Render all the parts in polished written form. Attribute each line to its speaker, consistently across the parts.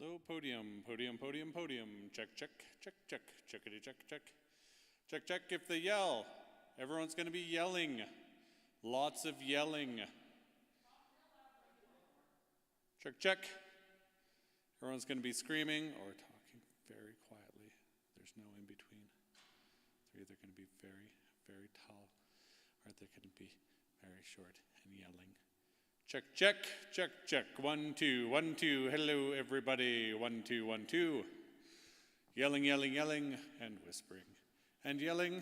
Speaker 1: Hello, podium, podium, podium, podium. Check, check, check, check, checkity, check, check. Check, check if they yell. Everyone's going to be yelling. Lots of yelling. Check, check. Everyone's going to be screaming or talking very quietly. There's no in between. They're either going to be very, very tall or they're going to be very short and yelling. Check, check, check, check. 1, 2, 1, 2. Hello, everybody. 1, 2, 1, 2. Yelling, yelling, yelling, and whispering. And yelling.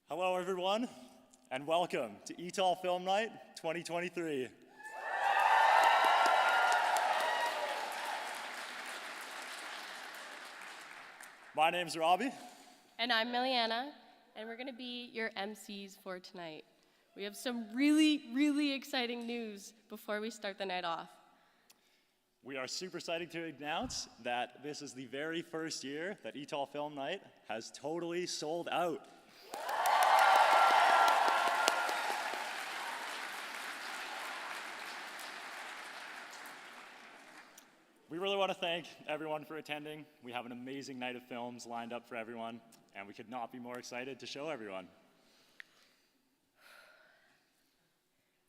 Speaker 2: Hello, everyone, and welcome to Etol Film Night 2023. My name's Robbie.
Speaker 3: And I'm Miliana, and we're going to be your MCs for tonight. We have some really exciting news before we start the night off.
Speaker 2: We are super excited to announce that this is the very first year that Etol Film Night has totally sold out. We really want to thank everyone for attending. We have an amazing night of films lined up for everyone, and we could not be more excited to show everyone.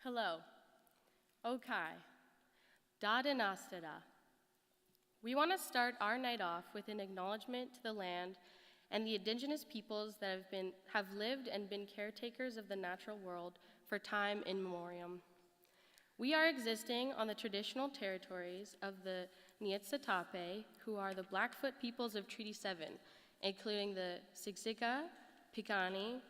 Speaker 3: Hello. Okay. Dadanastara. We want to start our night off with an acknowledgement to the land and the indigenous peoples that have lived and been caretakers of the natural world for time immemorial. We are existing on the traditional territories of the Nietsitape, who are the Blackfoot peoples of Treaty 7, including the Siksika, Piikani,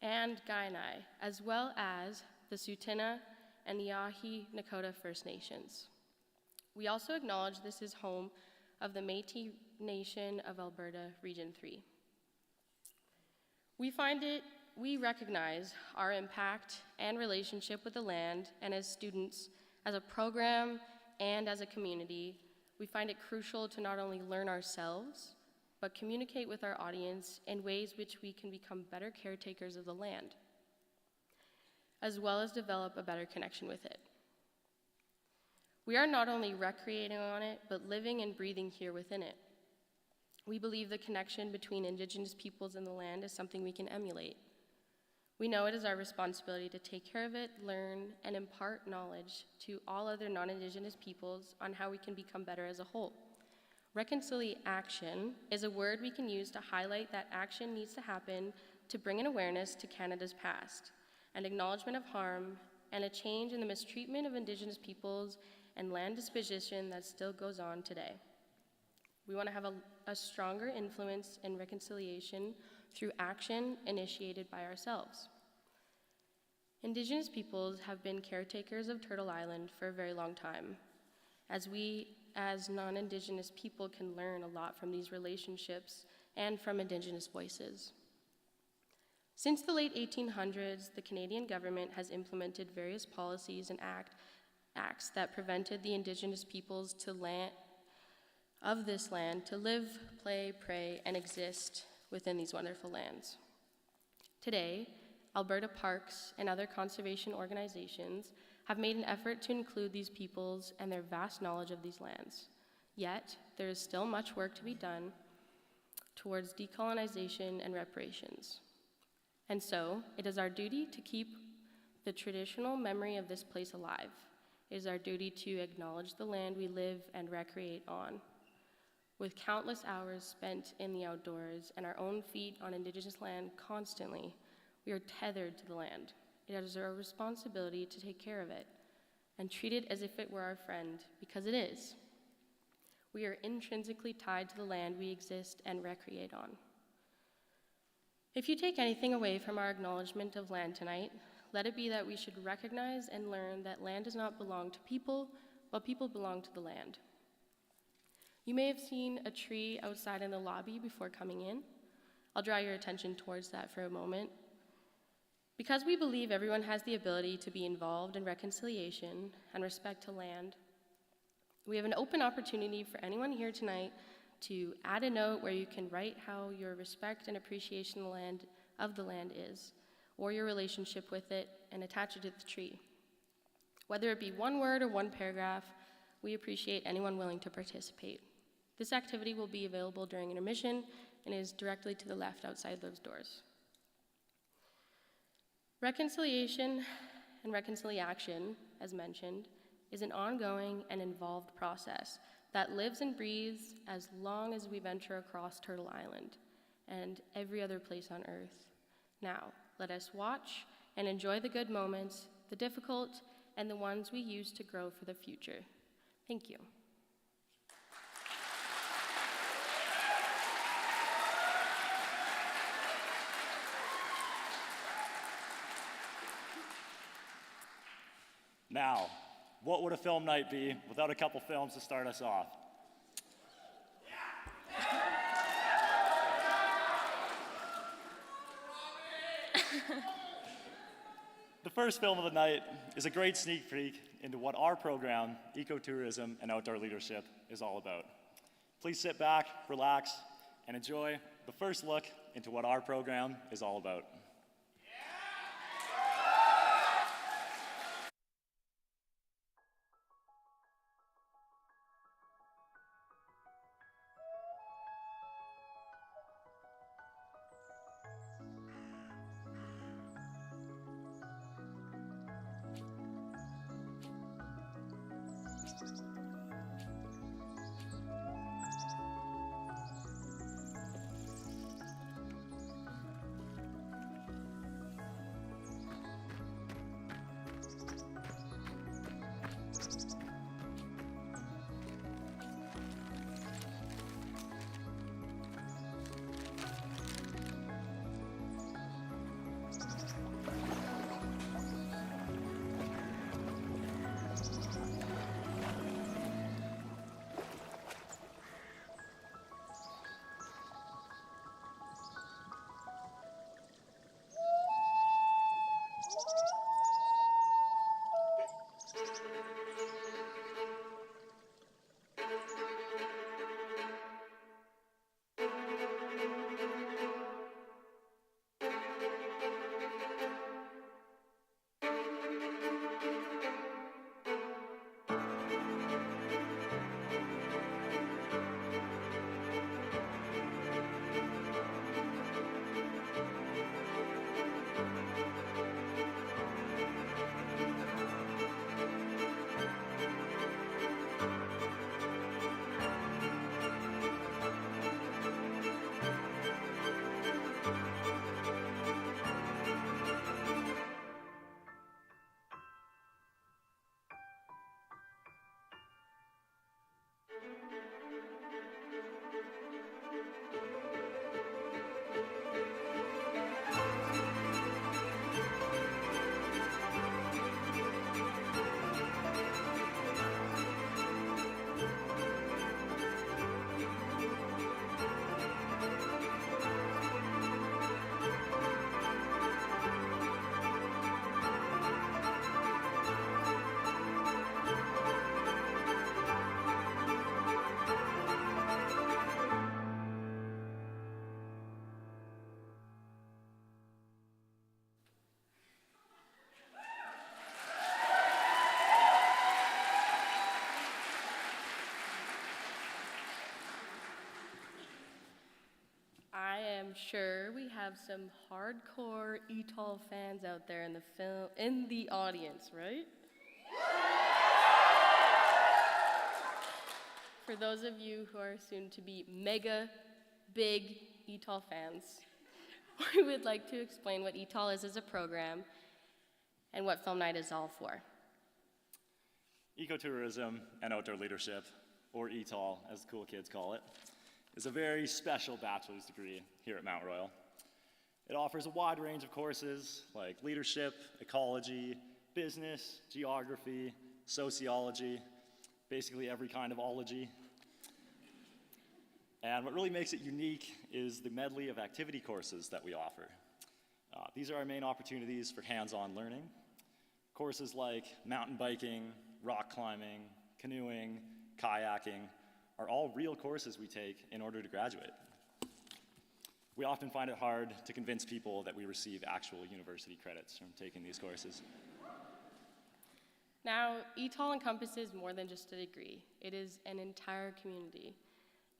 Speaker 3: and Kainai, as well as the Tsuut'ina and the Yahi Nakota First Nations. We also acknowledge this is home of the Métis Nation of Alberta, Region 3. We recognize our impact and relationship with the land, and as students, as a program, and as a community, we find it crucial to not only learn ourselves, but communicate with our audience in ways which we can become better caretakers of the land, as well as develop a better connection with it. We are not only recreating on it, but living and breathing here within it. We believe the connection between Indigenous peoples and the land is something we can emulate. We know it is our responsibility to take care of it, learn, and impart knowledge to all other non-Indigenous peoples on how we can become better as a whole. Reconciliation is a word we can use to highlight that action needs to happen to bring an awareness to Canada's past, an acknowledgement of harm, and a change in the mistreatment of Indigenous peoples and land disposition that still goes on today. We want to have a stronger influence in reconciliation through action initiated by ourselves. Indigenous peoples have been caretakers of Turtle Island for a very long time. As we, as non-Indigenous people, can learn a lot from these relationships and from Indigenous voices. Since the late 1800s, the Canadian government has implemented various policies and acts that prevented the Indigenous peoples of this land to live, play, pray, and exist within these wonderful lands. Today, Alberta Parks and other conservation organizations have made an effort to include these peoples and their vast knowledge of these lands. Yet, there is still much work to be done towards decolonization and reparations. And so, it is our duty to keep the traditional memory of this place alive. It is our duty to acknowledge the land we live and recreate on. With countless hours spent in the outdoors and our own feet on Indigenous land constantly, we are tethered to the land. It is our responsibility to take care of it and treat it as if it were our friend, because it is. We are intrinsically tied to the land we exist and recreate on. If you take anything away from our acknowledgement of land tonight, let it be that we should recognize and learn that land does not belong to people, but people belong to the land. You may have seen a tree outside in the lobby before coming in. I'll draw your attention towards that for a moment. Because we believe everyone has the ability to be involved in reconciliation and respect to land, we have an open opportunity for anyone here tonight to add a note where you can write how your respect and appreciation of the land is, or your relationship with it, and attach it to the tree. Whether it be one word or one paragraph, we appreciate anyone willing to participate. This activity will be available during intermission and is directly to the left outside those doors. Reconciliation and reconciliation, as mentioned, is an ongoing and involved process that lives and breathes as long as we venture across Turtle Island and every other place on Earth. Now, let us watch and enjoy the good moments, the difficult, and the ones we use to grow for the future. Thank you.
Speaker 2: Now, what would a film night be without a couple films to start us off? The first film of the night is a great sneak peek into what our program, Ecotourism and Outdoor Leadership, is all about. Please sit back, relax, and enjoy the first look into what our program is all about.
Speaker 3: I am sure we have some hardcore Etol fans out there in the audience, right? For those of you who are soon to be mega big Etol fans, we would like to explain what Etol is as a program and what Film Night is all for.
Speaker 2: Ecotourism and Outdoor Leadership, or Etol as the cool kids call it, is a very special bachelor's degree here at Mount Royal. It offers a wide range of courses like leadership, ecology, business, geography, sociology, basically every kind of ology. And what really makes it unique is the medley of activity courses that we offer. These are our main opportunities for hands-on learning. Courses like mountain biking, rock climbing, canoeing, kayaking are all real courses we take in order to graduate. We often find it hard to convince people that we receive actual university credits from taking these courses.
Speaker 3: Now, Etol encompasses more than just a degree. It is an entire community.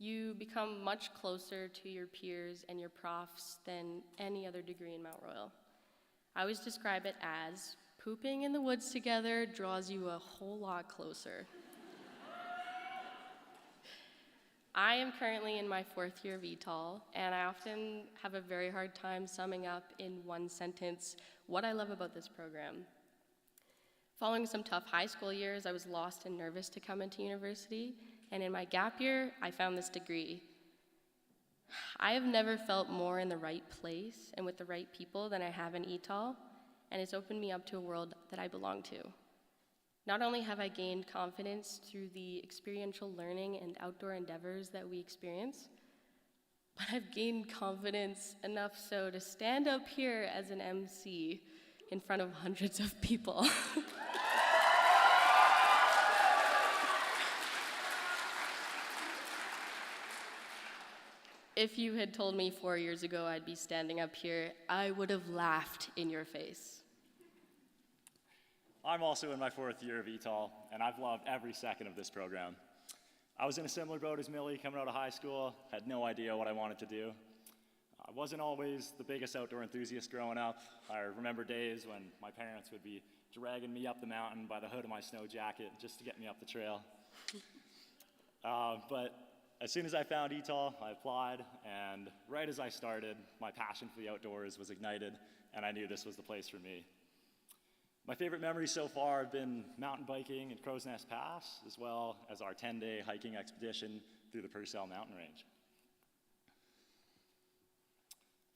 Speaker 3: You become much closer to your peers and your profs than any other degree in Mount Royal. I always describe it as pooping in the woods together draws you a whole lot closer. I am currently in my 4th year of Etol, and I often have a very hard time summing up in one sentence what I love about this program. Following some tough high school years, I was lost and nervous to come into university, and in my gap year, I found this degree. I have never felt more in the right place and with the right people than I have in Etol, and it's opened me up to a world that I belong to. Not only have I gained confidence through the experiential learning and outdoor endeavors that we experience, but I've gained confidence enough so to stand up here as an MC in front of hundreds of people. If you had told me 4 years ago I'd be standing up here, I would have laughed in your face.
Speaker 2: I'm also in my 4th year of Etol, and I've loved every second of this program. I was in a similar boat as Millie coming out of high school, had no idea what I wanted to do. I wasn't always the biggest outdoor enthusiast growing up. I remember days when my parents would be dragging me up the mountain by the hood of my snow jacket just to get me up the trail. But as soon as I found Etol, I applied, and right as I started, my passion for the outdoors was ignited, and I knew this was the place for me. My favorite memories so far have been mountain biking at Crow's Nest Pass, as well as our 10-day hiking expedition through the Purcell Mountain Range.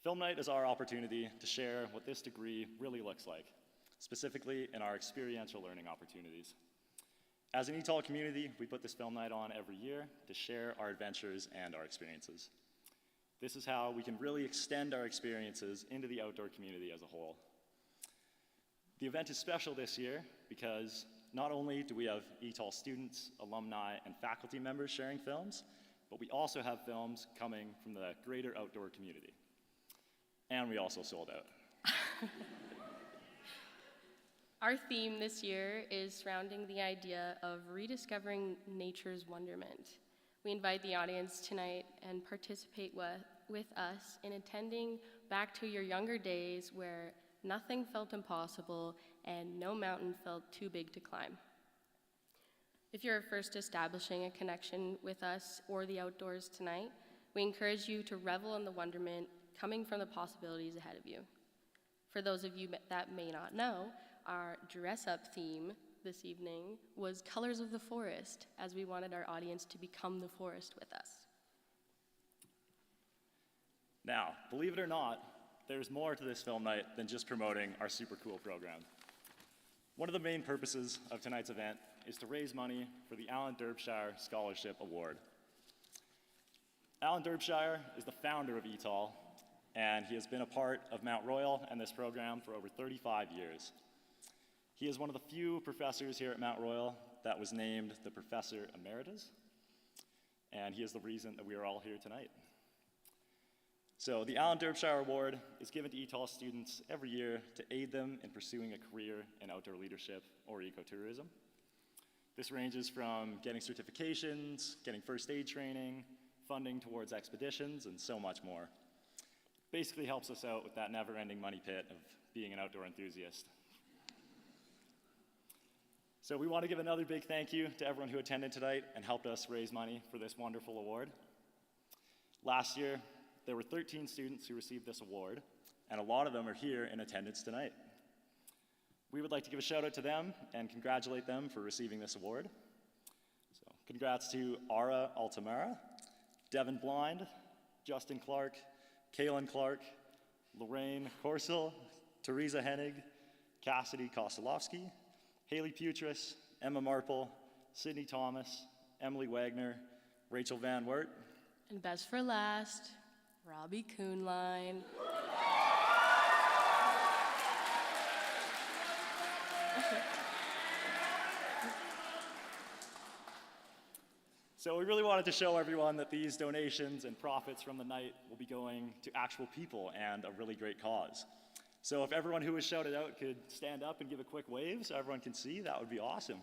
Speaker 2: Film night is our opportunity to share what this degree really looks like, specifically in our experiential learning opportunities. As an Etol community, we put this film night on every year to share our adventures and our experiences. This is how we can really extend our experiences into the outdoor community as a whole. The event is special this year because not only do we have Etol students, alumni, and faculty members sharing films, but we also have films coming from the greater outdoor community. And we also sold out.
Speaker 3: Our theme this year is surrounding the idea of rediscovering nature's wonderment. We invite the audience tonight and participate with us in attending back to your younger days where nothing felt impossible and no mountain felt too big to climb. If you're first establishing a connection with us or the outdoors tonight, we encourage you to revel in the wonderment coming from the possibilities ahead of you. For those of you that may not know, our dress-up theme this evening was Colors of the Forest, as we wanted our audience to become the forest with us.
Speaker 2: Now, believe it or not, there's more to this film night than just promoting our super cool program. One of the main purposes of tonight's event is to raise money for the Alan Derbyshire Scholarship Award. Alan Derbyshire is the founder of Etol, and he has been a part of Mount Royal and this program for over 35 years. He is one of the few professors here at Mount Royal that was named the Professor Emeritus, and he is the reason that we are all here tonight. So the Alan Derbyshire Award is given to Etol students every year to aid them in pursuing a career in outdoor leadership or ecotourism. This ranges from getting certifications, getting first aid training, funding towards expeditions, and so much more. Basically helps us out with that never-ending money pit of being an outdoor enthusiast. So we want to give another big thank you to everyone who attended tonight and helped us raise money for this wonderful award. Last year, there were 13 students who received this award, and a lot of them are here in attendance tonight. We would like to give a shout out to them and congratulate them for receiving this award. So congrats to Ara Altamara, Devin Blind, Justin Clark, Kaylin Clark, Lorraine Corsel, Teresa Hennig, Cassidy Kosolowski, Haley Putris, Emma Marple, Sydney Thomas, Emily Wagner, Rachel Van Wert.
Speaker 3: And best for last, Robbie Kuhnlein.
Speaker 2: So we really wanted to show everyone that these donations and profits from the night will be going to actual people and a really great cause. So if everyone who was shouted out could stand up and give a quick wave so everyone can see, that would be awesome.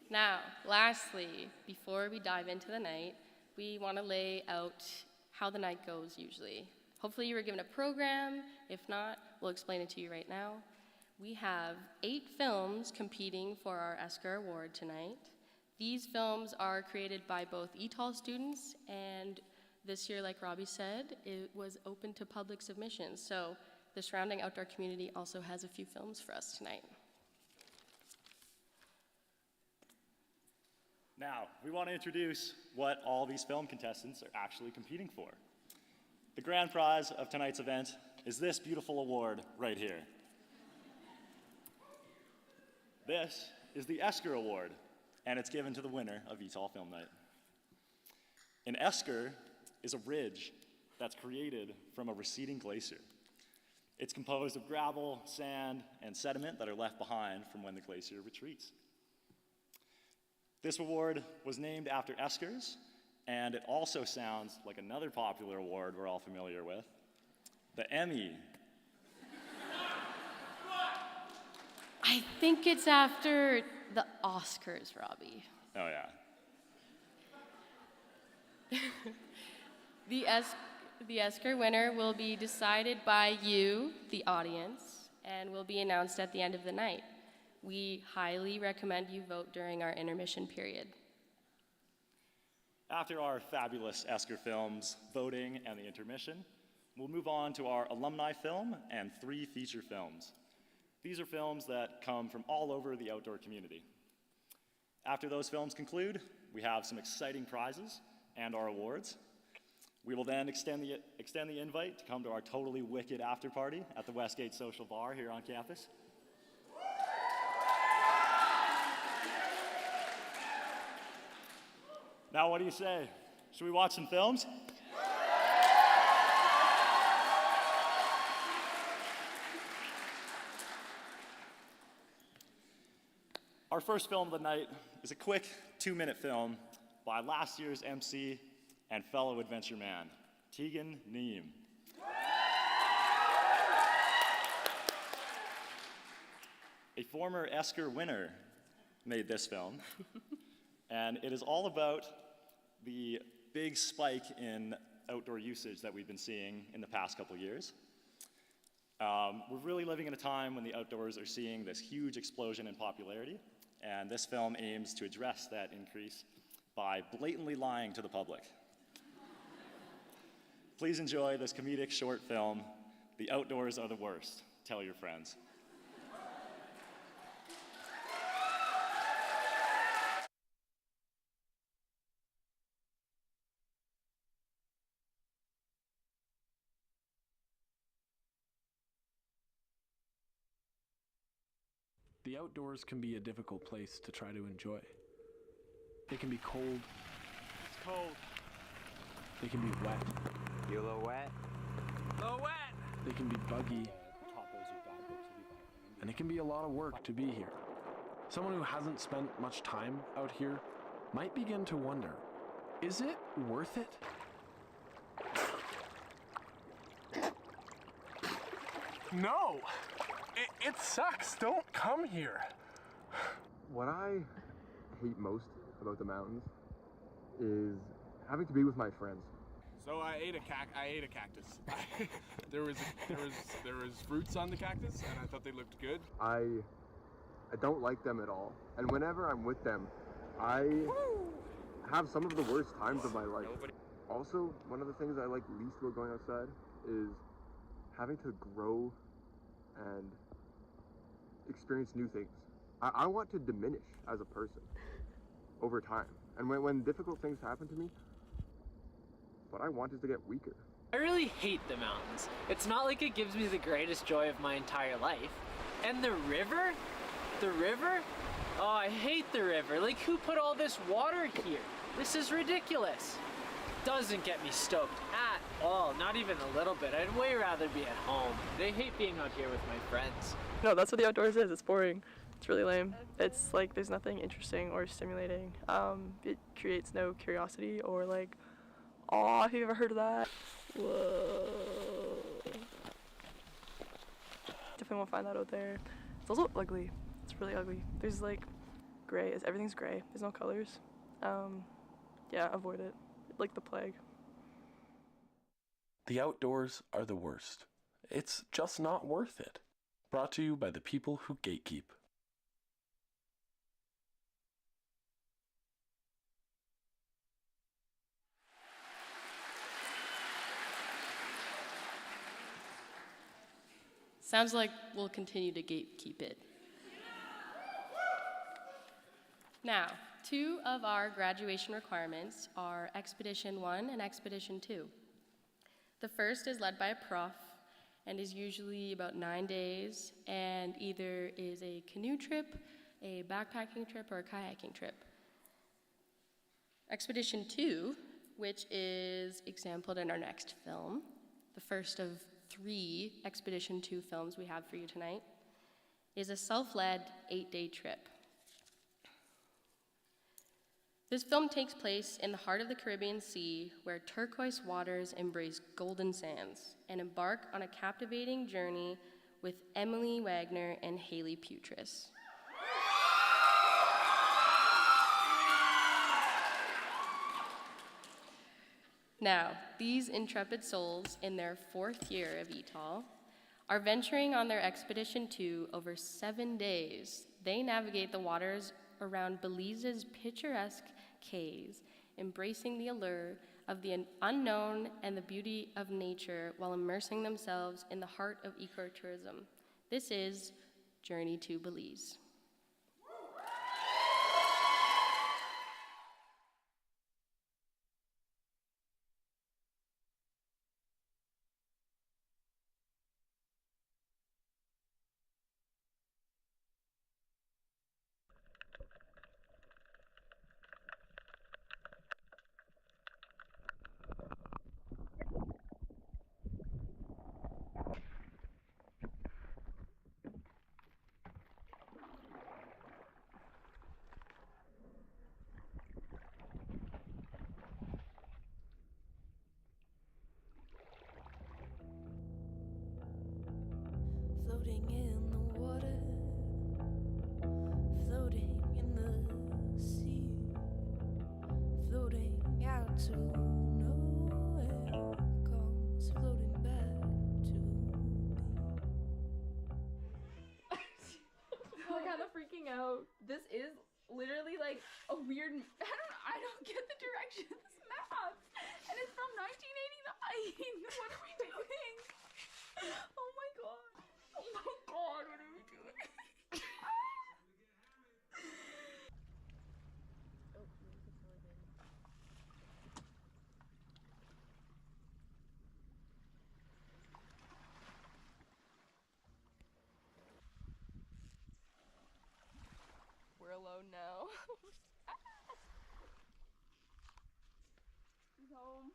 Speaker 3: Now, lastly, before we dive into the night, we want to lay out how the night goes usually. Hopefully you were given a program. If not, we'll explain it to you right now. We have 8 films competing for our Esker Award tonight. These films are created by both Etol students, and this year, like Robbie said, it was open to public submissions. So the surrounding outdoor community also has a few films for us tonight.
Speaker 2: Now, we want to introduce what all these film contestants are actually competing for. The grand prize of tonight's event is this beautiful award right here. This is the Esker Award, and it's given to the winner of Etol Film Night. An esker is a ridge that's created from a receding glacier. It's composed of gravel, sand, and sediment that are left behind from when the glacier retreats. This award was named after eskers, and it also sounds like another popular award we're all familiar with, the Emmy.
Speaker 3: I think it's after the Oscars, Robbie.
Speaker 2: Oh yeah.
Speaker 3: The Esker winner will be decided by you, the audience, and will be announced at the end of the night. We highly recommend you vote during our intermission period.
Speaker 2: After our fabulous Esker films, voting, and the intermission, we'll move on to our alumni film and 3 feature films. These are films that come from all over the outdoor community. After those films conclude, we have some exciting prizes and our awards. We will then extend the invite to come to our totally wicked after party at the Westgate Social Bar here on campus. Now, what do you say? Should we watch some films? Our first film of the night is a quick 2-minute film by last year's MC and fellow adventure man, Tegan Neem. A former Esker winner made this film, and it is all about the big spike in outdoor usage that we've been seeing in the past couple years. We're really living in a time when the outdoors are seeing this huge explosion in popularity, and this film aims to address that increase by blatantly lying to the public. Please enjoy this comedic short film, The Outdoors Are the Worst. Tell your friends.
Speaker 4: The outdoors can be a difficult place to try to enjoy. It can be cold.
Speaker 5: It's cold.
Speaker 4: They can be wet.
Speaker 5: You a little wet? A little wet!
Speaker 4: They can be buggy. And it can be a lot of work to be here. Someone who hasn't spent much time out here might begin to wonder, is it worth it?
Speaker 6: No! It sucks. Don't come here.
Speaker 7: What I hate most about the mountains is having to be with my friends.
Speaker 5: So I ate a cactus. there was fruits on the cactus, and I thought they looked good.
Speaker 7: I don't like them at all. And whenever I'm with them, I have some of the worst times of my life. Also, one of the things I like least about going outside is having to grow and experience new things. I want to diminish as a person over time. And when difficult things happen to me, what I want is to get weaker.
Speaker 8: I really hate the mountains. It's not like it gives me the greatest joy of my entire life. And the river? The river? Oh, I hate the river. Like, who put all this water here? This is ridiculous. Doesn't get me stoked at all, not even a little bit. I'd way rather be at home. I hate being out here with my friends.
Speaker 9: No, that's what the outdoors is. It's boring. It's really lame. It's like there's nothing interesting or stimulating. It creates no curiosity or like, aw, have you ever heard of that? Whoa. Definitely won't find that out there. It's also ugly. It's really ugly. There's like gray. Everything's gray. There's no colors. Yeah, avoid it. Like the plague.
Speaker 4: The outdoors are the worst. It's just not worth it. Brought to you by the people who gatekeep.
Speaker 3: Sounds like we'll continue to gatekeep it. Now, two of our graduation requirements are Expedition 1 and Expedition 2. The first is led by a prof and is usually about 9 days and either is a canoe trip, a backpacking trip, or a kayaking trip. Expedition 2, which is exampled in our next film, the first of 3 Expedition 2 films we have for you tonight, is a self-led 8-day trip. This film takes place in the heart of the Caribbean Sea, where turquoise waters embrace golden sands, and embark on a captivating journey with Emily Wagner and Haley Putris. Now, these intrepid souls, in their 4th year of Etol, are venturing on their Expedition 2 over 7 days. They navigate the waters around Belize's picturesque cays, embracing the allure of the unknown and the beauty of nature while immersing themselves in the heart of ecotourism. This is Journey to Belize.
Speaker 10: Floating in the water, floating in the sea, floating out to nowhere, comes floating back to me.
Speaker 11: We're kind of freaking out. This is literally like a weird. I don't get the directions map, and it's from 1989. What are we doing? Oh my god. Oh my god, what are we doing?
Speaker 9: We're alone now.
Speaker 11: This is home.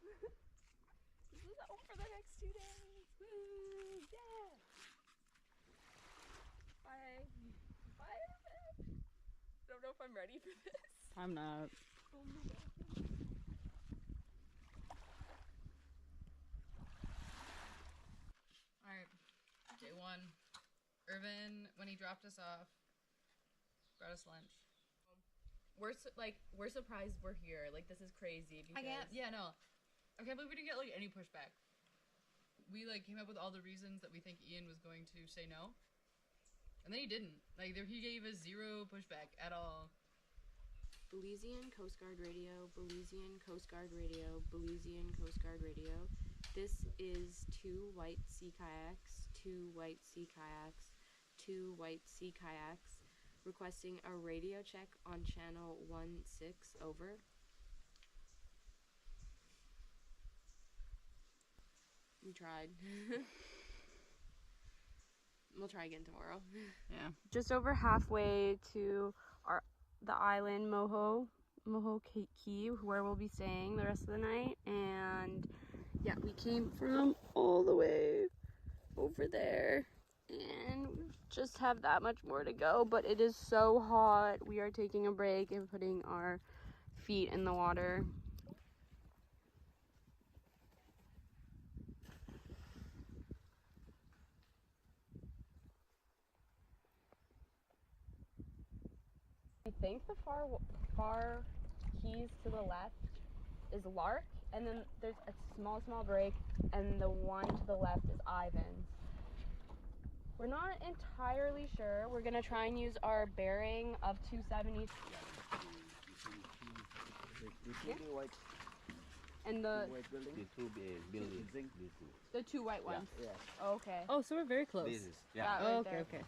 Speaker 11: This is home for the next 2 days. Woo! Yeah! Bye. Bye. I don't know if I'm ready for this.
Speaker 12: I'm not.
Speaker 11: Oh my god.
Speaker 12: Alright, day 1. Irvin, when he dropped us off, brought us lunch. We're surprised we're here. Like, this is crazy. Because I can't believe we didn't get like any pushback. We like came up with all the reasons that we think Ian was going to say no, and then he didn't. Like, he gave us 0 pushback at all.
Speaker 13: Belizean Coast Guard Radio, Belizean Coast Guard Radio, Belizean Coast Guard Radio. This is 2 white sea kayaks, 2 white sea kayaks, 2 white sea kayaks, requesting a radio check on channel 16, over. We tried. We'll try again tomorrow.
Speaker 12: Yeah.
Speaker 14: Just over halfway to the island Moho Key, where we'll be staying the rest of the night. And yeah, we came from all the way over there and we just have that much more to go, but it is so hot. We are taking a break and putting our feet in the water.
Speaker 9: I think the far keys to the left is Lark, and then there's a small break, and the one to the left is Ivan's. We're not entirely sure. We're gonna try and use our bearing of 270. Yeah. And the the 2 white ones.
Speaker 12: Yeah.
Speaker 9: Oh, okay.
Speaker 12: Oh, so we're very close.
Speaker 9: Yeah.
Speaker 12: Oh,
Speaker 9: Right
Speaker 12: okay,
Speaker 9: there.
Speaker 12: okay.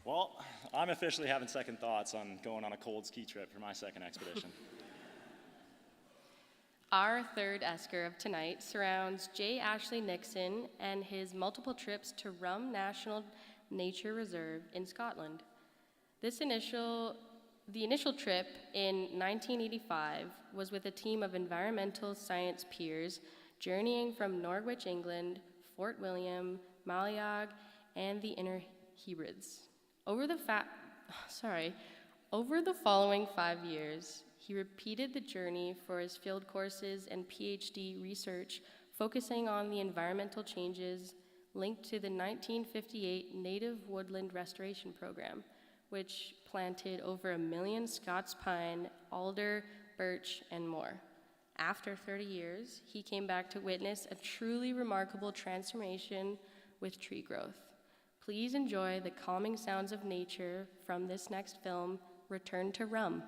Speaker 2: Well, I'm officially having second thoughts on going on a cold ski trip for my second expedition.
Speaker 3: Our third Esker of tonight surrounds J. Ashley Nixon and his multiple trips to Rum National Nature Reserve in Scotland. The initial trip in 1985 was with a team of environmental science peers journeying from Norwich, England, Fort William, Malayag, and the Inner Hebrides. Over the following 5 years, he repeated the journey for his field courses and PhD research, focusing on the environmental changes linked to the 1958 Native Woodland Restoration Program, which planted over 1 million Scots pine, alder, birch, and more. After 30 years, he came back to witness a truly remarkable transformation with tree growth. Please enjoy the calming sounds of nature from this next film, Return to Rum.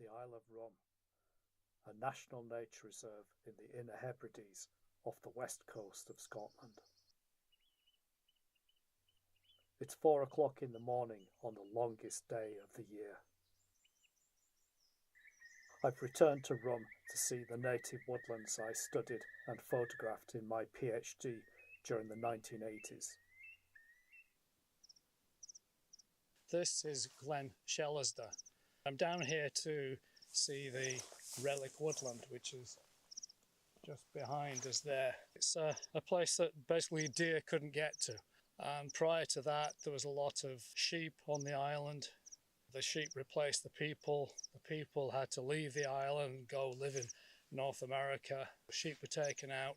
Speaker 15: The Isle of Rum, a national nature reserve in the Inner Hebrides off the west coast of Scotland. It's 4 o'clock in the morning on the longest day of the year. I've returned to Rum to see the native woodlands I studied and photographed in my PhD during the 1980s.
Speaker 16: This is Glen Shellisder. I'm down here to see the relic woodland, which is just behind us there. It's a place that basically deer couldn't get to. And prior to that, there was a lot of sheep on the island. The sheep replaced the people. The people had to leave the island and go live in North America. Sheep were taken out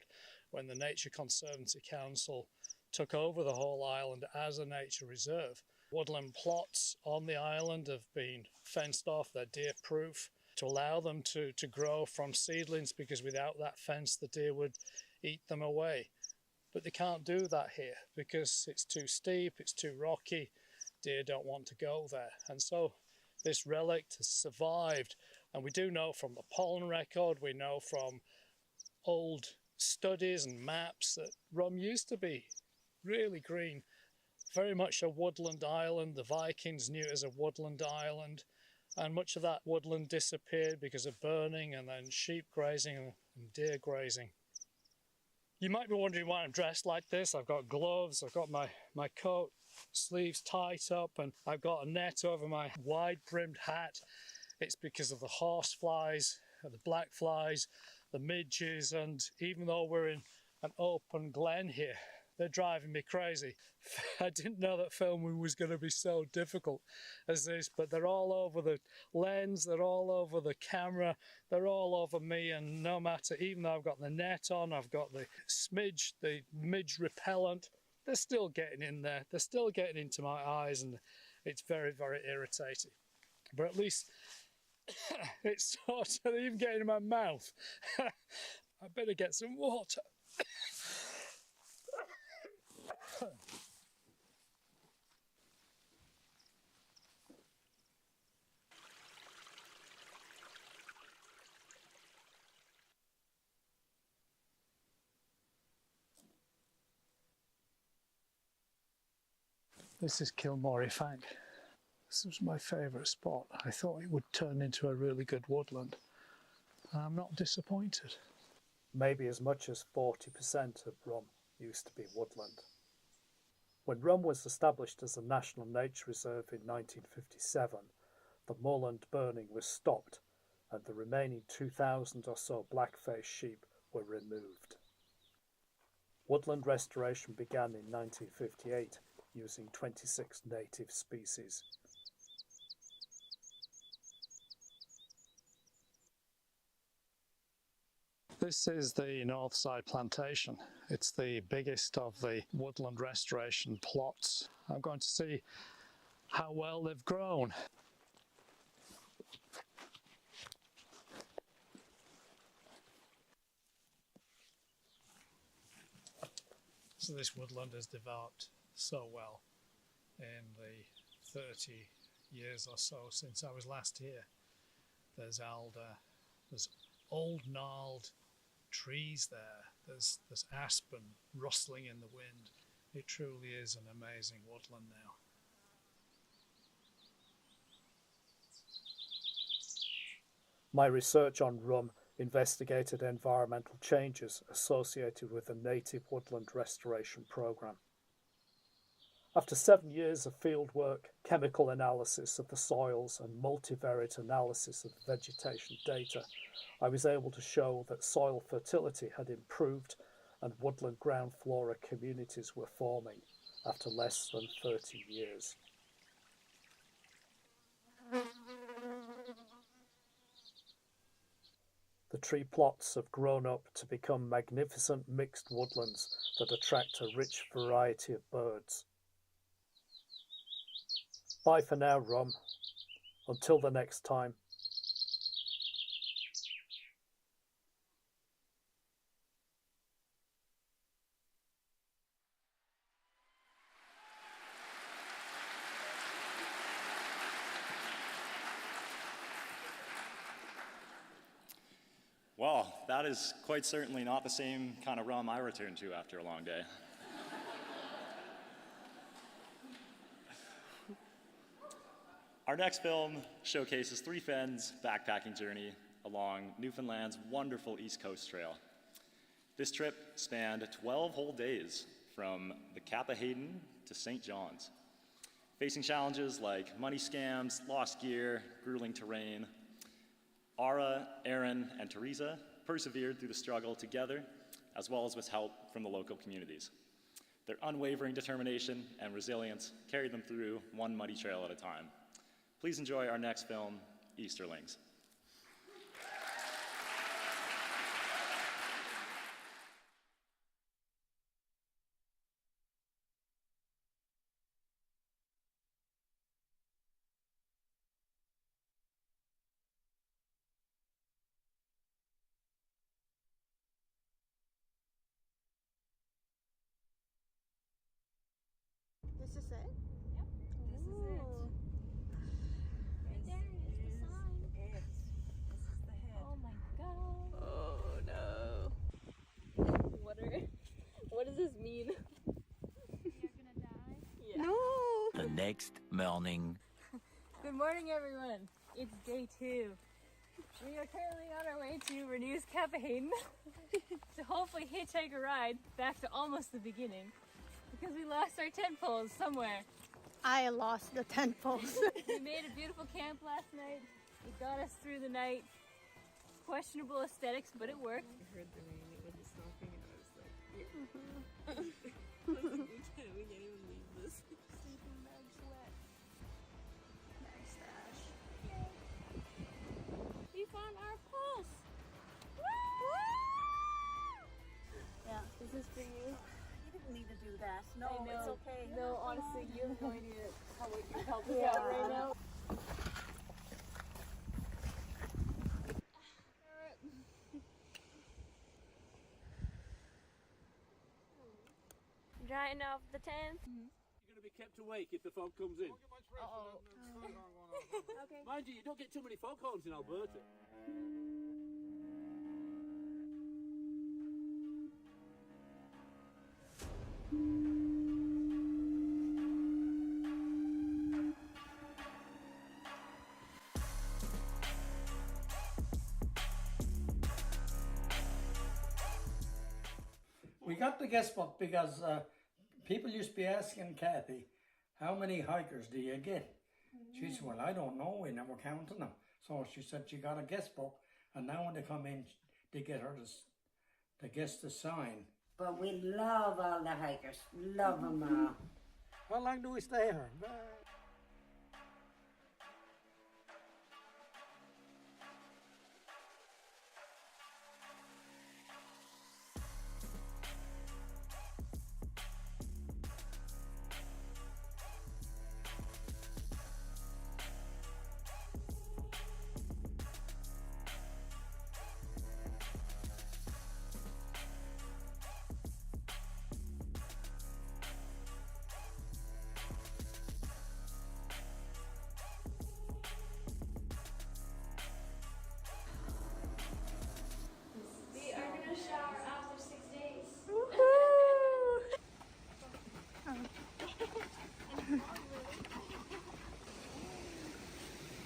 Speaker 16: when the Nature Conservancy Council took over the whole island as a nature reserve. Woodland plots on the island have been fenced off, they're deer proof, to allow them to grow from seedlings, because without that fence the deer would eat them away. But they can't do that here because it's too steep, it's too rocky, deer don't want to go there. And so this relic has survived, and we do know from the pollen record, we know from old studies and maps that Rum used to be really green. Very much a woodland island. The Vikings knew it as a woodland island, and much of that woodland disappeared because of burning and then sheep grazing and deer grazing. You might be wondering why I'm dressed like this. I've got gloves, I've got my coat sleeves tight up, and I've got a net over my wide-brimmed hat. It's because of the horseflies, the black flies, the midges, and even though we're in an open glen here, they're driving me crazy. I didn't know that filming was going to be so difficult as this, but they're all over the lens, they're all over the camera, they're all over me, and no matter, even though I've got the net on, I've got the midge repellent, they're still getting in there, they're still getting into my eyes, and it's very, very irritating. But at least it's sort of even getting in my mouth. I better get some water. This is Kilmorey Fang. This was my favourite spot. I thought it would turn into a really good woodland, and I'm not disappointed.
Speaker 15: Maybe as much as 40% of Rum used to be woodland. When Rum was established as a National Nature Reserve in 1957, the moorland burning was stopped and the remaining 2,000 or so black-faced sheep were removed. Woodland restoration began in 1958 using 26 native species.
Speaker 16: This is the Northside Plantation. It's the biggest of the woodland restoration plots. I'm going to see how well they've grown. So this woodland has developed so well in the 30 years or so since I was last here. There's alder, there's old gnarled trees there, there's aspen rustling in the wind. It truly is an amazing woodland now.
Speaker 15: My research on Rum investigated environmental changes associated with the native woodland restoration programme. After 7 years of fieldwork, chemical analysis of the soils and multivariate analysis of vegetation data, I was able to show that soil fertility had improved and woodland ground flora communities were forming after less than 30 years. The tree plots have grown up to become magnificent mixed woodlands that attract a rich variety of birds. Bye for now, Rum. Until the next time.
Speaker 2: Well, that is quite certainly not the same kind of rum I return to after a long day. Our next film showcases three friends' backpacking journey along Newfoundland's wonderful East Coast Trail. This trip spanned 12 whole days from the Cap of Hayden to St. John's, facing challenges like money scams, lost gear, grueling terrain. Ara, Aaron, and Teresa persevered through the struggle together, as well as with help from the local communities. Their unwavering determination and resilience carried them through one muddy trail at a time. Please enjoy our next film, Easterlings.
Speaker 17: This is it?
Speaker 18: Yep, this is it. Right there is the sign. This is the head. Oh my god.
Speaker 9: Oh no. What does this mean?
Speaker 18: You're gonna die?
Speaker 9: Yeah.
Speaker 17: No!
Speaker 19: The next morning.
Speaker 18: Good morning, everyone. It's day 2. We are currently on our way to Renew's Cap of Hayden to hopefully hitchhike a ride back to almost the beginning because we lost our tent poles somewhere.
Speaker 17: I lost the tent poles.
Speaker 18: We made a beautiful camp last night. It got us through the night. Questionable aesthetics, but it worked.
Speaker 9: I heard the rain, it wasn't stopping, and I was like, yeah. we can't even leave this.
Speaker 18: Sleeping bag's wet.
Speaker 17: Bag stash.
Speaker 18: We found our poles.
Speaker 17: Yeah, this is for you.
Speaker 18: You didn't need to do that. No,
Speaker 17: I know.
Speaker 18: it's okay.
Speaker 17: No, honestly, you have no idea how much you helped us
Speaker 18: Yeah.
Speaker 17: out right now.
Speaker 14: drying off the tent.
Speaker 20: You're going to be kept awake if the fog comes in.
Speaker 12: Uh-oh.
Speaker 14: Okay.
Speaker 20: Mind you, you don't get too many foghorns in Alberta.
Speaker 21: We got the guest book because people used to be asking Kathy, how many hikers do you get? She said, well, I don't know, we never counted them. So she said she got a guest book, and now when they come in, they get her to guess the sign.
Speaker 22: But we love all the hikers, love them all.
Speaker 21: How long do we stay here?
Speaker 10: We are gonna shower after 6 days.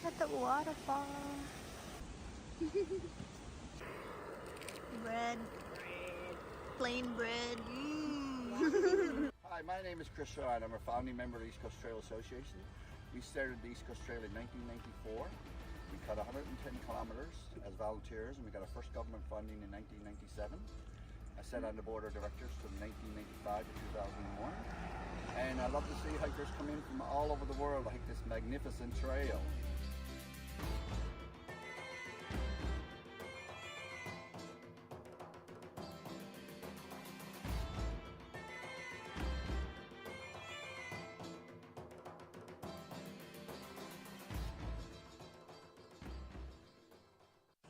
Speaker 23: At the waterfall. Bread. Plain bread.
Speaker 24: Hi, my name is Chris Shaw and I'm a founding member of the East Coast Trail Association. We started the East Coast Trail in 1994. We cut 110 kilometers as volunteers and we got our first government funding in 1997. I sat on the board of directors from 1995 to 2001. And I love to see hikers come in from all over the world to hike this magnificent trail.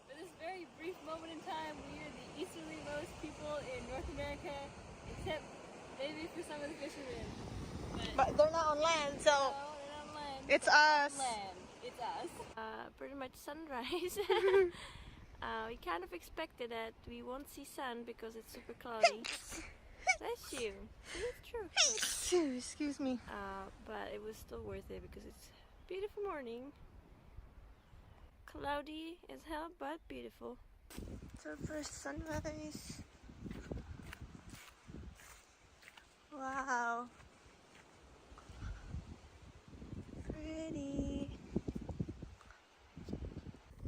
Speaker 18: For this very brief moment in time, we are the easterlymost people in North America, except maybe for some of the fishermen.
Speaker 23: But they're not on land, so
Speaker 18: No, they're not on land.
Speaker 23: it's
Speaker 18: We're
Speaker 23: us.
Speaker 18: on land. It's us.
Speaker 14: Pretty much sunrise. We kind of expected that we won't see sun because it's super cloudy. Bless you. See, it's true.
Speaker 23: Excuse me.
Speaker 14: But it was still worth it because it's a beautiful morning. Cloudy as hell, but beautiful.
Speaker 23: So first sunrise. Wow. Pretty.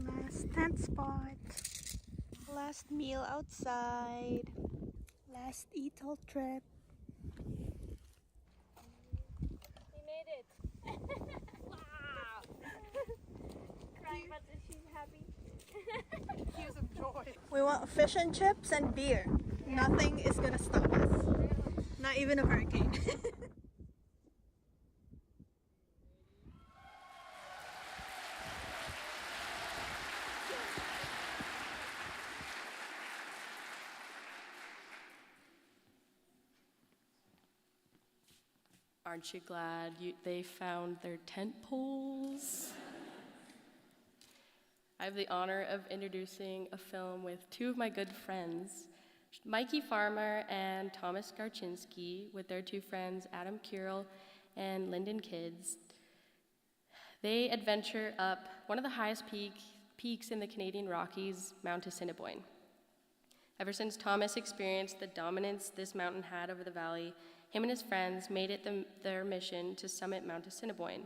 Speaker 23: Last tent spot. Last meal outside. Last Etol trip.
Speaker 18: We made it. Wow. Crying about this, she's happy. Tears of joy.
Speaker 23: We want fish and chips and beer. Nothing is gonna stop us. Not even a hurricane.
Speaker 3: Aren't you glad they found their tent poles? I have the honor of introducing a film with two of my good friends, Mikey Farmer and Thomas Garczynski, with their two friends, Adam Kirill and Lyndon Kids. They adventure up one of the highest peaks in the Canadian Rockies, Mount Assiniboine. Ever since Thomas experienced the dominance this mountain had over the valley, him and his friends made it their mission to summit Mount Assiniboine.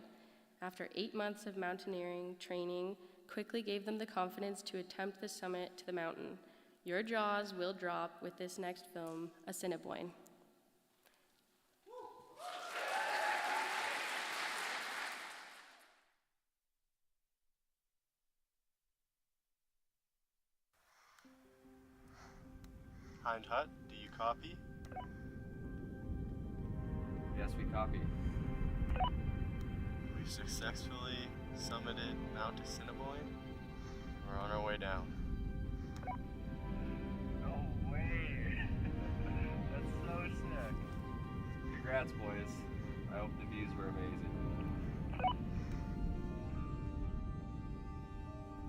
Speaker 3: After 8 months of mountaineering training, quickly gave them the confidence to attempt the summit to the mountain. Your jaws will drop with this next film, Assiniboine.
Speaker 25: Hind Hut, do you copy?
Speaker 26: Yes, we copy.
Speaker 25: We've successfully summited Mount Assiniboine. We're on our way down.
Speaker 26: No way! That's so sick. Congrats, boys. I hope the views were amazing.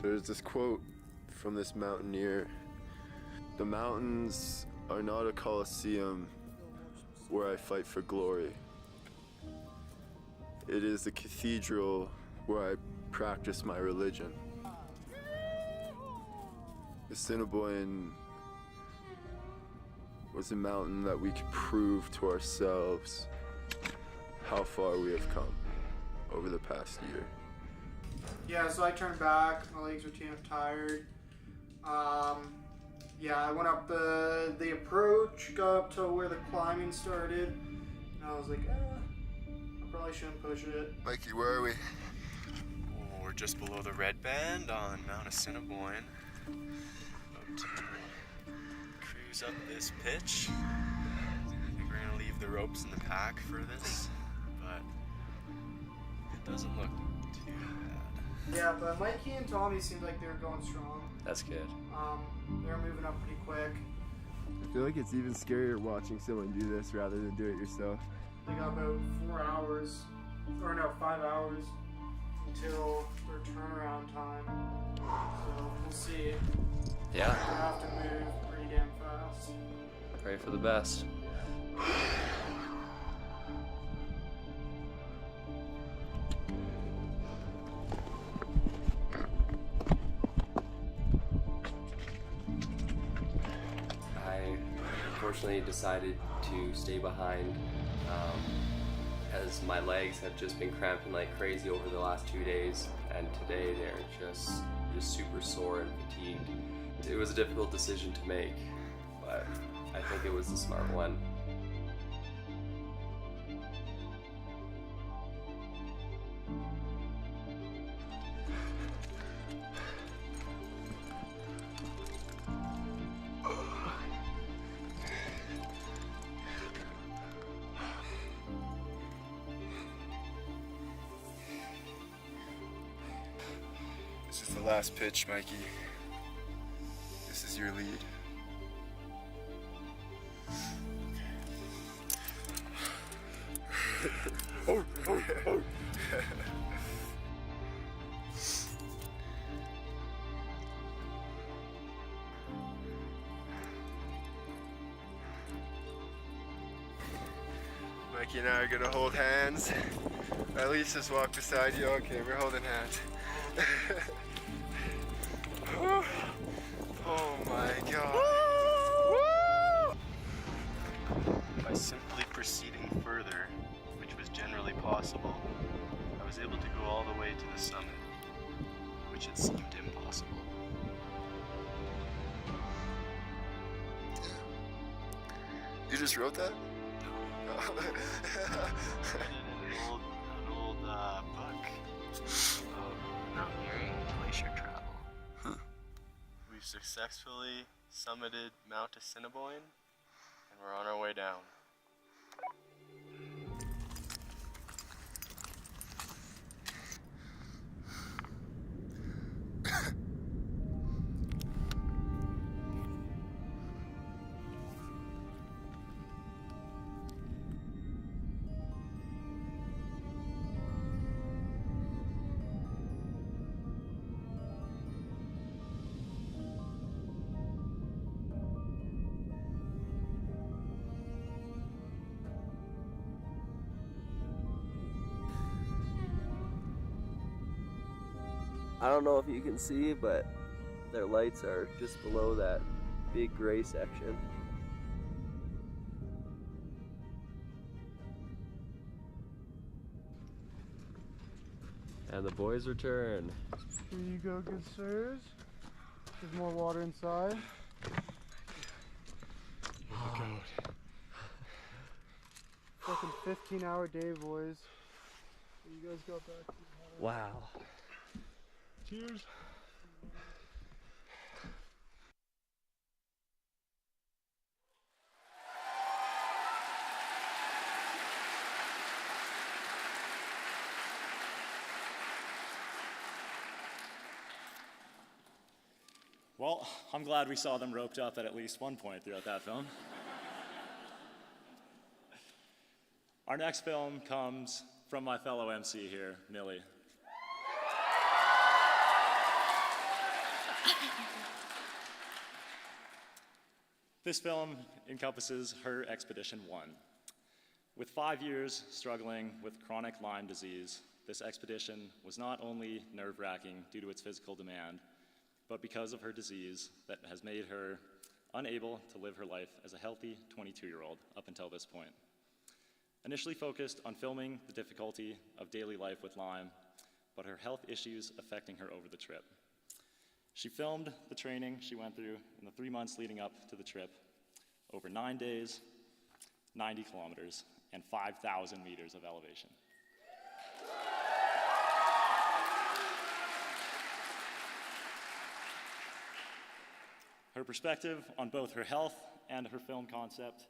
Speaker 1: There's this quote from this mountaineer. The mountains are not a coliseum where I fight for glory. It is the cathedral where I practice my religion. Assiniboine was a mountain that we could prove to ourselves how far we have come over the past year.
Speaker 4: Yeah, so I turned back, my legs were too tired. Yeah, I went up the approach, got up to where the climbing started, and I was like, I probably shouldn't push it.
Speaker 1: Mikey, where are we?
Speaker 25: Oh, we're just below the red band on Mount Assiniboine. About to cruise up this pitch. I think we're gonna leave the ropes in the pack for this, but it doesn't look too bad.
Speaker 4: Yeah, but Mikey and Tommy seemed like they were going strong.
Speaker 26: That's good.
Speaker 4: They were moving up pretty quick.
Speaker 1: I feel like it's even scarier watching someone do this rather than do it yourself.
Speaker 4: They got about 4 hours, or no, 5 hours until their turnaround time. So we'll see.
Speaker 26: Yeah.
Speaker 4: We'll have to move pretty damn fast.
Speaker 26: Pray for the best.
Speaker 5: I unfortunately decided to stay behind as my legs have just been cramping like crazy over the last 2 days, and today they're just super sore and fatigued. It was a difficult decision to make, but I think it was the smart one.
Speaker 1: This is the last pitch, Mikey. This is your lead. Oh. Mikey and I are gonna hold hands. At least just walk beside you. Okay, we're holding hands. Oh my god.
Speaker 25: By simply proceeding further, which was generally possible, I was able to go all the way to the summit, which had seemed impossible.
Speaker 1: You just wrote that?
Speaker 25: No. Read it in an old book of mountaineering glacier travel. We've successfully summited Mount Assiniboine, and we're on our way down.
Speaker 5: I don't know if you can see, but their lights are just below that big gray section. And the boys return.
Speaker 4: Here you go, good sirs. There's more water inside.
Speaker 1: Look out.
Speaker 4: Fucking 15-hour day, boys. You guys got back.
Speaker 5: Wow.
Speaker 4: Cheers.
Speaker 2: Well, I'm glad we saw them roped up at least one point throughout that film. Our next film comes from my fellow MC here, Millie. This film encompasses her Expedition 1. With 5 years struggling with chronic Lyme disease, this expedition was not only nerve-wracking due to its physical demand, but because of her disease that has made her unable to live her life as a healthy 22-year-old up until this point. Initially focused on filming the difficulty of daily life with Lyme, but her health issues affecting her over the trip. She filmed the training she went through in the 3 months leading up to the trip, over 9 days, 90 kilometers, and 5,000 meters of elevation. Her perspective on both her health and her film concept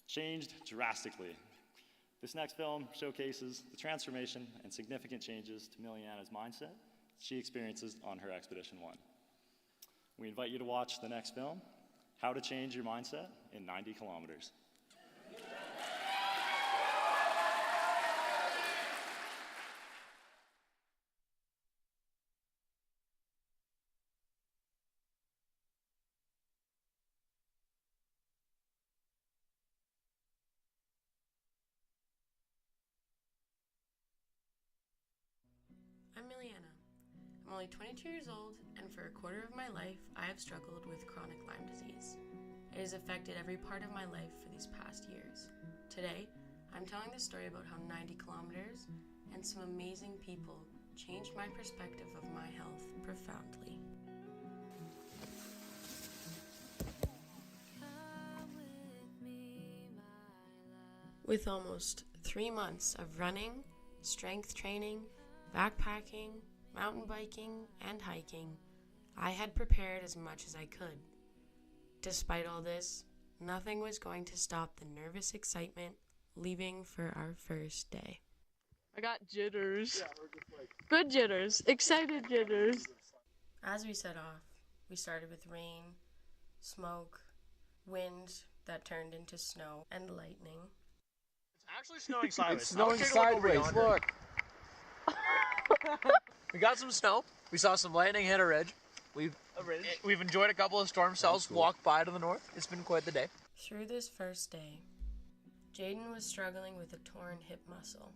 Speaker 2: changed drastically. This next film showcases the transformation and significant changes to Miliana's mindset she experiences on her Expedition 1. We invite you to watch the next film, How to Change Your Mindset in 90 Kilometers.
Speaker 6: I'm Miliana. I'm only 22 years old, and for a quarter of my life, I have struggled with chronic Lyme disease. It has affected every part of my life for these past years. Today, I'm telling the story about how 90 kilometers and some amazing people changed my perspective of my health profoundly. With almost 3 months of running, strength training, backpacking, mountain biking, and hiking, I had prepared as much as I could. Despite all this, nothing was going to stop the nervous excitement leaving for our first day.
Speaker 9: I got jitters. Good jitters. Excited jitters.
Speaker 6: As we set off, we started with rain, smoke, wind that turned into snow, and lightning.
Speaker 7: It's actually snowing sideways.
Speaker 20: It's snowing sideways, look.
Speaker 7: We got some snow. We saw some lightning hit a ridge. We've enjoyed a couple of storm cells walk by to the north. It's been quite the day.
Speaker 6: Through this first day, Jaden was struggling with a torn hip muscle.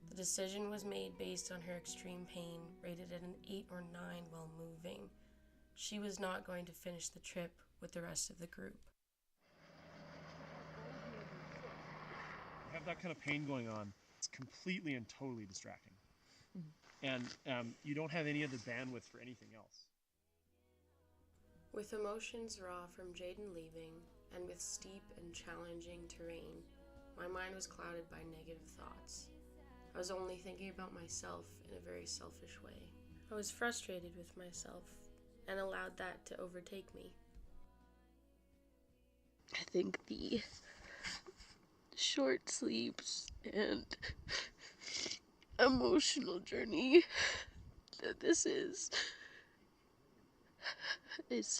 Speaker 6: The decision was made based on her extreme pain, rated at an 8 or 9 while moving. She was not going to finish the trip with the rest of the group.
Speaker 8: You have that kind of pain going on, it's completely and totally distracting. And you don't have any other bandwidth for anything else.
Speaker 6: With emotions raw from Jaden leaving, and with steep and challenging terrain, my mind was clouded by negative thoughts. I was only thinking about myself in a very selfish way. I was frustrated with myself and allowed that to overtake me.
Speaker 9: I think the short sleeps and emotional journey that this is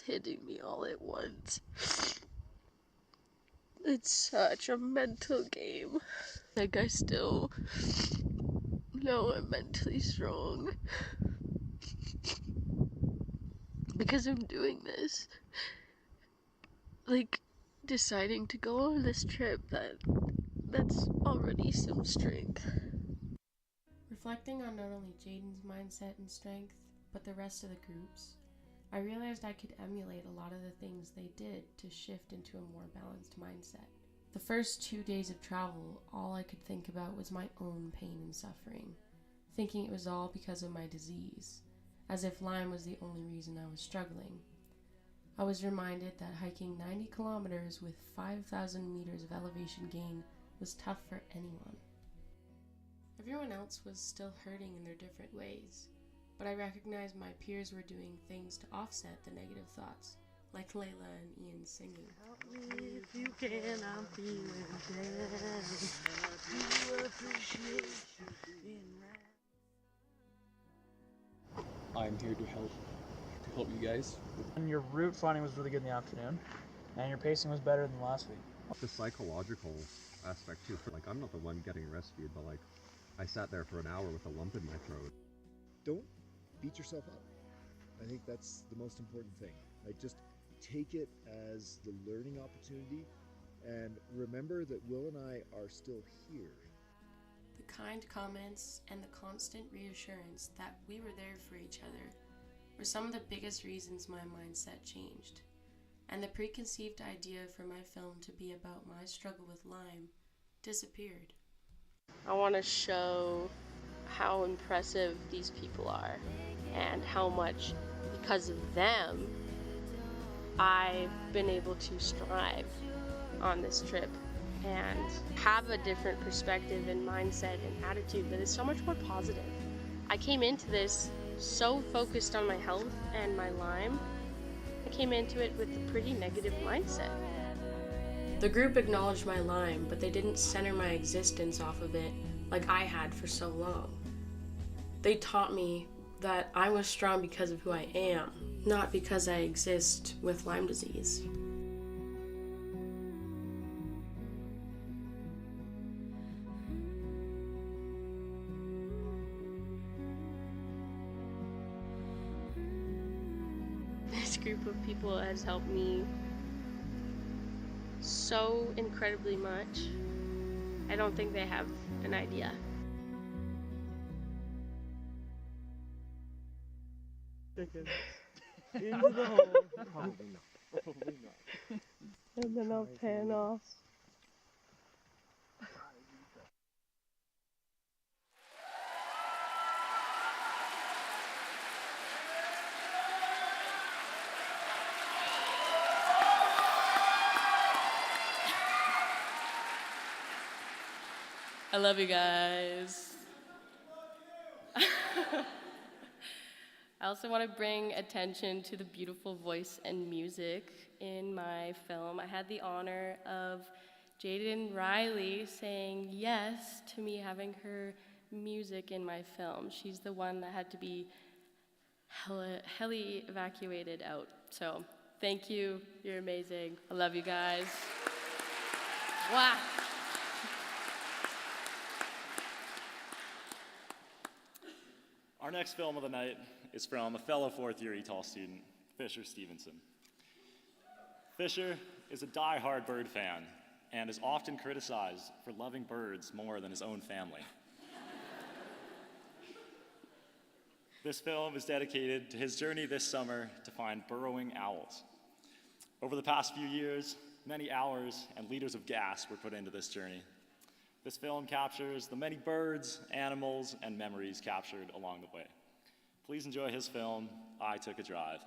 Speaker 9: hitting me all at once. It's such a mental game. Like, I still know I'm mentally strong because I'm doing this. Like, deciding to go on this trip, that's already some strength.
Speaker 6: Reflecting on not only Jaden's mindset and strength, but the rest of the group's, I realized I could emulate a lot of the things they did to shift into a more balanced mindset. The first 2 days of travel, all I could think about was my own pain and suffering, thinking it was all because of my disease, as if Lyme was the only reason I was struggling. I was reminded that hiking 90 kilometers with 5,000 meters of elevation gain was tough for anyone. Everyone else was still hurting in their different ways, but I recognized my peers were doing things to offset the negative thoughts, like Layla and Ian singing.
Speaker 9: Help me if you can, I'm feeling down. You appreciate being right.
Speaker 11: I'm here to help you guys.
Speaker 7: And your route finding was really good in the afternoon. And your pacing was better than last week.
Speaker 11: The psychological aspect too. Like, I'm not the one getting rescued, but like, I sat there for an hour with a lump in my throat.
Speaker 13: Don't beat yourself up. I think that's the most important thing. Like, just take it as the learning opportunity, and remember that Will and I are still here.
Speaker 6: The kind comments and the constant reassurance that we were there for each other were some of the biggest reasons my mindset changed. And the preconceived idea for my film to be about my struggle with Lyme disappeared.
Speaker 3: I want to show how impressive these people are and how much, because of them, I've been able to strive on this trip and have a different perspective and mindset and attitude that is so much more positive. I came into this so focused on my health and my Lyme. I came into it with a pretty negative mindset.
Speaker 6: The group acknowledged my Lyme, but they didn't center my existence off of it like I had for so long. They taught me that I was strong because of who I am, not because I exist with Lyme disease.
Speaker 3: This group of people has helped me so incredibly much. I don't think they have an idea.
Speaker 10: Into the hole. Probably not. Probably not.
Speaker 3: And then I'll pan off. I love you guys. I also want to bring attention to the beautiful voice and music in my film. I had the honor of Jaden Riley saying yes to me having her music in my film. She's the one that had to be heli evacuated out. So thank you. You're amazing. I love you guys. Wow.
Speaker 2: Our next film of the night is from a fellow fourth-year Etol student, Fisher Stevenson. Fisher is a die-hard bird fan and is often criticized for loving birds more than his own family. This film is dedicated to his journey this summer to find burrowing owls. Over the past few years, many hours and liters of gas were put into this journey. This film captures the many birds, animals, and memories captured along the way. Please enjoy his film, I Took a Drive.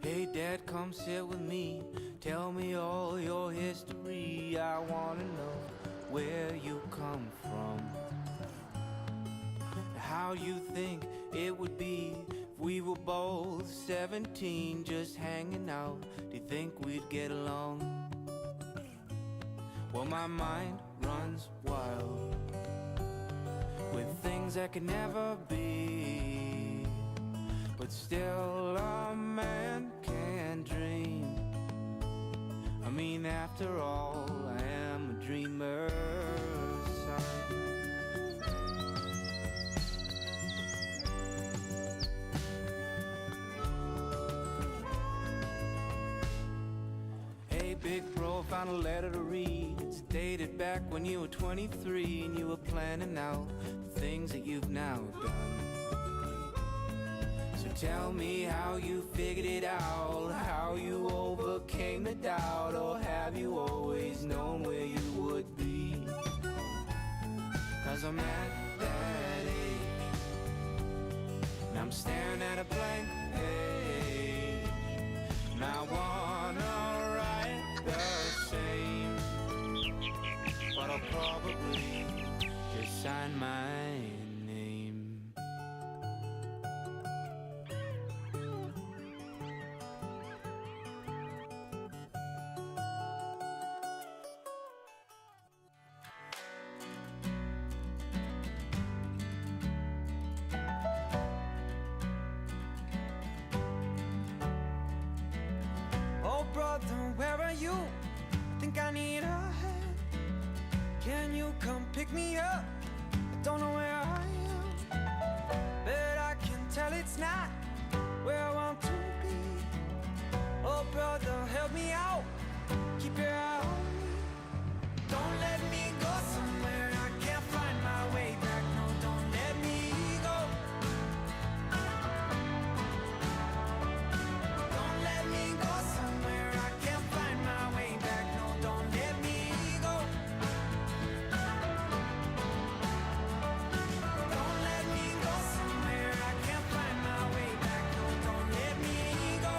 Speaker 15: Hey Dad, come sit with me. Tell me all your history. I wanna know where you come from, how you think it would be if we were both 17, just hanging out. Do you think we'd get along? Well, my mind runs wild with things that could never be, but still a man can dream. I mean, after all, I am a dreamer's son. Hey big bro, found a letter to read. It's dated back when you were 23 and you were planning out the things that you've now done. So Tell me how you figured it out, how you overcame the doubt, or have you always known where you would be? 'Cause I'm at that age, and I'm staring at a blank page, and I wanna write the same, but I'll probably just sign my name. Oh brother, where are you? I think I need a hand. Can you come pick me up? I don't know where I am, but I can tell it's not where I want to be. Oh brother, help me out. Keep your eye on me. Don't let me go somewhere I can't find my way back. No, don't let me go. Don't let me go somewhere I can't find my way back. No, don't let me go. Don't let me go somewhere I can't find my way back. No, don't let me go.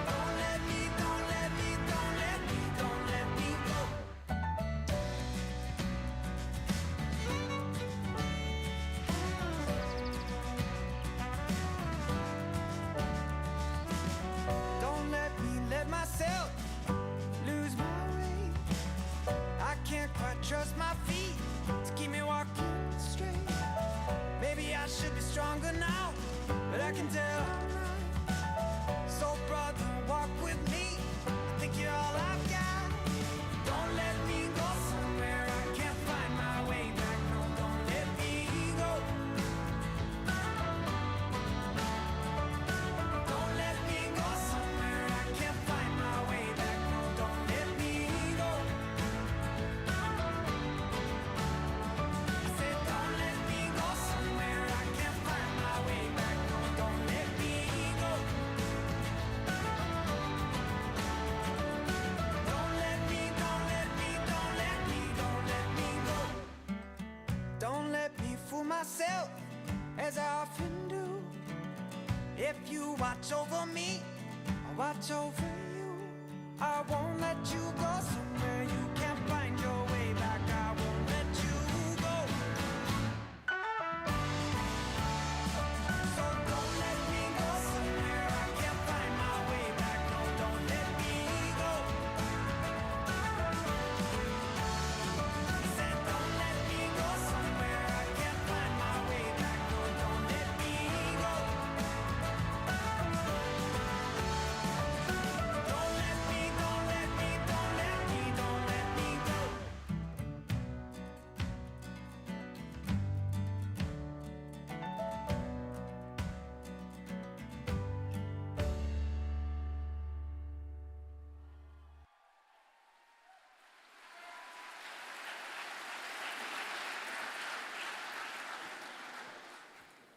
Speaker 15: Don't let me, don't let me, don't let me, don't let me go. Don't let me let myself lose my way. I can't quite trust my feet to keep me walking straight. Maybe I should be stronger now, but I can tell I'm not. So brother, walk with me. I think you're all I've got. Don't let me go somewhere I can't find my way back. No, don't let me go. Don't let me go somewhere I can't find my way back. No, don't let me go. I said don't let me go somewhere I can't find my way back. No, don't let me go. Don't let me, don't let me, don't let me, don't let me go. Don't let me fool myself as I often do. If you watch over me, I'll watch over you. I won't let you go somewhere you can't find your way back. I won't let you go. So don't let me go somewhere I can't find my way back. No, don't let me go. I said don't let me go somewhere I can't find my way back. No, don't let me go. Don't let me, don't let me, don't let me, don't let me go.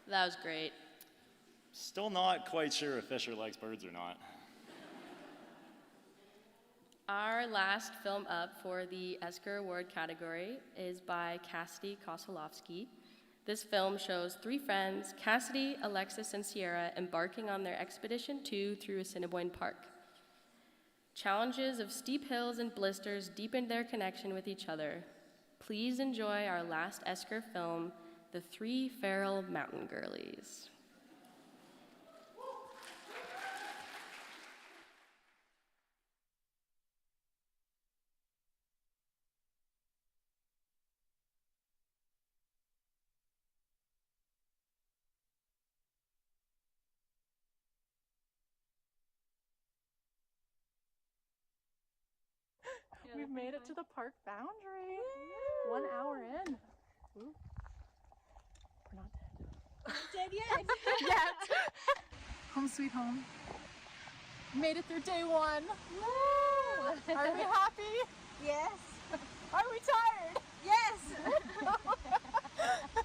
Speaker 3: That was great.
Speaker 2: Still not quite sure if Fisher likes birds or not.
Speaker 3: Our last film up for the Esker Award category is by Cassidy Kosolowski. This film shows three friends, Cassidy, Alexis, and Sierra, embarking on their expedition 2 through Assiniboine Park. Challenges of steep hills and blisters deepened their connection with each other. Please enjoy our last Esker film, The Three Feral Mountain Girlies.
Speaker 9: We've made it to the park boundary. 1 hour in. Ooh. We're not dead.
Speaker 18: Not dead yet.
Speaker 9: Yet. Home sweet home. Made it through day 1. Woo! Are we happy?
Speaker 18: Yes.
Speaker 9: Are we tired?
Speaker 18: Yes.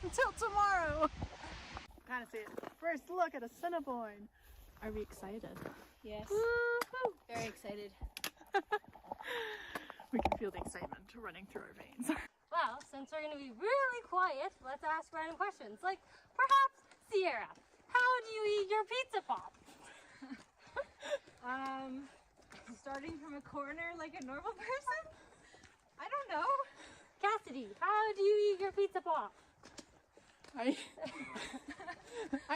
Speaker 9: Until tomorrow. Kind of see it. First look at a Cinnabon. Are we excited?
Speaker 18: Yes.
Speaker 9: Woo-hoo.
Speaker 18: Very excited.
Speaker 9: We can feel the excitement running through our veins.
Speaker 18: Well, since we're going to be really quiet, let's ask random questions. Like, perhaps, Sierra, how do you eat your pizza pop?
Speaker 12: Starting from a corner like a normal person? I don't know.
Speaker 18: Cassidy, how do you eat your pizza pop?
Speaker 9: I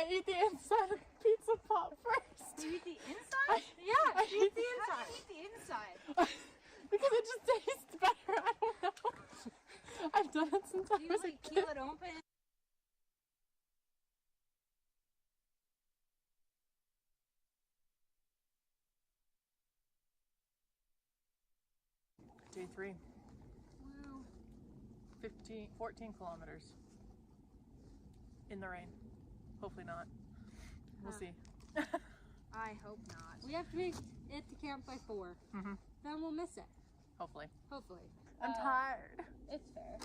Speaker 9: eat the inside of the pizza pop first.
Speaker 12: Do you eat the inside?
Speaker 18: Yeah,
Speaker 9: I
Speaker 18: eat the
Speaker 12: How
Speaker 18: inside.
Speaker 12: do you eat the inside?
Speaker 9: Because it just tastes better. I don't know. I've done it since I
Speaker 12: Do you
Speaker 9: was a
Speaker 12: like
Speaker 9: kid.
Speaker 12: peel it open?
Speaker 9: Day 3.
Speaker 12: Wow.
Speaker 9: 14 kilometers. In the rain. Hopefully not. We'll see.
Speaker 12: I hope not.
Speaker 18: We have to make it to camp by 4.
Speaker 9: Mm-hmm.
Speaker 18: Then we'll miss it.
Speaker 9: Hopefully.
Speaker 18: Hopefully.
Speaker 9: I'm tired.
Speaker 18: It's fair.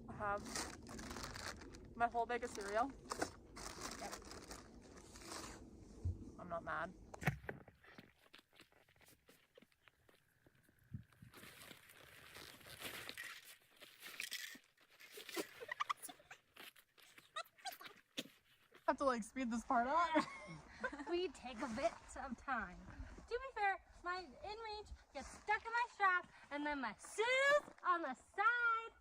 Speaker 9: I have my whole bag of cereal.
Speaker 18: Yep.
Speaker 9: I'm not mad. I have to like speed this part up.
Speaker 18: We take a bit of time. To be fair, my inReach gets stuck in my strap, and then my shoes on the side.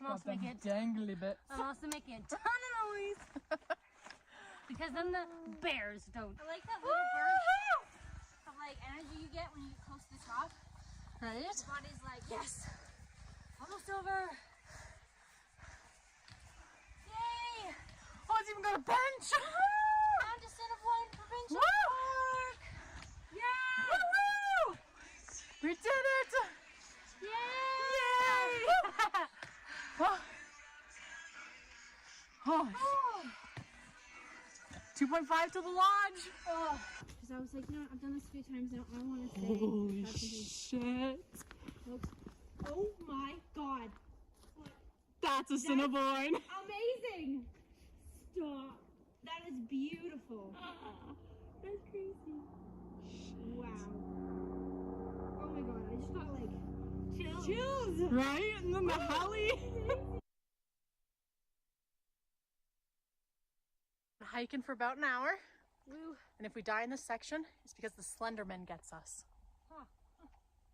Speaker 18: I'm also making
Speaker 9: dangly bits.
Speaker 18: I'm also making a ton of noise because then the bears don't.
Speaker 12: I like that little burst of like energy you get when you get close to the top.
Speaker 9: Right?
Speaker 12: Your body's like, yes, almost over. Yay!
Speaker 9: Oh, it's even got a bench!
Speaker 12: Found a Cinnabon Provincial Park! Yay!
Speaker 9: Woo-hoo! We did it!
Speaker 12: Yay!
Speaker 9: Oh. Oh. 2.5 to the lodge!
Speaker 12: Because I was like, you know, I've done this a few times now. I want to say.
Speaker 9: Holy shit!
Speaker 12: Oh my god!
Speaker 9: That's a Cinnabon!
Speaker 12: Amazing! Stop! That is beautiful. That's crazy. Wow. Oh my god! I just got like chills.
Speaker 9: Right? And then the heli! Hiking for about an hour.
Speaker 18: Woo.
Speaker 9: And if we die in this section, it's because the Slenderman gets us.
Speaker 18: Huh.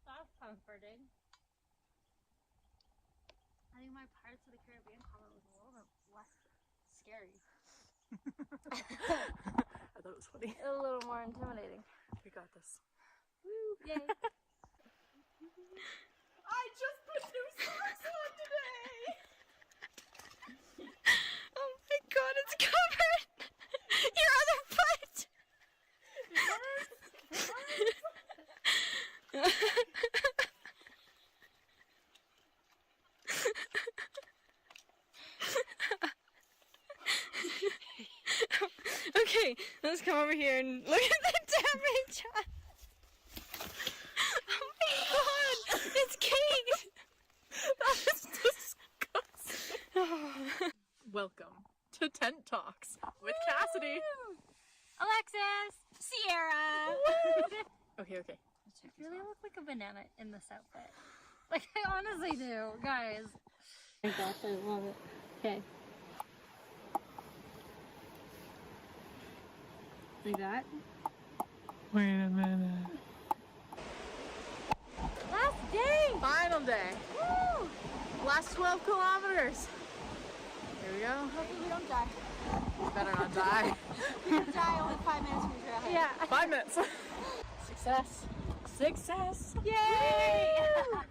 Speaker 18: That's comforting. I think my Pirates of the Caribbean comment was a little bit less scary.
Speaker 9: I thought it was funny.
Speaker 18: A little more intimidating.
Speaker 9: We got this.
Speaker 18: Woo! Yay!
Speaker 9: I just put new socks on today!
Speaker 18: Oh my god, it's covered! Your other foot! Okay, let's come over here and look at the damage. Oh my god, it's caked!
Speaker 9: That is disgusting. Welcome to Tent Talks with Cassidy.
Speaker 18: Alexis! Sierra!
Speaker 9: Okay.
Speaker 18: I really look like a banana in this outfit. Like, I honestly do, guys. Oh my gosh, I love it. Okay. Like that.
Speaker 9: Wait a minute.
Speaker 18: Last day!
Speaker 9: Final day.
Speaker 18: Woo!
Speaker 9: Last 12 kilometers. Here we go.
Speaker 12: Hopefully we don't die.
Speaker 9: We better not die.
Speaker 12: We don't die only 5 minutes from trailhead.
Speaker 18: Yeah.
Speaker 9: 5 minutes. Success. Success.
Speaker 18: Yay!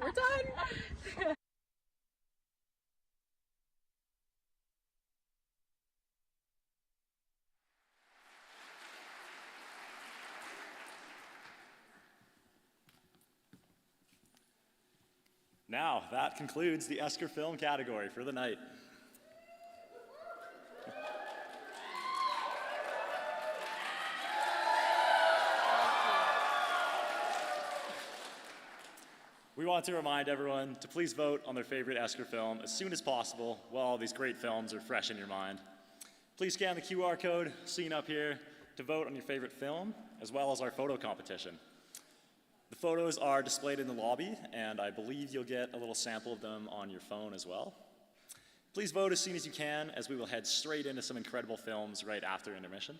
Speaker 9: We're done.
Speaker 2: Now, that concludes the Esker Film category for the night. We we want to remind everyone to please vote on their favorite Esker film as soon as possible while all these great films are fresh in your mind. Please scan the QR code seen up here to vote on your favorite film, as well as our photo competition. The photos are displayed in the lobby, and I believe you'll get a little sample of them on your phone as well. Please vote as soon as you can, as we will head straight into some incredible films right after intermission.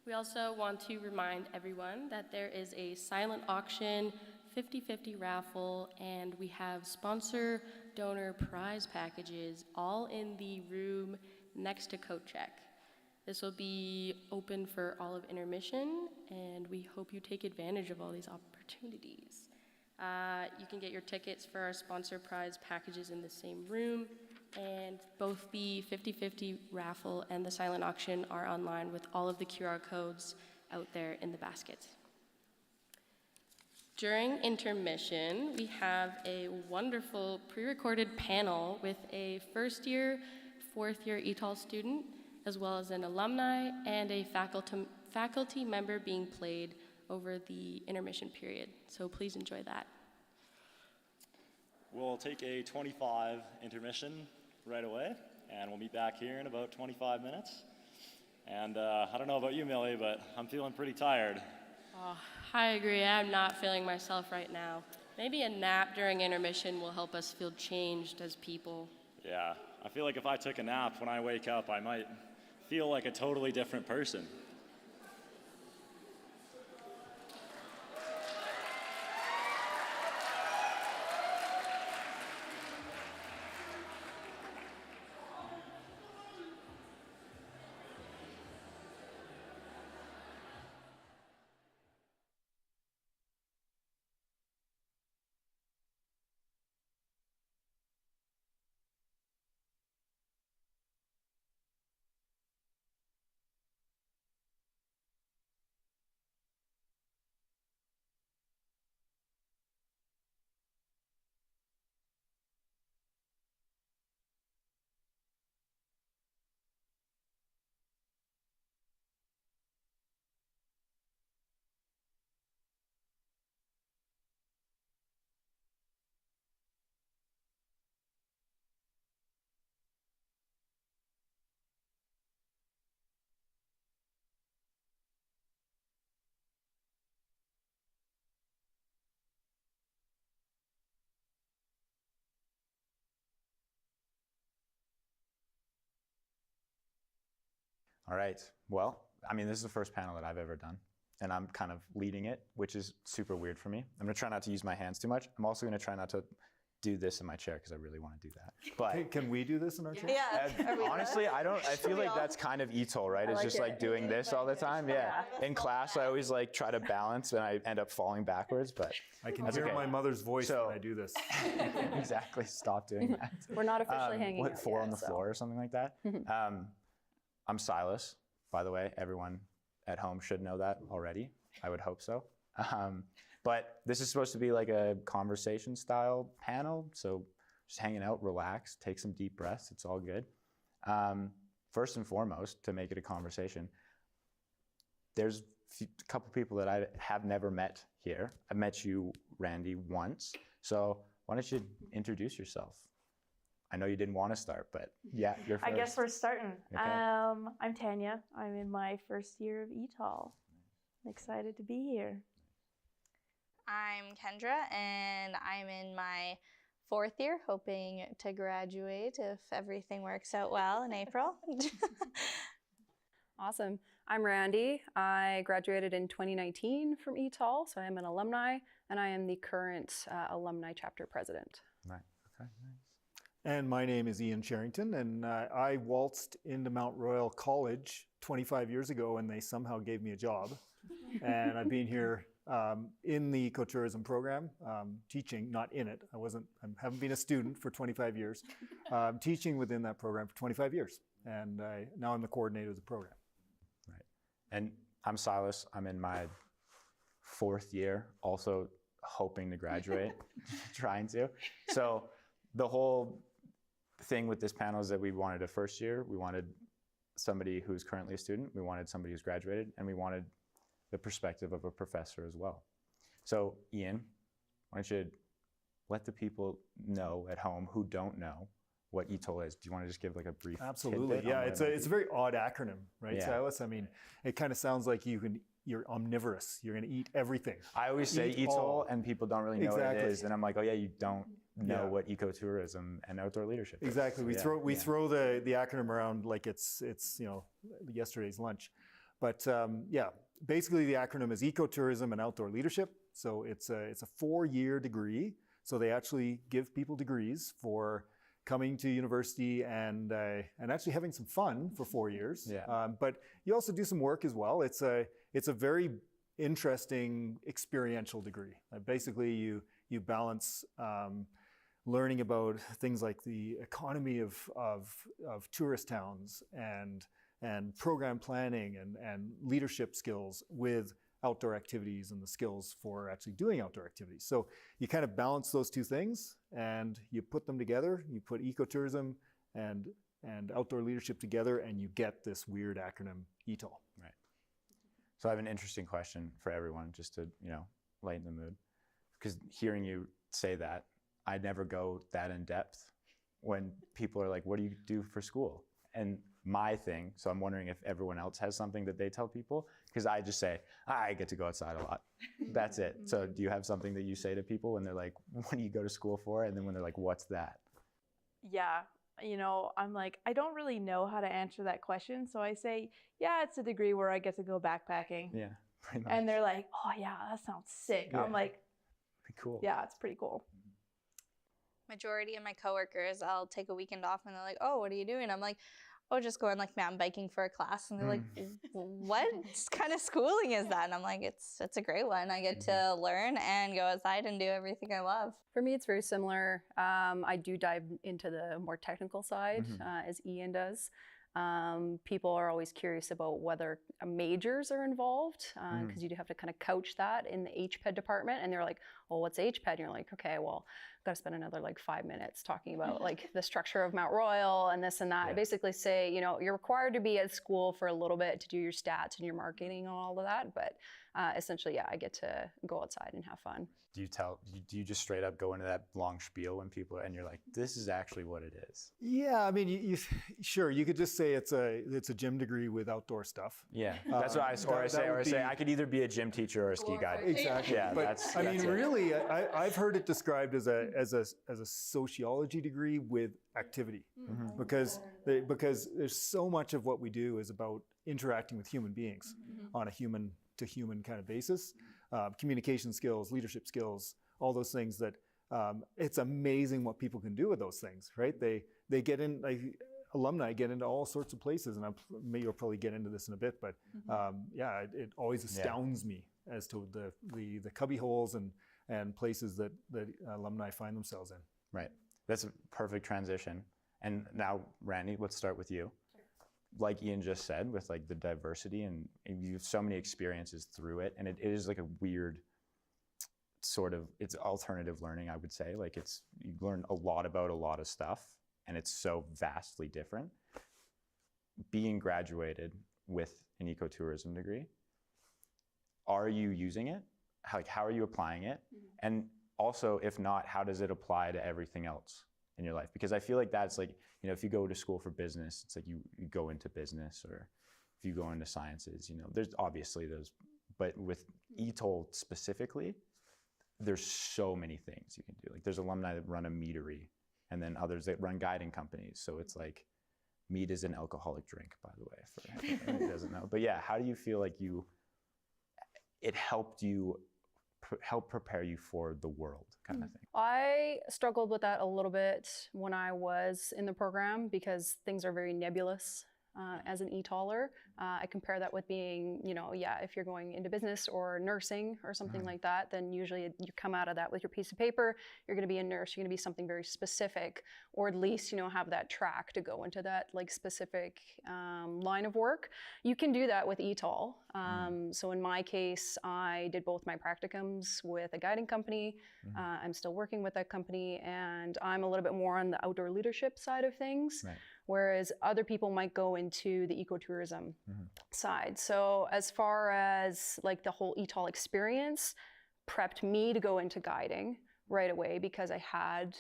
Speaker 3: We also want to remind everyone that there is a silent auction, 50-50 raffle, and we have sponsor donor prize packages all in the room next to Coat Check. This will be open for all of intermission, and we hope you take advantage of all these opportunities. You can get your tickets for our sponsor prize packages in the same room, and both the 50-50 raffle and the silent auction are online with all of the QR codes out there in the baskets. During intermission, we have a wonderful pre-recorded panel with a first-year, fourth-year Etol student, as well as an alumni and a faculty member being played over the intermission period. So please enjoy that.
Speaker 2: We'll take a 25 intermission right away, and we'll meet back here in about 25 minutes. And I don't know about you, Millie, but I'm feeling pretty tired.
Speaker 3: Oh, I agree. I'm not feeling myself right now. Maybe a nap during intermission will help us feel changed as people.
Speaker 2: Yeah, I feel like if I took a nap when I wake up, I might feel like a totally different person.
Speaker 16: All right, well, I mean, this is the first panel that I've ever done, and I'm kind of leading it, which is super weird for me. I'm gonna try not to use my hands too much. I'm also gonna try not to do this in my chair because I really want to do that. But
Speaker 17: can we do this in our chair?
Speaker 16: Yeah. Honestly, I feel like that's kind of Etol, right? It's just like doing this all the time. Yeah. In class, I always like try to balance and I end up falling backwards, but
Speaker 17: I can hear my mother's voice when I do this.
Speaker 16: Exactly. Stop doing that.
Speaker 19: We're not officially hanging out.
Speaker 16: What, 4
Speaker 19: yet,
Speaker 16: on the floor or something like that? I'm Silas, by the way. Everyone at home should know that already. I would hope so. But this is supposed to be like a conversation style panel. So just hanging out, relax, take some deep breaths. It's all good. First and foremost, to make it a conversation, there's a couple people that I have never met here. I've met you, Randy, once. So why don't you introduce yourself? I know you didn't want to start, but yeah, you're first.
Speaker 9: I guess we're starting.
Speaker 16: Okay.
Speaker 9: I'm Tanya. I'm in my first year of Etol. I'm excited to be here.
Speaker 21: I'm Kendra, and I'm in my 4th year, hoping to graduate if everything works out well in April.
Speaker 19: Awesome. I'm Randy. I graduated in 2019 from Etol, so I'm an alumni, and I am the current alumni chapter president.
Speaker 16: Right. Okay. Nice.
Speaker 17: And my name is Ian Sherrington, and I waltzed into Mount Royal College 25 years ago, and they somehow gave me a job. And I've been here in the ecotourism program, teaching, not in it. I haven't been a student for 25 years, teaching within that program for 25 years. And now I'm the coordinator of the program.
Speaker 16: Right. And I'm Silas. I'm in my 4th year, also hoping to graduate, trying to. So the whole thing with this panel is that we wanted a first year, we wanted somebody who's currently a student, we wanted somebody who's graduated, and we wanted the perspective of a professor as well. So Ian, why don't you let the people know at home who don't know what Etol is. Do you want to just give like a brief
Speaker 17: Absolutely,
Speaker 16: tidbit
Speaker 17: yeah.
Speaker 16: on
Speaker 17: It's
Speaker 16: what
Speaker 17: a very odd acronym, right,
Speaker 16: Yeah.
Speaker 17: Silas? I mean, it kind of sounds like you're omnivorous. You're going to eat everything.
Speaker 16: I always say
Speaker 17: Eat
Speaker 16: Etol,
Speaker 17: all.
Speaker 16: and people don't really know what
Speaker 17: Exactly.
Speaker 16: it is, and I'm like, oh yeah, you don't know
Speaker 17: Yeah.
Speaker 16: what ecotourism and outdoor leadership is.
Speaker 17: Exactly.
Speaker 16: So,
Speaker 17: We throw the acronym around like it's yesterday's lunch, but yeah, basically the acronym is ecotourism and outdoor leadership. So it's a 4-year degree. So they actually give people degrees for coming to university and actually having some fun for 4 years.
Speaker 16: Yeah.
Speaker 17: But you also do some work as well. It's a very interesting experiential degree. Basically, you balance learning about things like the economy of tourist towns and program planning and leadership skills with outdoor activities and the skills for actually doing outdoor activities. So you kind of balance those two things and you put them together. You put ecotourism and outdoor leadership together and you get this weird acronym Etol.
Speaker 16: Right. So I have an interesting question for everyone, just to lighten the mood, because hearing you say that, I never go that in depth when people are like, "What do you do for school?" And my thing, so I'm wondering if everyone else has something that they tell people, because I just say, I get to go outside a lot. That's it. So do you have something that you say to people when they're like, what do you go to school for? And then when they're like, what's that?
Speaker 9: Yeah, I'm like, I don't really know how to answer that question. So I say, yeah, it's a degree where I get to go backpacking.
Speaker 16: Yeah, pretty much.
Speaker 9: And they're like, oh yeah, that sounds sick.
Speaker 16: Yeah.
Speaker 9: I'm like,
Speaker 16: cool.
Speaker 9: Yeah, it's pretty cool.
Speaker 21: Majority of my coworkers, I'll take a weekend off and they're like, oh, what are you doing? I'm like, oh, just going like mountain biking for a class. And they're like, what kind of schooling is that? And I'm like, it's a great one. I get to learn and go outside and do everything I love.
Speaker 19: For me, it's very similar. I do dive into the more technical side, as Ian does. People are always curious about whether majors are involved, because you do have to kind of couch that in the HPED department. And they're like, well, what's HPED? And you're like, okay, well, I've got to spend another like 5 minutes talking about like the structure of Mount Royal and this and that. I basically say, you're required to be at school for a little bit to do your stats and your marketing and all of that. But essentially, yeah, I get to go outside and have fun.
Speaker 16: Do you just straight up go into that long spiel when people and you're like, this is actually what it is?
Speaker 17: Yeah, I mean, sure, you could just say it's a gym degree with outdoor stuff.
Speaker 16: Yeah, that's what I say. I could either be a gym teacher or a ski guide.
Speaker 17: Exactly.
Speaker 16: Yeah,
Speaker 17: but I mean, really, I've heard it described as a sociology degree with activity, because there's so much of what we do is about interacting with human beings on a human to human kind of basis. Communication skills, leadership skills, all those things that it's amazing what people can do with those things, right? They get in, alumni get into all sorts of places, and you'll probably get into this in a bit, but yeah, it always astounds me as to the cubby holes and places that alumni find themselves in.
Speaker 16: Right. That's a perfect transition. And now, Randy, let's start with you. Like Ian just said, with like the diversity and you have so many experiences through it, and it is like a weird sort of, it's alternative learning, I would say. Like you learn a lot about a lot of stuff, and it's so vastly different. Being graduated with an ecotourism degree, are you using it? How are you applying it? And also, if not, how does it apply to everything else in your life? Because I feel like that's like, if you go to school for business, it's like you go into business, or if you go into sciences, there's obviously those, but with Etol specifically, there's so many things you can do. Like there's alumni that run a meadery, and then others that run guiding companies. So it's like, mead is an alcoholic drink, by the way, for anyone who doesn't know. But yeah, how do you feel like it helped you help prepare you for the world kind of thing?
Speaker 19: I struggled with that a little bit when I was in the program, because things are very nebulous as an Etoler. I compare that with being, if you're going into business or nursing or something like that, then usually you come out of that with your piece of paper. You're going to be a nurse. You're going to be something very specific, or at least, have that track to go into that like specific line of work. You can do that with Etol. So in my case, I did both my practicums with a guiding company. I'm still working with that company, and I'm a little bit more on the outdoor leadership side of things. Right. Whereas other people might go into the ecotourism side. So as far as like the whole Etol experience, prepped me to go into guiding right away because I had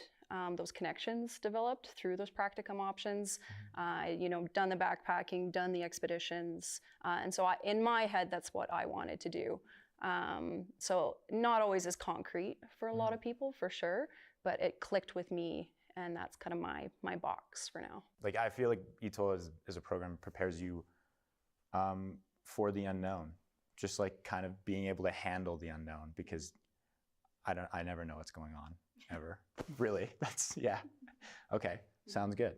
Speaker 19: those connections developed through those practicum options. Done the backpacking, done the expeditions. And so in my head, that's what I wanted to do. So not always as concrete for a lot of people, for sure, but it clicked with me, and that's kind of my box for now.
Speaker 16: Like, I feel like Etol as a program prepares you for the unknown, just like kind of being able to handle the unknown, because I never know what's going on, ever. Really, yeah. Okay, sounds good.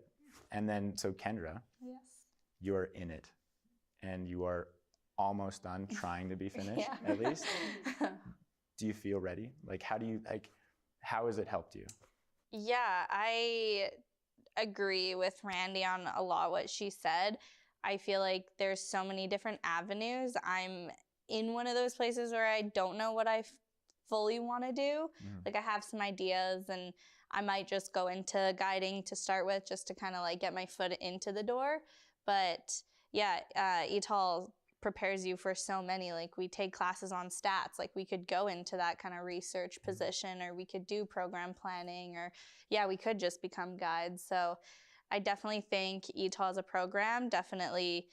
Speaker 16: And then, so Kendra,
Speaker 21: Yes.
Speaker 16: you're in it, and you are almost done, trying to be finished, at least. Do you feel ready? Like, how has it helped you?
Speaker 21: Yeah, I agree with Randy on a lot what she said. I feel like there's so many different avenues. I'm in one of those places where I don't know what I fully want to do. Like, I have some ideas, and I might just go into guiding to start with, just to kind of like get my foot into the door. But yeah, Etol prepares you for so many. Like, we take classes on stats. Like, we could go into that kind of research position, or we could do program planning, or yeah, we could just become guides. So I definitely think Etol as a program definitely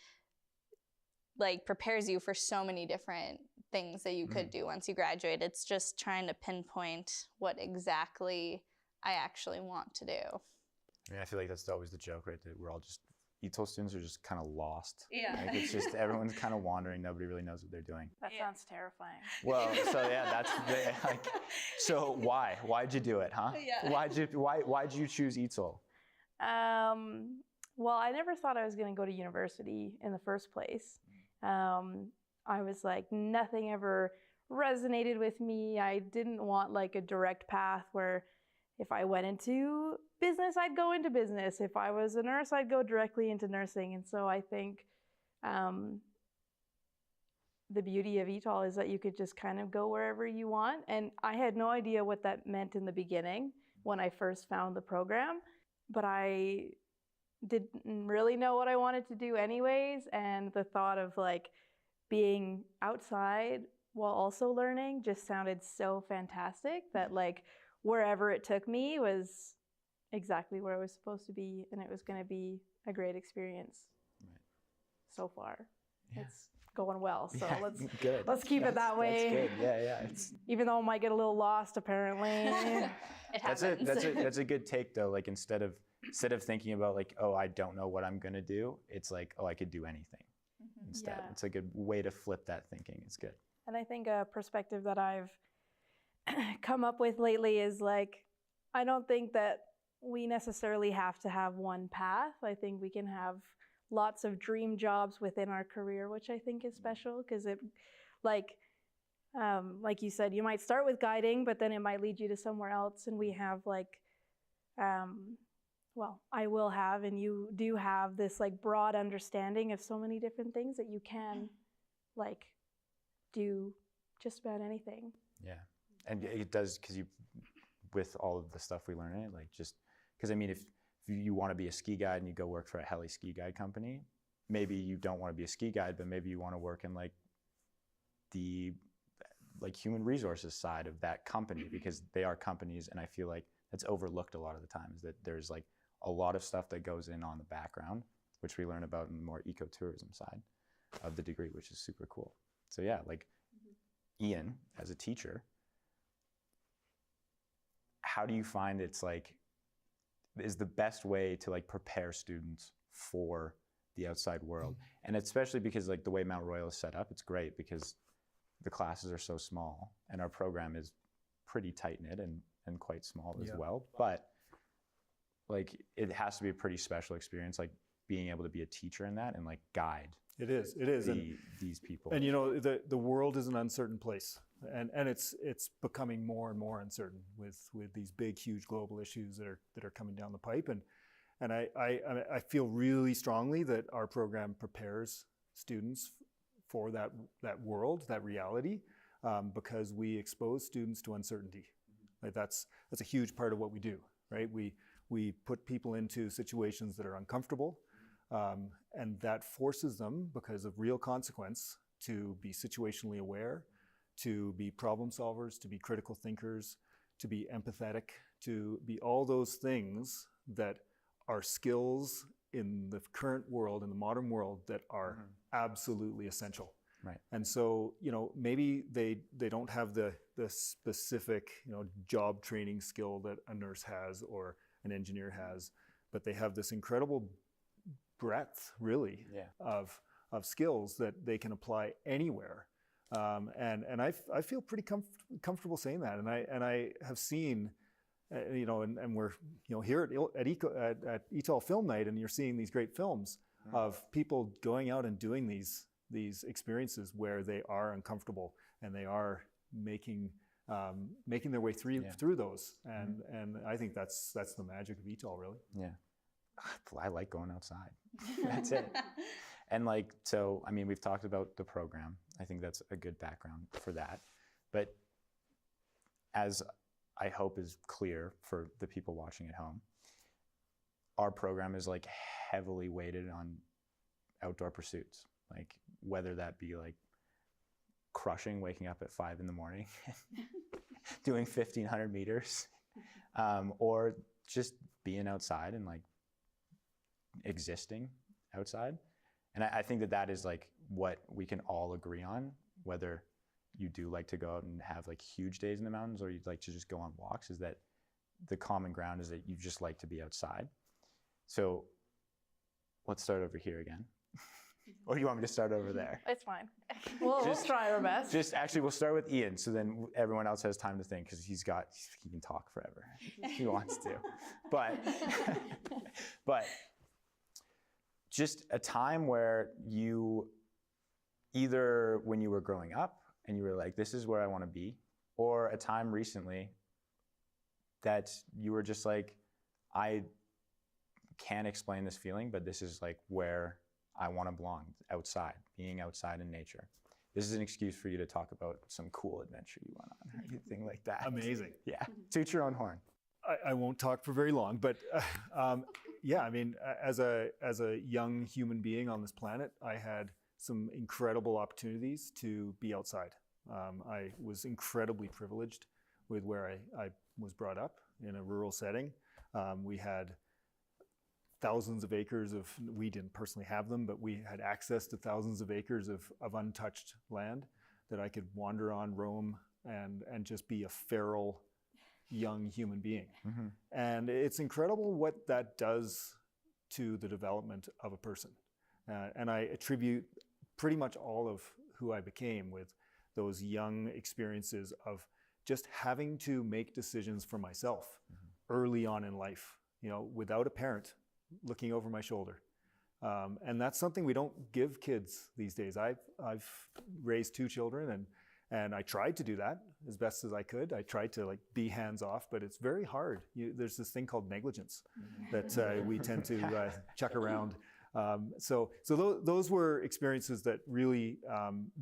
Speaker 21: like prepares you for so many different things that you could do once you graduate. It's just trying to pinpoint what exactly I actually want to do.
Speaker 16: I mean, I feel like that's always the joke, right? That we're all just, Etol students are just kind of lost.
Speaker 21: Yeah.
Speaker 16: Like, it's just, everyone's kind of wandering. Nobody really knows what they're doing.
Speaker 14: That sounds terrifying.
Speaker 16: Well, so yeah, so why'd you do it, huh?
Speaker 14: Yeah.
Speaker 16: Why'd you choose Etol?
Speaker 14: Well, I never thought I was going to go to university in the first place. I was like, nothing ever resonated with me. I didn't want like a direct path where if I went into business, I'd go into business. If I was a nurse, I'd go directly into nursing. And so I think the beauty of Etol is that you could just kind of go wherever you want. And I had no idea what that meant in the beginning when I first found the program, but I didn't really know what I wanted to do anyways. And the thought of like being outside while also learning just sounded so fantastic that like wherever it took me was exactly where I was supposed to be, and it was going to be a great experience. So far.
Speaker 16: Yeah.
Speaker 14: It's going well, so
Speaker 16: Yeah,
Speaker 14: let's keep it that way.
Speaker 16: That's good. Yeah.
Speaker 14: Even though I might get a little lost, apparently.
Speaker 16: That's a good take, though. Like, instead of thinking about like, oh, I don't know what I'm gonna do, it's like, oh, I could do anything instead.
Speaker 14: Yeah.
Speaker 16: It's a good way to flip that thinking. It's good.
Speaker 14: And I think a perspective that I've come up with lately is like, I don't think that we necessarily have to have one path. I think we can have lots of dream jobs within our career, which I think is special because it, like you said, you might start with guiding, but then it might lead you to somewhere else. And we have like, well, I will have, and you do have this like broad understanding of so many different things that you can like do just about anything.
Speaker 16: Yeah, and it does, because with all of the stuff we learn in it, like, just because I mean, if you want to be a ski guide and you go work for a heli ski guide company, maybe you don't want to be a ski guide, but maybe you want to work in like the human resources side of that company, because they are companies, and I feel like that's overlooked a lot of the times, that there's like a lot of stuff that goes in on the background, which we learn about in the more ecotourism side of the degree, which is super cool. So yeah, like Ian, as a teacher, how do you find it's like, is the best way to like prepare students for the outside world? And especially because like the way Mount Royal is set up, it's great because the classes are so small and our program is pretty tight-knit and quite small as well. But like, it has to be a pretty special experience, like being able to be a teacher in that and like guide.
Speaker 17: It is.
Speaker 16: These people.
Speaker 17: And you know, the world is an uncertain place, and it's becoming more and more uncertain with these big, huge global issues that are coming down the pipe. And I feel really strongly that our program prepares students for that world, that reality, because we expose students to uncertainty. Like, that's a huge part of what we do, right? We put people into situations that are uncomfortable, and that forces them, because of real consequence, to be situationally aware, to be problem solvers, to be critical thinkers, to be empathetic, to be all those things that are skills in the current world, in the modern world, that are absolutely essential.
Speaker 16: Right.
Speaker 17: And so, maybe they don't have the specific, job training skill that a nurse has or an engineer has, but they have this incredible breadth, really, of skills that they can apply anywhere. And I feel pretty comfortable saying that. And I have seen, and we're here at Etol Film Night, and you're seeing these great films of people going out and doing these experiences where they are uncomfortable and they are making their way through those. And I think that's the magic of Etol, really.
Speaker 16: Yeah. I like going outside. That's it. And so, I mean, we've talked about the program. I think that's a good background for that. But as I hope is clear for the people watching at home, our program is heavily weighted on outdoor pursuits. Whether that be crushing, waking up at 5 in the morning, doing 1,500 meters, or just being outside and existing outside. And I think that is what we can all agree on, whether you do like to go out and have huge days in the mountains or you'd like to just go on walks, is that the common ground is that you just like to be outside. So let's start over here again. Or do you want me to start over there?
Speaker 14: It's fine. We'll try our best.
Speaker 16: Actually, we'll start with Ian, so then everyone else has time to think, because he can talk forever if he wants to. But just a time where you, either when you were growing up and you were like, this is where I want to be, or a time recently that you were just like, I can't explain this feeling, but this is where I want to belong, outside, being outside in nature. This is an excuse for you to talk about some cool adventure you went on or anything like that.
Speaker 17: Amazing.
Speaker 16: Yeah, toot your own horn.
Speaker 17: I won't talk for very long, but yeah, I mean, as a young human being on this planet, I had some incredible opportunities to be outside. I was incredibly privileged with where I was brought up in a rural setting. We had thousands of acres of, we didn't personally have them, but we had access to thousands of acres of untouched land that I could wander on, roam, and just be a feral young human being.
Speaker 16: Mm-hmm.
Speaker 17: And it's incredible what that does to the development of a person. And I attribute pretty much all of who I became with those young experiences of just having to make decisions for myself early on in life, without a parent looking over my shoulder. And that's something we don't give kids these days. I've raised 2 children, and I tried to do that as best as I could. I tried to be hands off, but it's very hard. There's this thing called negligence that we tend to chuck around. So those were experiences that really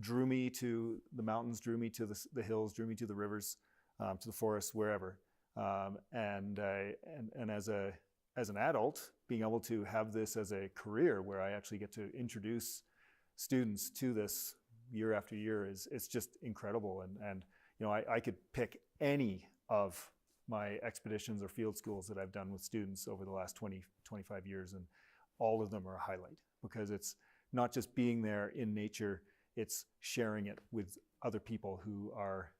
Speaker 17: drew me to the mountains, drew me to the hills, drew me to the rivers, to the forests, wherever. And as an adult, being able to have this as a career where I actually get to introduce students to this year after year it's just incredible. And I could pick any of my expeditions or field schools that I've done with students over the last 20, 25 years, and all of them are a highlight, because it's not just being there in nature, it's sharing it with other people who are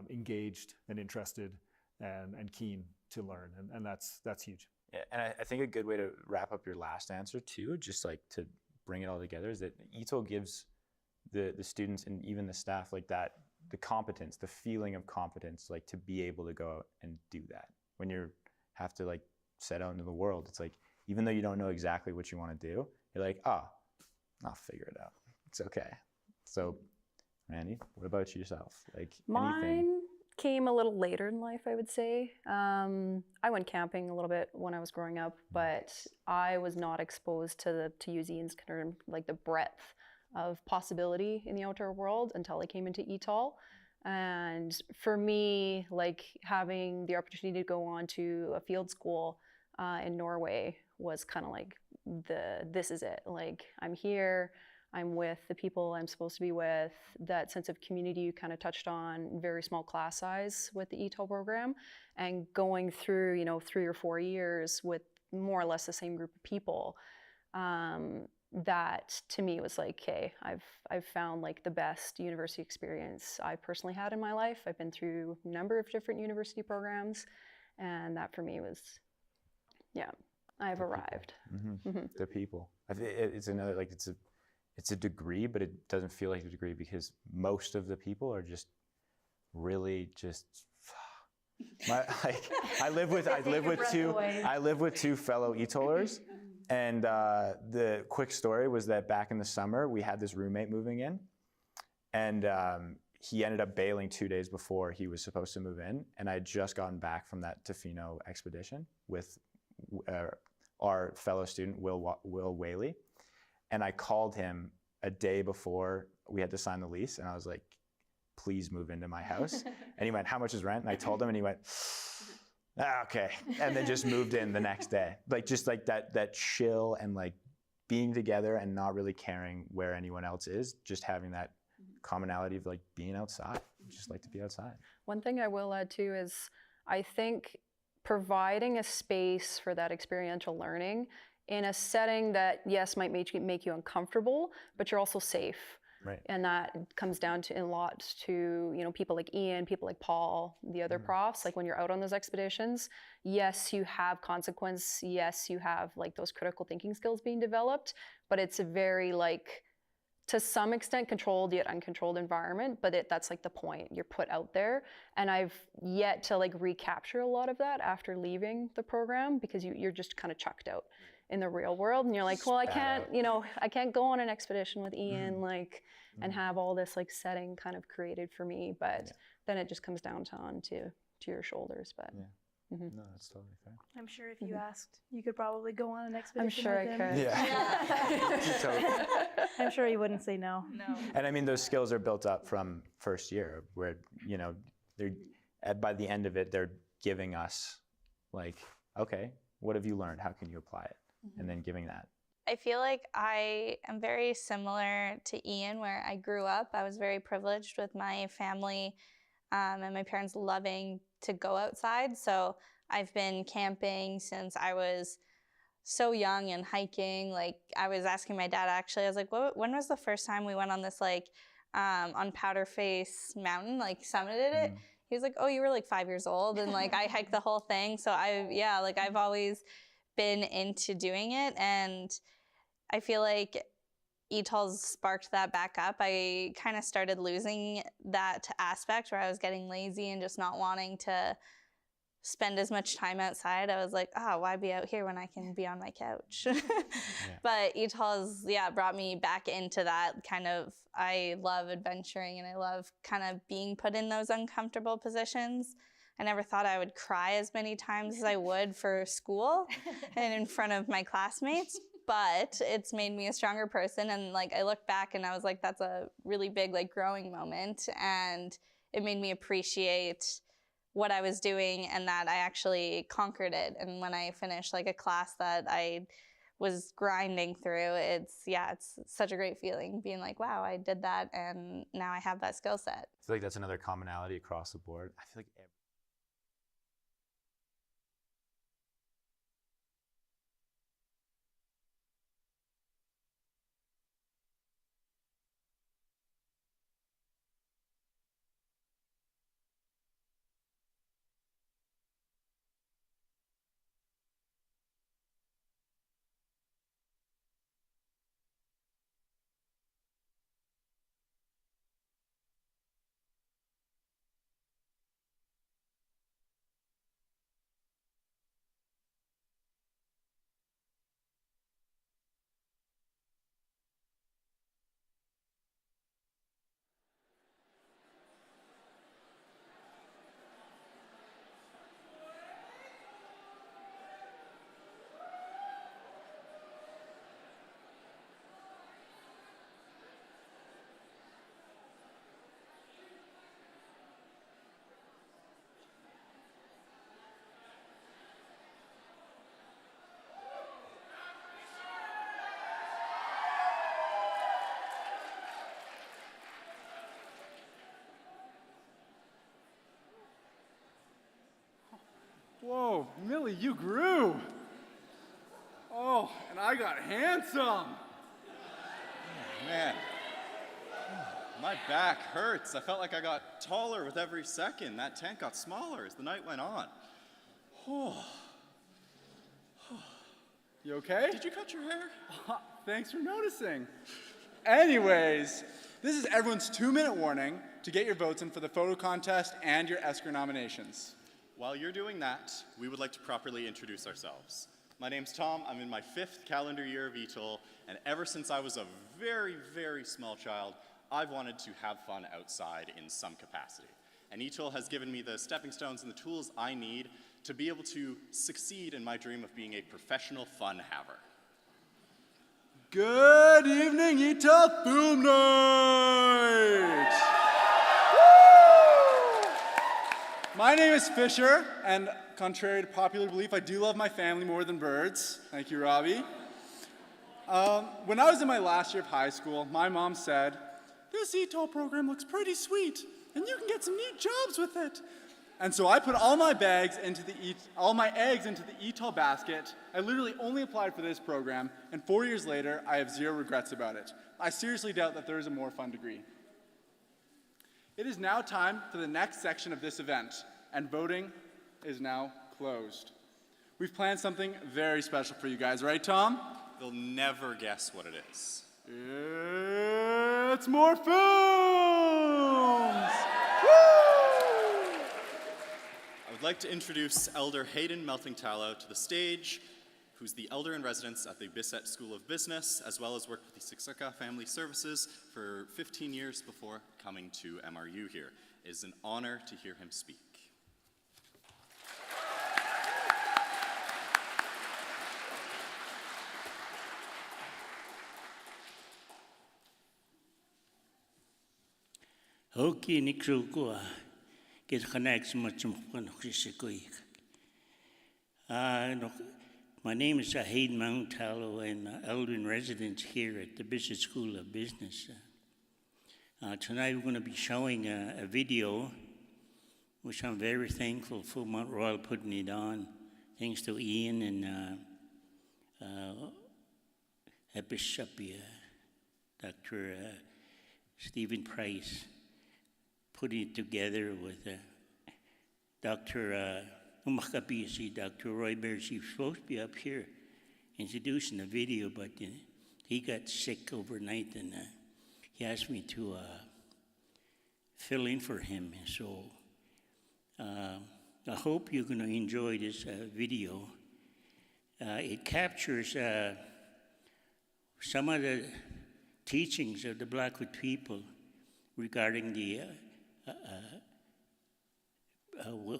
Speaker 17: engaged and interested and keen to learn, and that's huge.
Speaker 16: Yeah, and I think a good way to wrap up your last answer too, just to bring it all together, is that Etol gives the students and even the staff that, the competence, the feeling of competence, to be able to go out and do that. When you have to set out into the world, it's even though you don't know exactly what you want to do, you're I'll figure it out. It's okay. So, Randy, what about yourself?
Speaker 19: Mine
Speaker 16: anything?
Speaker 19: Came a little later in life, I would say. I went camping a little bit when I was growing up, but I was not exposed to use Ian's term, the breadth of possibility in the outdoor world until I came into Etol. And for me, having the opportunity to go on to a field school in Norway was kind of this is it. I'm here. I'm with the people I'm supposed to be with, that sense of community you kind of touched on, very small class size with the Etol program, and going through, 3 or 4 years with more or less the same group of people. That to me was like, okay, I've found like the best university experience I personally had in my life. I've been through a number of different university programs, and that for me was, yeah, I've arrived.
Speaker 16: The people. It's another, like, it's a degree, but it doesn't feel like a degree because most of the people are just really just. I live with two fellow Etolers, and the quick story was that back in the summer we had this roommate moving in, and he ended up bailing 2 days before he was supposed to move in, and I had just gotten back from that Tofino expedition with our fellow student Will Whaley, and I called him a day before we had to sign the lease, and I was like, please move into my house. And he went, how much is rent? And I told him, and he went, okay. And then just moved in the next day. Like, just like that chill and like being together and not really caring where anyone else is, just having that commonality of like being outside. Just like to be outside.
Speaker 19: One thing I will add too is I think providing a space for that experiential learning in a setting that, yes, might make you uncomfortable, but you're also safe.
Speaker 16: Right.
Speaker 19: And that comes down to a lot to, people like Ian, people like Paul, the other profs. Like when you're out on those expeditions, yes, you have consequence. Yes, you have like those critical thinking skills being developed, but it's a very like, to some extent, controlled yet uncontrolled environment. But that's like the point. You're put out there, and I've yet to like recapture a lot of that after leaving the program because you're just kind of chucked out in the real world, and you're like, well, I can't go on an expedition with Ian, and have all this like setting kind of created for me, but then it just comes down to your shoulders. But
Speaker 16: no, that's totally fair.
Speaker 1: I'm sure if you asked, you could probably go on an expedition
Speaker 19: sure
Speaker 1: with
Speaker 19: I
Speaker 1: him.
Speaker 19: could.
Speaker 16: Yeah. Totally.
Speaker 1: I'm sure he wouldn't say no.
Speaker 21: No.
Speaker 16: And I mean, those skills are built up from first year, where they're by the end of it, they're giving us like, okay, what have you learned? How can you apply it? And then giving that.
Speaker 21: I feel like I am very similar to Ian, where I grew up. I was very privileged with my family and my parents loving to go outside. So I've been camping since I was so young and hiking. Like, I was asking my dad, actually, I was like, when was the first time we went on this, like, on Powder Face Mountain, like summited it? He was like, oh, you were like 5 years old. And like, I hiked the whole thing. So I've always been into doing it, and I feel like Etol's sparked that back up. I kind of started losing that aspect where I was getting lazy and just not wanting to spend as much time outside. I was like, why be out here when I can be on my couch? But Etol's brought me back into that kind of, I love adventuring and I love kind of being put in those uncomfortable positions. I never thought I would cry as many times as I would for school and in front of my classmates, but it's made me a stronger person. And like, I look back and I was like, that's a really big like growing moment. And it made me appreciate what I was doing and that I actually conquered it. And when I finished like a class that I was grinding through, it's such a great feeling being like, wow, I did that and now I have that skill set.
Speaker 16: I feel like that's another commonality across the board. I feel like
Speaker 5: Whoa, Millie, you grew. Oh, and I got handsome.
Speaker 22: Man, my back hurts. I felt like I got taller with every second. That tent got smaller as the night went on. Oh.
Speaker 5: You okay?
Speaker 22: Did you cut your hair?
Speaker 5: Thanks for noticing. Anyways, this is everyone's 2-minute warning to get your votes in for the photo contest and your Esker nominations.
Speaker 22: While you're doing that, we would like to properly introduce ourselves. My name's Tom. I'm in my 5th calendar year of Etol, and ever since I was a very, very small child, I've wanted to have fun outside in some capacity. And Etol has given me the stepping stones and the tools I need to be able to succeed in my dream of being a professional fun haver.
Speaker 5: Good evening, Etol Boom Night! My name is Fisher, and contrary to popular belief, I do love my family more than birds. Thank you, Robbie. When I was in my last year of high school, my mom said, "This Etol program looks pretty sweet, and you can get some neat jobs with it." And so I put all my eggs into the Etol basket. I literally only applied for this program, and 4 years later, I have 0 regrets about it. I seriously doubt that there is a more fun degree. It is now time for the next section of this event, and voting is now closed. We've planned something very special for you guys, right, Tom?
Speaker 22: They'll never guess what it is.
Speaker 5: It's more films!
Speaker 22: I would like to introduce Elder Hayden Melting-Tallow to the stage, who's the elder in residence at the Bissett School of Business, as well as worked with the Siksika Family Services for 15 years before coming to MRU here. It is an honor to hear him speak.
Speaker 23: Hoki Nikrukua, get connects much more. My name is Hayden Mount-Tallow, and I'm elder in residence here at the Bissett School of Business. Tonight we're going to be showing a video, which I'm very thankful for Mount Royal putting it on. Thanks to Ian and Bishop, Dr. Stephen Price, putting it together with Dr. Dr. Roy Bears. He was supposed to be up here introducing the video, but he got sick overnight, and he asked me to fill in for him. And so I hope you're going to enjoy this video. It captures some of the teachings of the Blackfoot people regarding the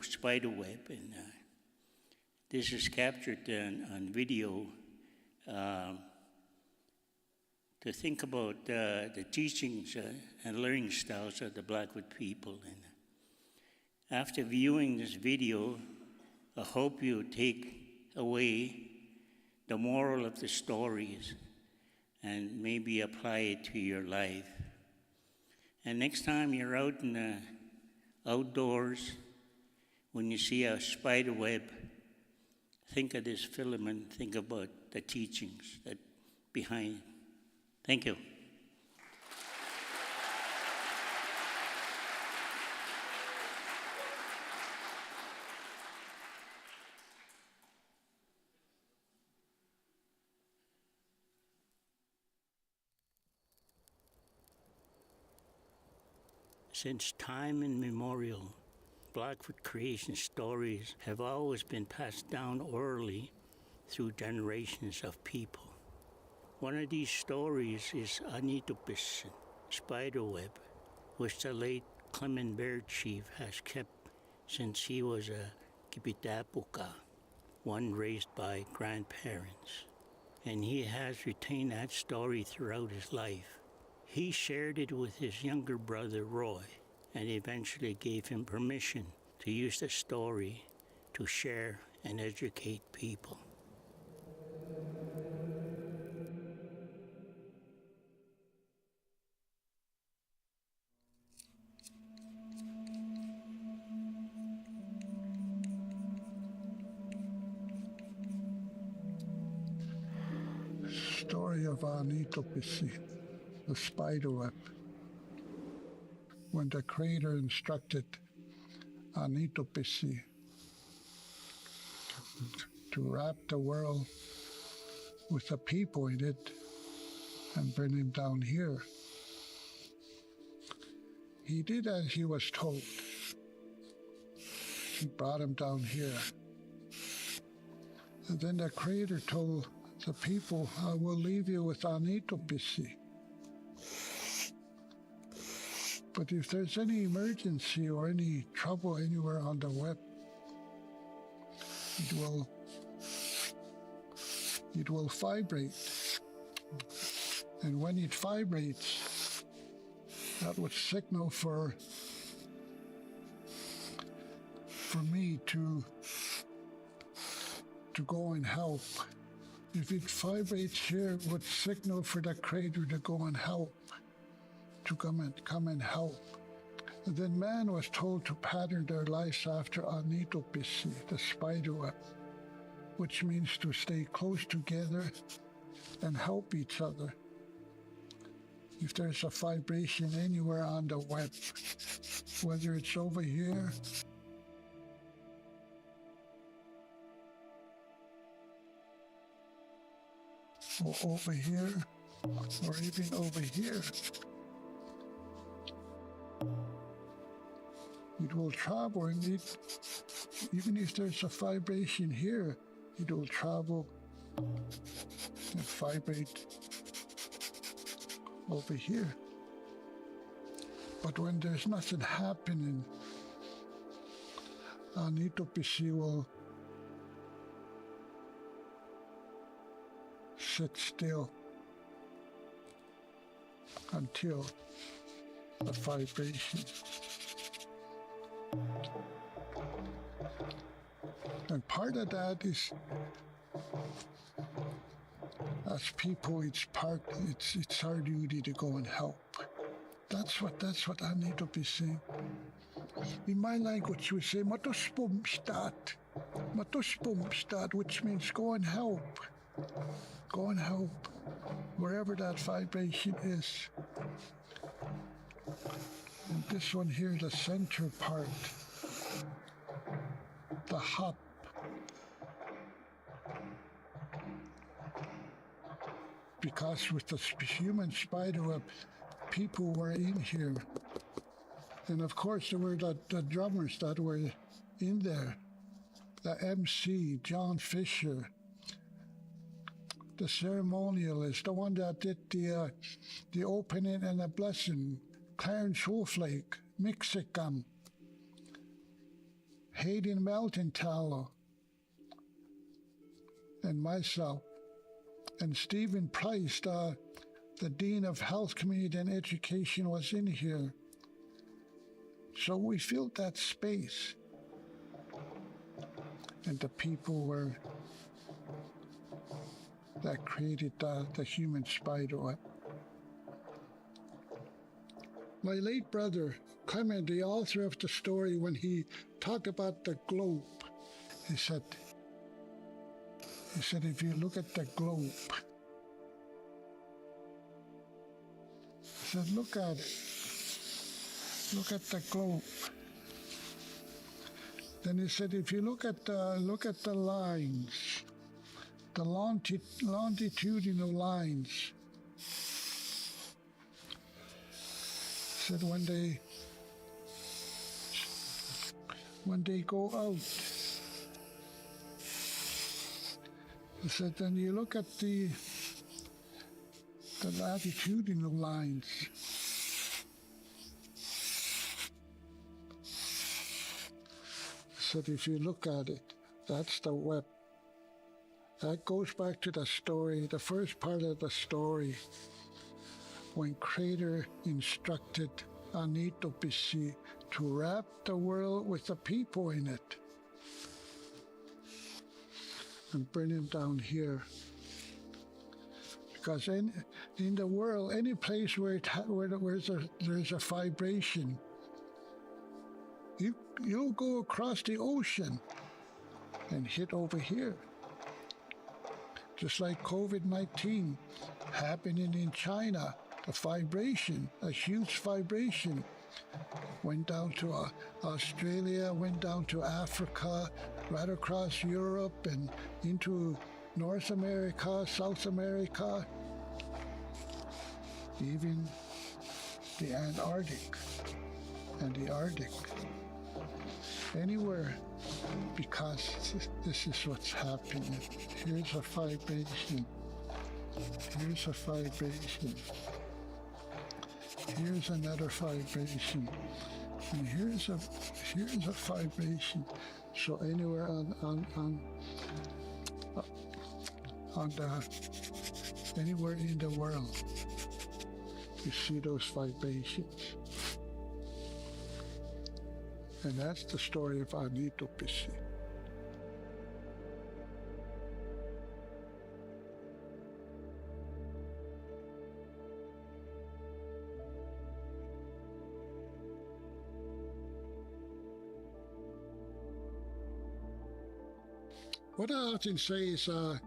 Speaker 23: spider web, and this is captured on video to think about the teachings and learning styles of the Blackfoot people. And after viewing this video, I hope you take away the moral of the stories and maybe apply it to your life. And next time you're out in the outdoors, when you see a spider web, think of this film and think about the teachings that behind it. Thank you. Since time immemorial, Blackfoot creation stories have always been passed down orally through generations of people. One of these stories is Anitupis, spiderweb, which the late Clement Bear Chief has kept since he was a Kipitapuka, one raised by grandparents. And he has retained that story throughout his life. He shared it with his younger brother Roy, and eventually gave him permission to use the story to share and educate people.
Speaker 4: of Anitopisi, the spider web. When the Creator instructed Anitopisi to wrap the world with the people in it and bring him down here, he did as he was told. He brought him down here. And then the Creator told the people, I will leave you with Anitopisi. But if there's any emergency or any trouble anywhere on the web, it will vibrate. And when it vibrates, that would signal for me to go and help. If it vibrates here, it would signal for the Creator to go and help, to come and help. And then man was told to pattern their lives after Anitopisi, the spider web, which means to stay close together and help each other. If there's a vibration anywhere on the web, whether it's over here or over here, or even over here, it will travel, and even if there's a vibration here, it will travel and vibrate over here. But when there's nothing happening, Anitopisi will sit still until the vibration. And part of that is, as people, it's our duty to go and help. That's what Anitopisi. In my language, we say matuspumstat, which means go and help. Go and help wherever that vibration is. And this one here, the center part, the hop. Because with the human spider web, people were in here. And of course, there were the drummers that were in there. The MC, John Fisher, the ceremonialist, the one that did the opening and the blessing, Clarence Wolflake, Mexican, Hayden Meltenthaler, and myself, and Stephen Price, the Dean of Health, Community and Education, was in here. So we filled that space. And the people were that created the human spider web. My late brother, Clement, the author of the story, when he talked about the globe, he said, if you look at the globe, he said, look at it. Look at the globe. Then he said, if you look at the lines, the longitudinal lines, he said when they go out, he said, then you look at the latitudinal lines. He said, if you look at it, that's the web. That goes back to the story, the first part of the story, when Creator instructed Anitopisi to wrap the world with the people in it and bring him down here. Because in the world, any place where there's a vibration, you'll go across the ocean and hit over here. Just like COVID-19 happening in China, a vibration, a huge vibration, went down to Australia, went down to Africa, right across Europe and into North America, South America, even the Antarctic and the Arctic. Anywhere, because this is what's happening. Here's a vibration. Here's a vibration. Here's another vibration. And here's a vibration. So anywhere anywhere in the world, you see those vibrations. And that's the story of Anitopisi. What I often say is a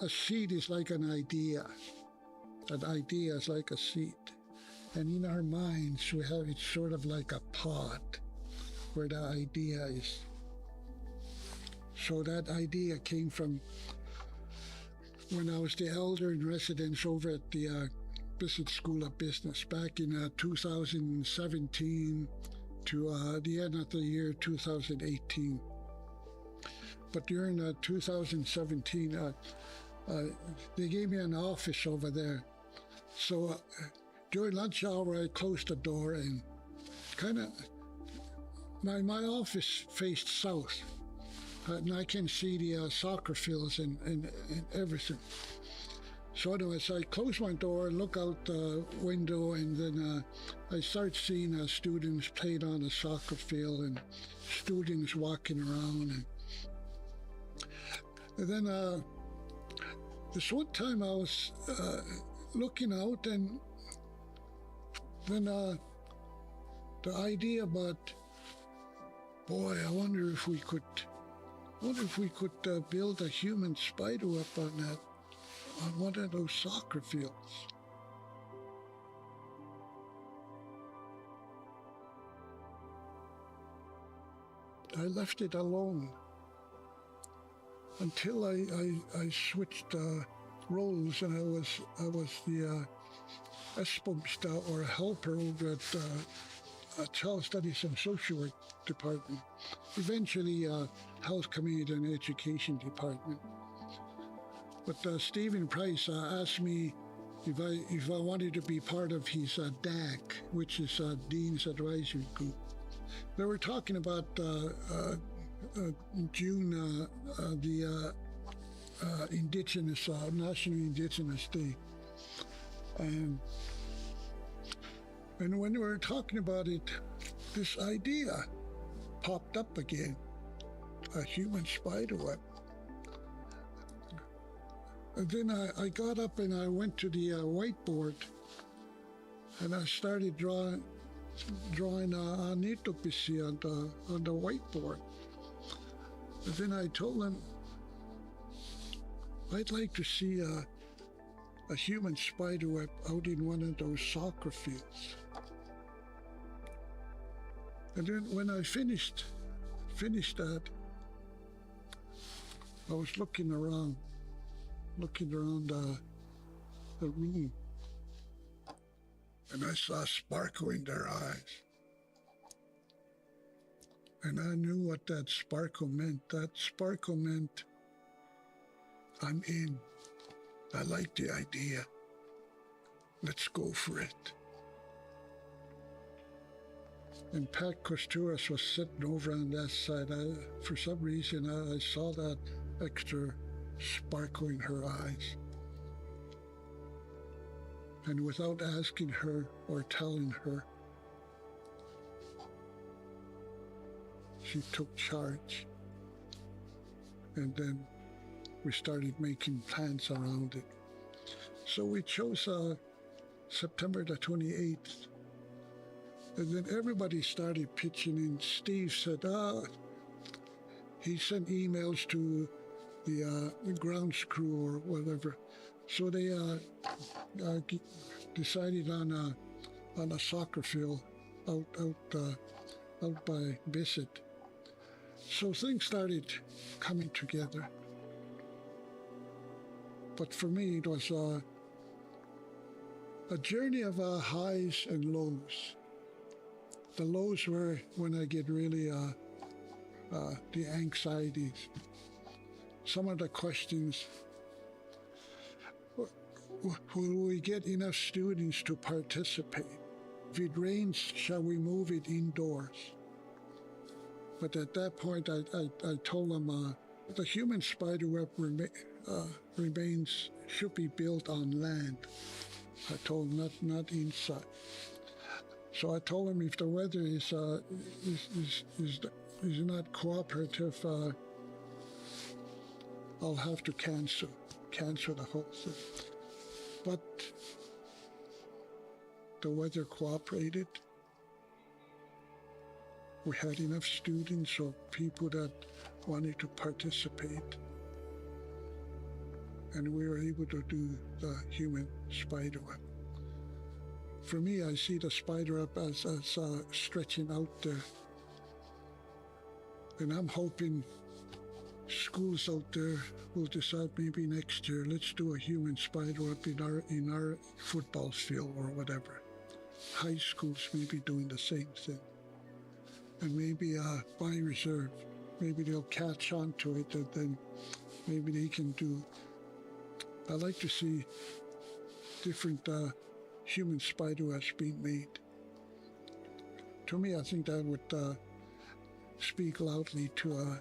Speaker 4: seed is like an idea. An idea is like a seed. And in our minds, we have it sort of like a pod where the idea is. So that idea came from when I was the elder in residence over at the Business School of Business back in 2017 to the end of the year 2018. But during 2017, they gave me an office over there. So during lunch hour, I closed the door and kind of, my office faced south. And I can see the soccer fields and everything. So anyways, I closed my door, look out the window, and then I start seeing students playing on the soccer field and students walking around. And then this one time I was looking out, and then the idea about, boy, I wonder if we could build a human spiderweb on one of those soccer fields. I left it alone until I switched roles, and I was the Espomsta, or helper over at Child Studies and Social Work Department. Eventually, Health, Community and Education Department. But Stephen Price asked me if I wanted to be part of his DAG, which is Dean's Advisory Group. They were talking about June, the Indigenous National Indigenous Day, and when we were talking about it, this idea popped up again: a human spiderweb. And then I got up and I went to the whiteboard, and I started drawing Anitopisi on the whiteboard. And then I told them I'd like to see a human spiderweb out in one of those soccer fields. And then when I finished that, I was looking around the room, and I saw a sparkle in their eyes. And I knew what that sparkle meant. That sparkle meant, I'm in. I like the idea. Let's go for it. And Pat Costuras was sitting over on that side. For some reason, I saw that extra sparkle in her eyes. And without asking her or telling her, she took charge. And then we started making plans around it. So we chose September the 28th. And then everybody started pitching in. Steve said, he sent emails to the ground crew or whatever. So they decided on a soccer field out by Bissett. So things started coming together. But for me, it was a journey of highs and lows. The lows were when I get really the anxieties. Some of the questions: will we get enough students to participate? If it rains, shall we move it indoors? But at that point, I told them the human spiderweb should be built on land. I told them not inside. So I told them if the weather is not cooperative, I'll have to cancel the whole thing. But the weather cooperated. We had enough students or people that wanted to participate, and we were able to do the human spiderweb. For me, I see the spiderweb as stretching out there, and I'm hoping schools out there will decide maybe next year, let's do a human spiderweb in our football field or whatever. High schools may be doing the same thing. And maybe by reserve, maybe they'll catch on to it, and then maybe they can do. I like to see different human spiderwebs being made. To me, I think that would speak loudly to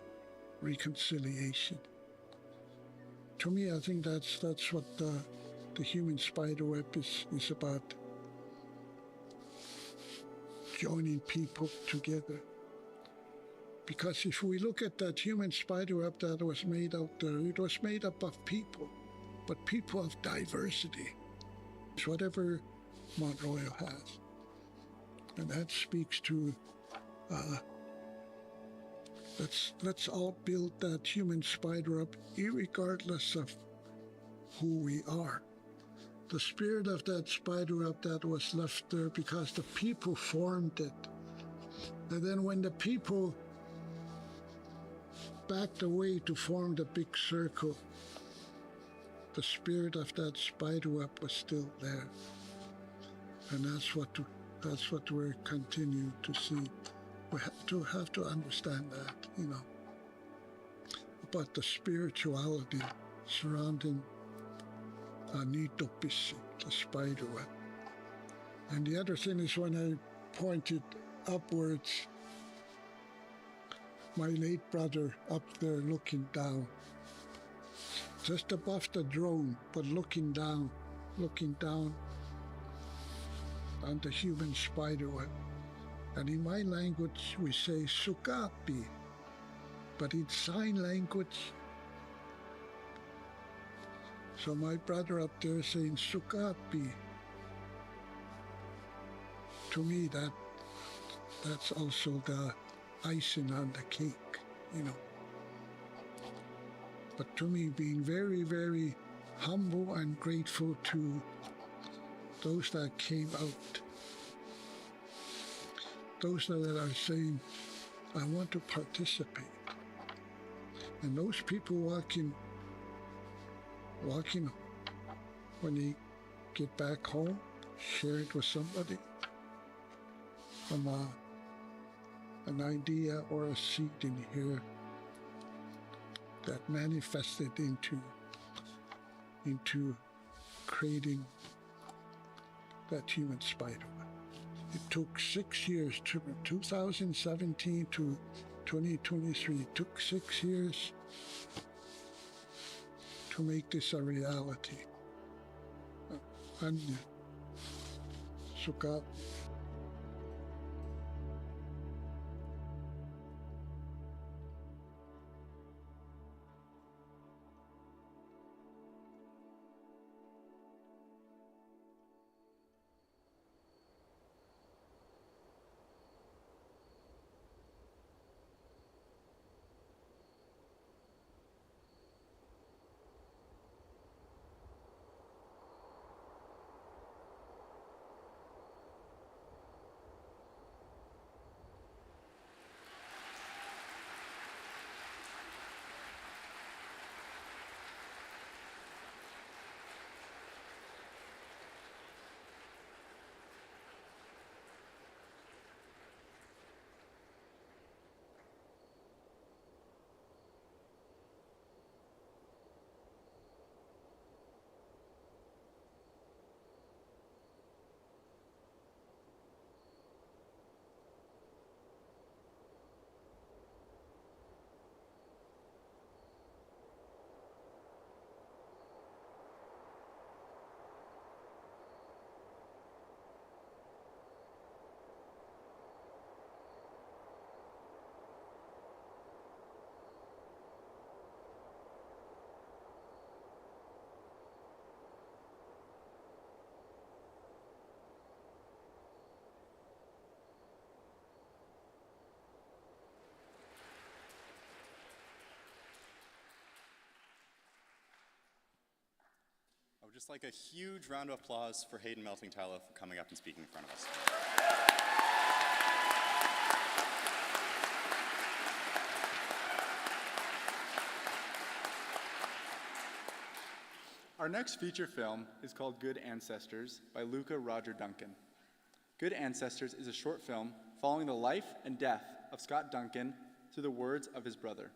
Speaker 4: reconciliation. To me, I think that's what the human spiderweb is about. Joining people together. Because if we look at that human spiderweb that was made out there, it was made up of people, but people of diversity. It's whatever Mount Royal has. And that speaks to, let's all build that human spiderweb irregardless of who we are. The spirit of that spiderweb that was left there because the people formed it. And then when the people backed away to form the big circle, the spirit of that spiderweb was still there. And that's what we're continuing to see. We have to understand that, about the spirituality surrounding Nitopisi, the spiderweb. And the other thing is when I pointed upwards, my late brother up there looking down, just above the drone, but looking down on the human spiderweb. And in my language, we say sukapi, but in sign language, so my brother up there saying sukapi, to me that's also the icing on the cake, But to me, being very, very humble and grateful to those that came out, those that are saying, I want to participate. And those people walking when they get back home, share it with somebody, an idea or a seed in here that manifested into creating that human spiderweb. It took 6 years, from 2017 to 2023. It took 6 years to make this a reality. Anya, Sukat.
Speaker 22: would just like a huge round of applause for Hayden Melting-Tylo for coming up and speaking in front of us.
Speaker 5: Our next feature film is called Good Ancestors by Luca Roger Duncan. Good Ancestors is a short film following the life and death of Scott Duncan through the words of his brother.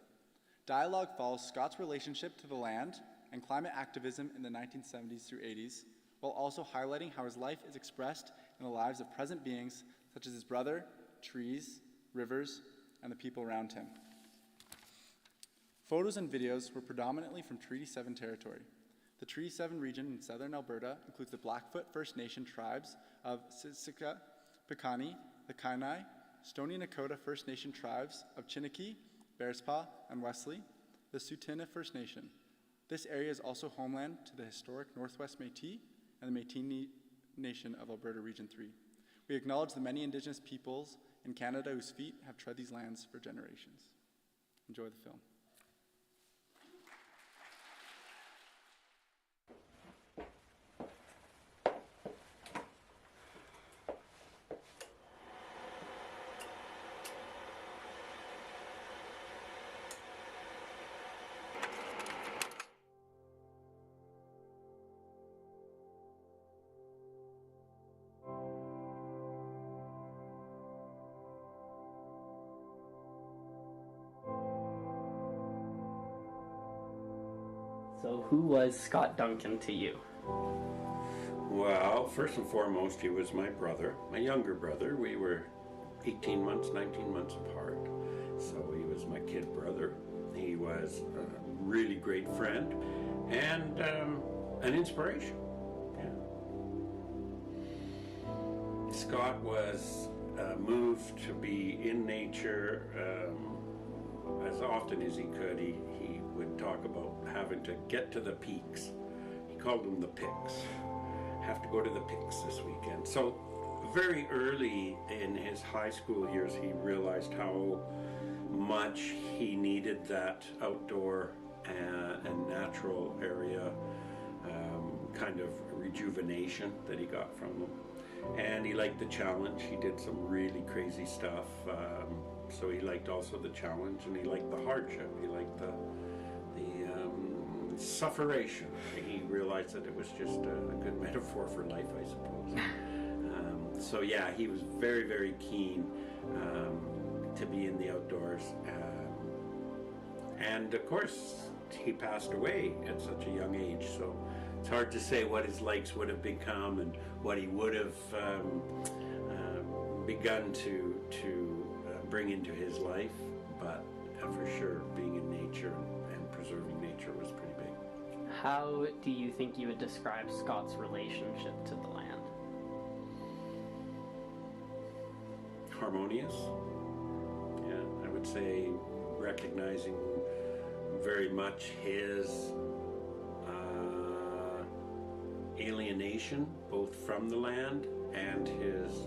Speaker 5: Dialogue follows Scott's relationship to the land and climate activism in the 1970s through 80s, while also highlighting how his life is expressed in the lives of present beings such as his brother, trees, rivers, and the people around him. Photos and videos were predominantly from Treaty 7 territory. The Treaty 7 region in southern Alberta includes the Blackfoot First Nation tribes of Siksika, Piikani, the Kainai, Stoney Nakoda First Nation tribes of Chiniki, Bearspaw, and Wesley, the Tsuut'ina First Nation. This area is also homeland to the historic Northwest Métis and the Métis Nation of Alberta Region 3. We acknowledge the many Indigenous peoples in Canada whose feet have tread these lands for generations. Enjoy the film.
Speaker 7: So who was Scott Duncan to you?
Speaker 8: Well, first and foremost, he was my brother, my younger brother. We were 18 months, 19 months apart. So he was my kid brother. He was a really great friend and an inspiration. Yeah. Scott was moved to be in nature as often as he could. He would talk about having to get to the peaks. He called them the picks. Have to go to the picks this weekend. So very early in his high school years, he realized how much he needed that outdoor and natural area kind of rejuvenation that he got from them. And he liked the challenge. He did some really crazy stuff. So he liked also the challenge, and he liked the hardship. He liked the sufferation. He realized that it was just a good metaphor for life, I suppose. So yeah, he was very, very keen to be in the outdoors. And of course, he passed away at such a young age, so it's hard to say what his likes would have become and what he would have begun to bring into his life, but for sure being in nature and preserving nature was pretty big.
Speaker 7: How do you think you would describe Scott's relationship to the land?
Speaker 8: Harmonious. Yeah, I would say recognizing very much his alienation, both from the land and his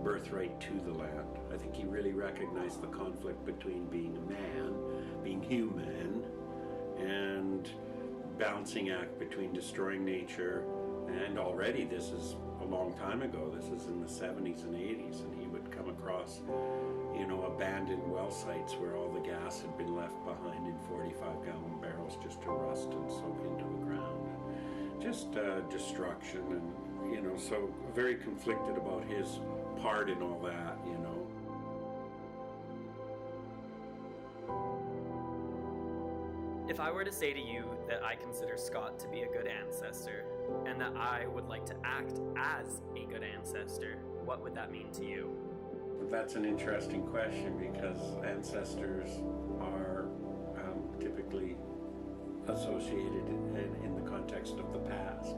Speaker 8: birthright to the land. I think he really recognized the conflict between being a man, being human, and balancing act between destroying nature, and already this is a long time ago, this is in the 70s and 80s, and he would come across, you know, abandoned well sites where all the gas had been left behind in 45-gallon barrels just to rust and soak into the ground. Just destruction, and, you know, so very conflicted about his part in all that, you know.
Speaker 20: If I were to say to you that I consider Scott to be a good ancestor, and that I would like to act as a good ancestor, what would that mean to you?
Speaker 8: That's an interesting question, because ancestors are typically associated in the context of the past.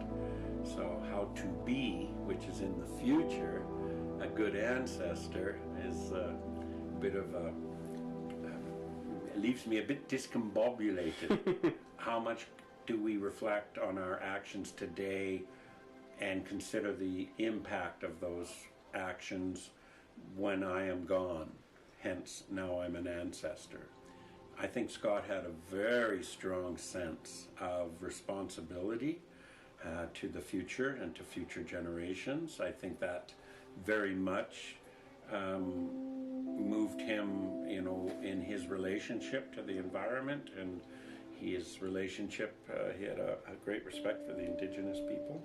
Speaker 8: So how to be, which is in the future, a good ancestor is a bit of a, leaves me a bit discombobulated. How much do we reflect on our actions today and consider the impact of those actions when I am gone? Hence, now I'm an ancestor. I think Scott had a very strong sense of responsibility to the future and to future generations. I think that very much moved him, you know, in his relationship to the environment and his relationship. He had a great respect for the Indigenous people.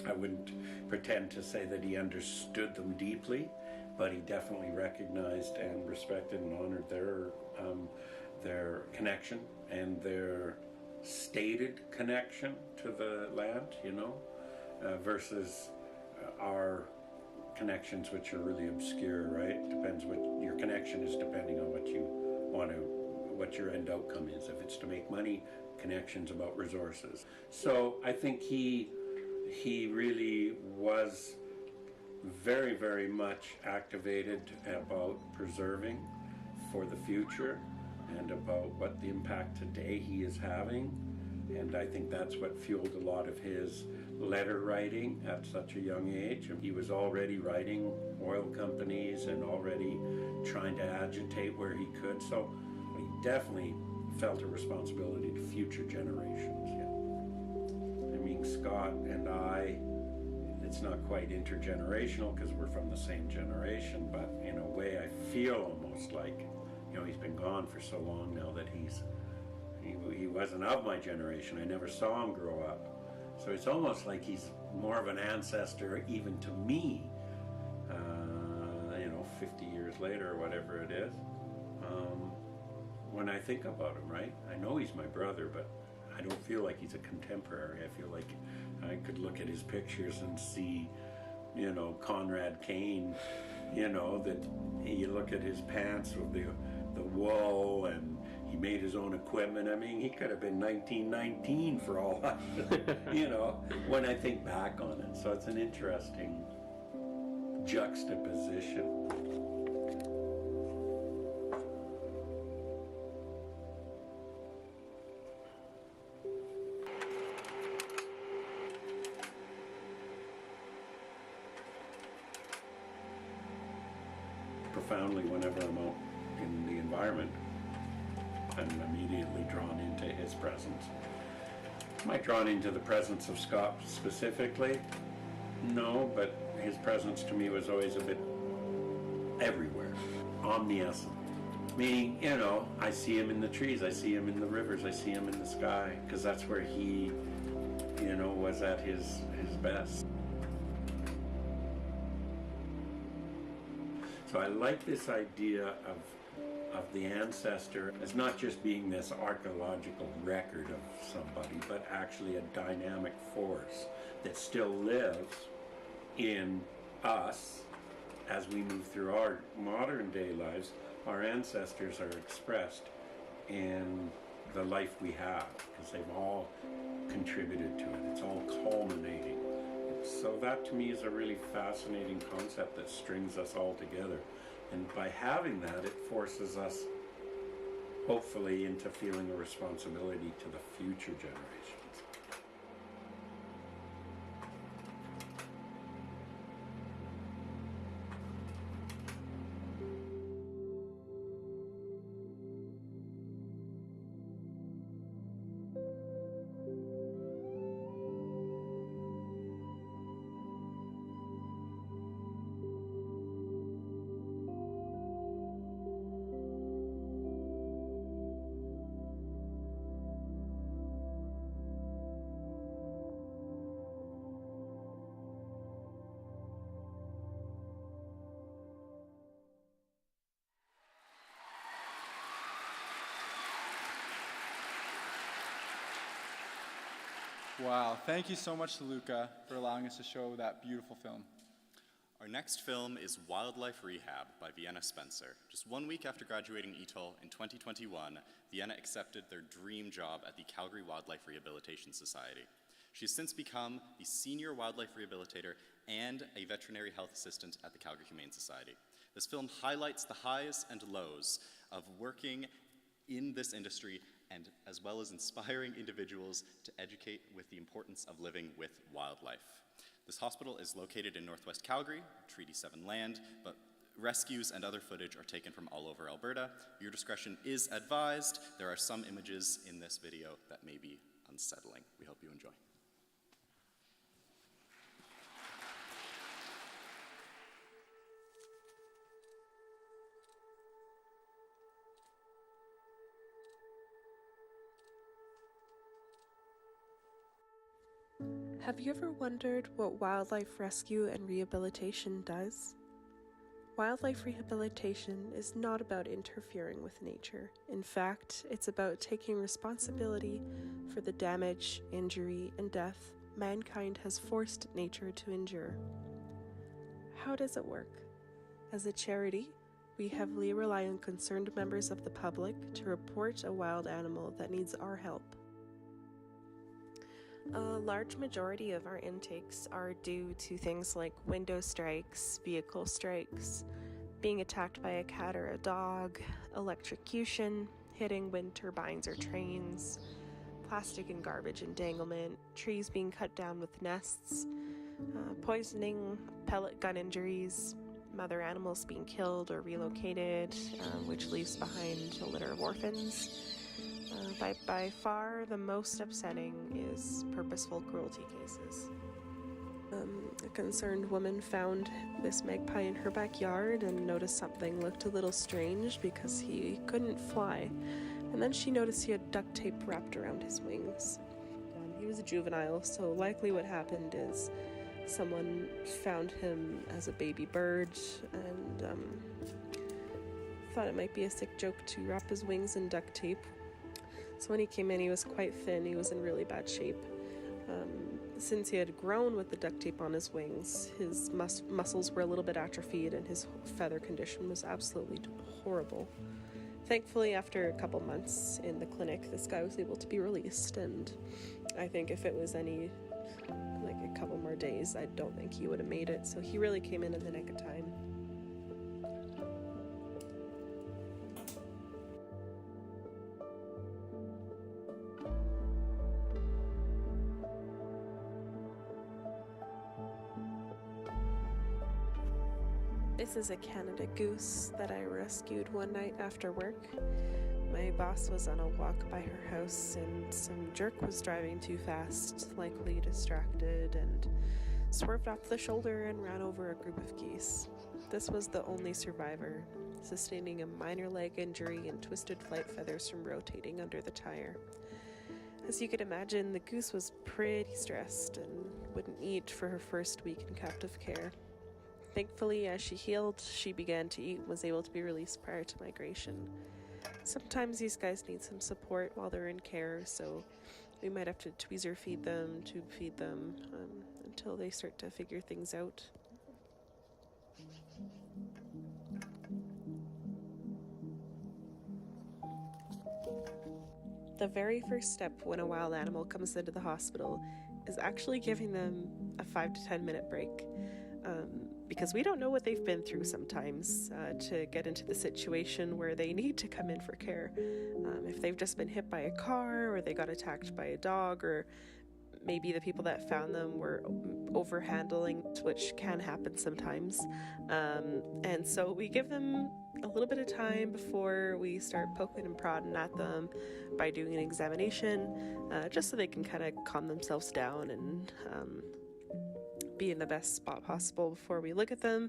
Speaker 8: I wouldn't pretend to say that he understood them deeply, but he definitely recognized and respected and honored their connection and their stated connection to the land, you know, versus our connections, which are really obscure, right? Depends what your connection is, depending on what you want to, what your end outcome is. If it's to make money, connections about resources. So I think he really was very, very much activated about preserving for the future and about what the impact today he is having. And I think that's what fueled a lot of his letter writing at such a young age. He was already writing oil companies and already trying to agitate where he could. So he definitely felt a responsibility to future generations. Yeah. I mean, Scott and I, it's not quite intergenerational because we're from the same generation, but in a way I feel almost like, you know, he's been gone for so long now that he wasn't of my generation. I never saw him grow up. So it's almost like he's more of an ancestor even to me, you know, 50 years later or whatever it is. When I think about him, right? I know he's my brother, but I don't feel like he's a contemporary. I feel like I could look at his pictures and see, you know, Conrad Kane, you know, that you look at his pants with the wool, and he made his own equipment. I mean, he could have been 1919 for all I, you know, when I think back on it. So it's an interesting juxtaposition. Profoundly, whenever I'm out in the environment, I'm immediately drawn into his presence. Am I drawn into the presence of Scott specifically? No, but his presence to me was always a bit everywhere, omniscient. Meaning, you know, I see him in the trees, I see him in the rivers, I see him in the sky, because that's where he, you know, was at his best. So I like this idea of the ancestor as not just being this archaeological record of somebody, but actually a dynamic force that still lives in us as we move through our modern day lives. Our ancestors are expressed in the life we have because they've all contributed to it. It's all culminating. So that to me is a really fascinating concept that strings us all together. And by having that, it forces us, hopefully, into feeling a responsibility to the future generations.
Speaker 5: Wow, thank you so much to Luca for allowing us to show that beautiful film.
Speaker 22: Our next film is Wildlife Rehab by Vienna Spencer. Just 1 week after graduating Etol in 2021, Vienna accepted their dream job at the Calgary Wildlife Rehabilitation Society. She has since become the senior wildlife rehabilitator and a veterinary health assistant at the Calgary Humane Society. This film highlights the highs and lows of working in this industry, and as well as inspiring individuals to educate with the importance of living with wildlife. This hospital is located in Northwest Calgary, Treaty 7 land, but rescues and other footage are taken from all over Alberta. Your discretion is advised. There are some images in this video that may be unsettling. We hope you enjoy.
Speaker 6: Have you ever wondered what wildlife rescue and rehabilitation does? Wildlife rehabilitation is not about interfering with nature. In fact, it's about taking responsibility for the damage, injury, and death mankind has forced nature to endure. How does it work? As a charity, we heavily rely on concerned members of the public to report a wild animal that needs our help. A large majority of our intakes are due to things like window strikes, vehicle strikes, being attacked by a cat or a dog, electrocution, hitting wind turbines or trains, plastic and garbage entanglement, trees being cut down with nests, poisoning, pellet gun injuries, mother animals being killed or relocated, which leaves behind a litter of orphans. By far, the most upsetting is purposeful cruelty cases. A concerned woman found this magpie in her backyard and noticed something looked a little strange because he couldn't fly. And then she noticed he had duct tape wrapped around his wings. He was a juvenile, so likely what happened is someone found him as a baby bird and thought it might be a sick joke to wrap his wings in duct tape. So when he came in, he was quite thin, he was in really bad shape. Since he had grown with the duct tape on his wings, his muscles were a little bit atrophied and his feather condition was absolutely horrible. Thankfully, after a couple months in the clinic, this guy was able to be released, and I think if it was a couple more days, I don't think he would have made it, so he really came in the nick of time. This is a Canada goose that I rescued one night after work. My boss was on a walk by her house and some jerk was driving too fast, likely distracted, and swerved off the shoulder and ran over a group of geese. This was the only survivor, sustaining a minor leg injury and twisted flight feathers from rotating under the tire. As you could imagine, the goose was pretty stressed and wouldn't eat for her first week in captive care. Thankfully, as she healed, she began to eat and was able to be released prior to migration. Sometimes these guys need some support while they're in care, so we might have to tweezer feed them, tube feed them, until they start to figure things out. The very first step when a wild animal comes into the hospital is actually giving them a 5 to 10 minute break. Because we don't know what they've been through sometimes to get into the situation where they need to come in for care. If they've just been hit by a car or they got attacked by a dog, or maybe the people that found them were overhandling, which can happen sometimes. And so we give them a little bit of time before we start poking and prodding at them by doing an examination, just so they can kind of calm themselves down and be in the best spot possible before we look at them.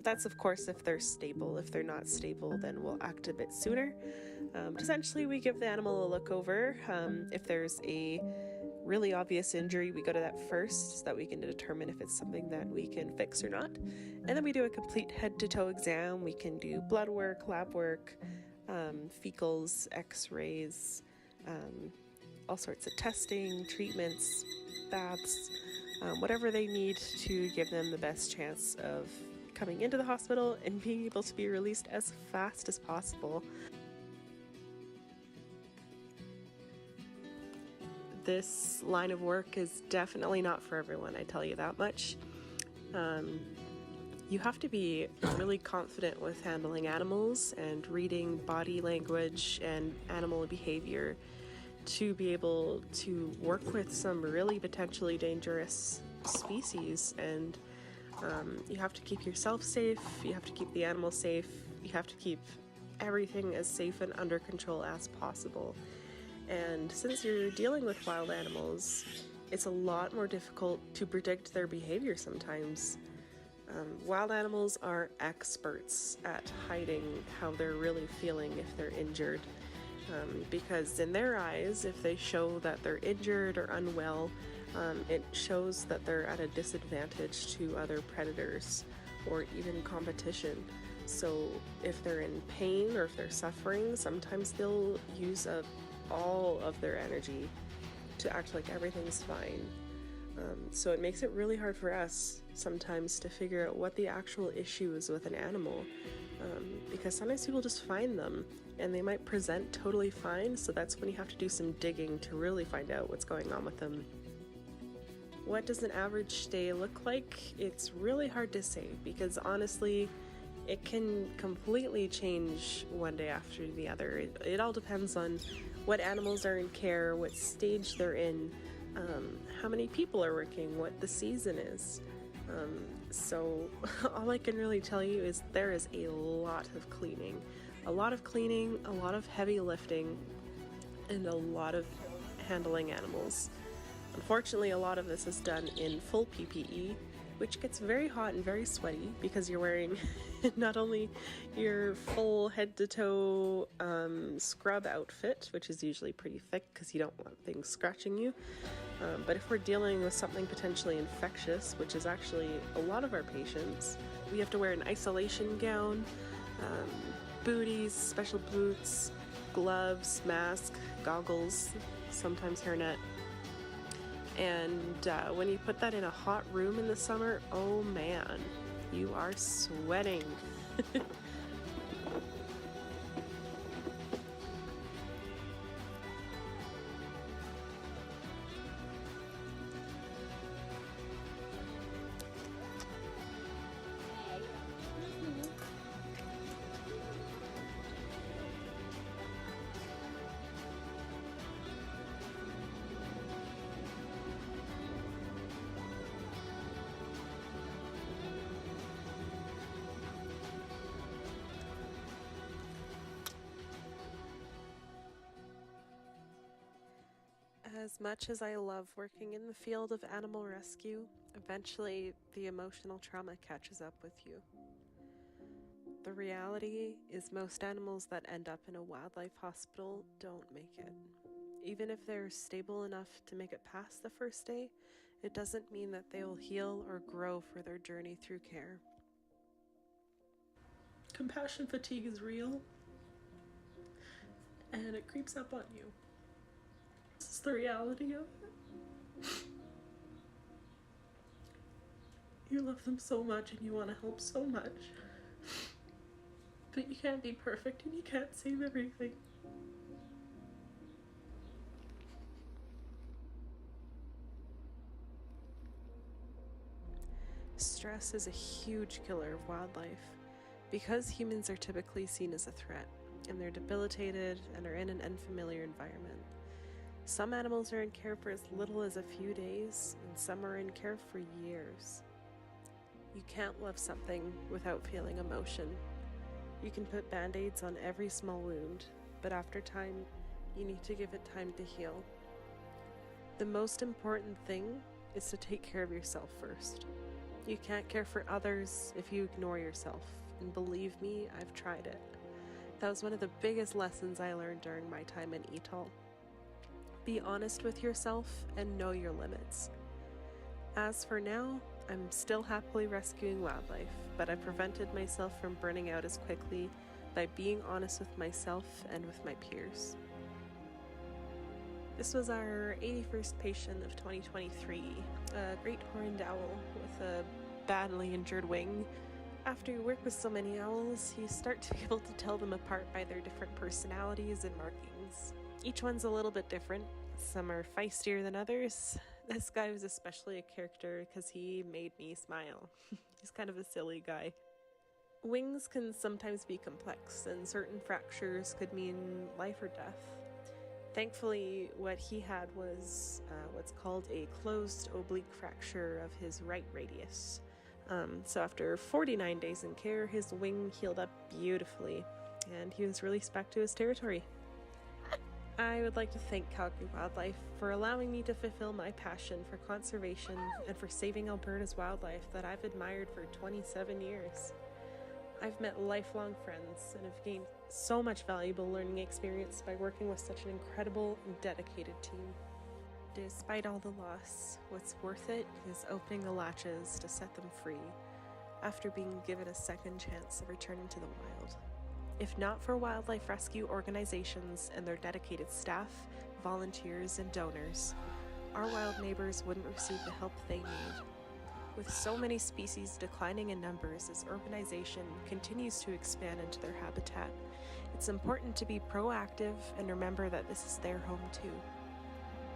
Speaker 6: That's of course if they're stable. If they're not stable, then we'll act a bit sooner. Essentially, we give the animal a look over. If there's a really obvious injury, we go to that first so that we can determine if it's something that we can fix or not. And then we do a complete head-to-toe exam. We can do blood work, lab work, fecals, x-rays, all sorts of testing, treatments, baths, whatever they need to give them the best chance of coming into the hospital and being able to be released as fast as possible. This line of work is definitely not for everyone, I tell you that much. You have to be really confident with handling animals and reading body language and animal behavior to be able to work with some really potentially dangerous species. And you have to keep yourself safe, you have to keep the animal safe, you have to keep everything as safe and under control as possible. And since you're dealing with wild animals, it's a lot more difficult to predict their behavior sometimes. Wild animals are experts at hiding how they're really feeling if they're injured. Because in their eyes, if they show that they're injured or unwell, It shows that they're at a disadvantage to other predators or even competition. So if they're in pain or if they're suffering, sometimes they'll use up all of their energy to act like everything's fine. So it makes it really hard for us sometimes to figure out what the actual issue is with an animal, because sometimes people just find them and they might present totally fine, so that's when you have to do some digging to really find out what's going on with them. What does an average day look like? It's really hard to say, because honestly, it can completely change one day after the other. It all depends on what animals are in care, what stage they're in, how many people are working, what the season is. So all I can really tell you is there is a lot of cleaning. A lot of heavy lifting, and a lot of handling animals. Unfortunately, a lot of this is done in full PPE, which gets very hot and very sweaty because you're wearing not only your full head-to-toe scrub outfit, which is usually pretty thick because you don't want things scratching you, but if we're dealing with something potentially infectious, which is actually a lot of our patients, we have to wear an isolation gown, booties, special boots, gloves, mask, goggles, sometimes hairnet. And when you put that in a hot room in the summer, oh man, you are sweating. As much as I love working in the field of animal rescue, eventually the emotional trauma catches up with you. The reality is most animals that end up in a wildlife hospital don't make it. Even if they're stable enough to make it past the first day, it doesn't mean that they will heal or grow for their journey through care.
Speaker 10: Compassion fatigue is real, and it creeps up on you. This is the reality of it. You love them so much and you want to help so much, but you can't be perfect and you can't save everything.
Speaker 6: Stress is a huge killer of wildlife because humans are typically seen as a threat, and they're debilitated and are in an unfamiliar environment. Some animals are in care for as little as a few days, and some are in care for years. You can't love something without feeling emotion. You can put band-aids on every small wound, but after time, you need to give it time to heal. The most important thing is to take care of yourself first. You can't care for others if you ignore yourself, and believe me, I've tried it. That was one of the biggest lessons I learned during my time in Etol. Be honest with yourself and know your limits. As for now, I'm still happily rescuing wildlife, but I prevented myself from burning out as quickly by being honest with myself and with my peers. This was our 81st patient of 2023, a great horned owl with a badly injured wing. After you work with so many owls, you start to be able to tell them apart by their different personalities and markings. Each one's a little bit different. Some are feistier than others. This guy was especially a character because he made me smile. He's kind of a silly guy. Wings can sometimes be complex, and certain fractures could mean life or death. Thankfully, what he had was what's called a closed oblique fracture of his right radius. So after 49 days in care, his wing healed up beautifully, and he was released back to his territory. I would like to thank Calgary Wildlife for allowing me to fulfill my passion for conservation and for saving Alberta's wildlife that I've admired for 27 years. I've met lifelong friends and have gained so much valuable learning experience by working with such an incredible and dedicated team. Despite all the loss, what's worth it is opening the latches to set them free after being given a second chance of returning to the wild. If not for wildlife rescue organizations and their dedicated staff, volunteers, and donors, our wild neighbors wouldn't receive the help they need. With so many species declining in numbers as urbanization continues to expand into their habitat, it's important to be proactive and remember that this is their home too.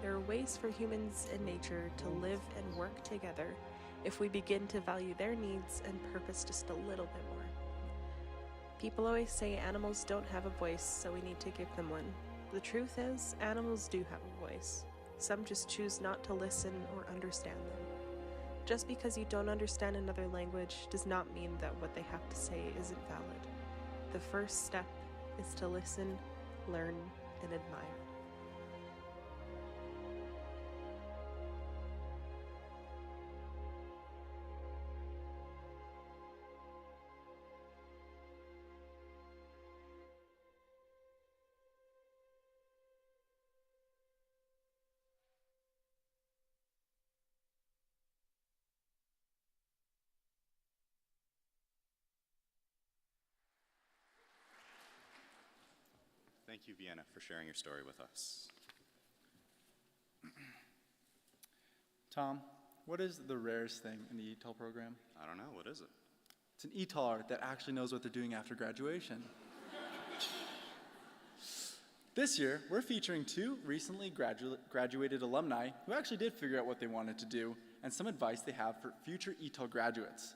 Speaker 6: There are ways for humans and nature to live and work together if we begin to value their needs and purpose just a little bit more. People always say animals don't have a voice, so we need to give them one. The truth is, animals do have a voice. Some just choose not to listen or understand them. Just because you don't understand another language does not mean that what they have to say isn't valid. The first step is to listen, learn, and admire.
Speaker 22: Thank you, Vienna, for sharing your story with us.
Speaker 5: Tom, what is the rarest thing in the Etol program?
Speaker 22: I don't know, what is it?
Speaker 5: It's an Etoler that actually knows what they're doing after graduation. This year, we're featuring 2 recently graduated alumni who actually did figure out what they wanted to do and some advice they have for future Etol graduates.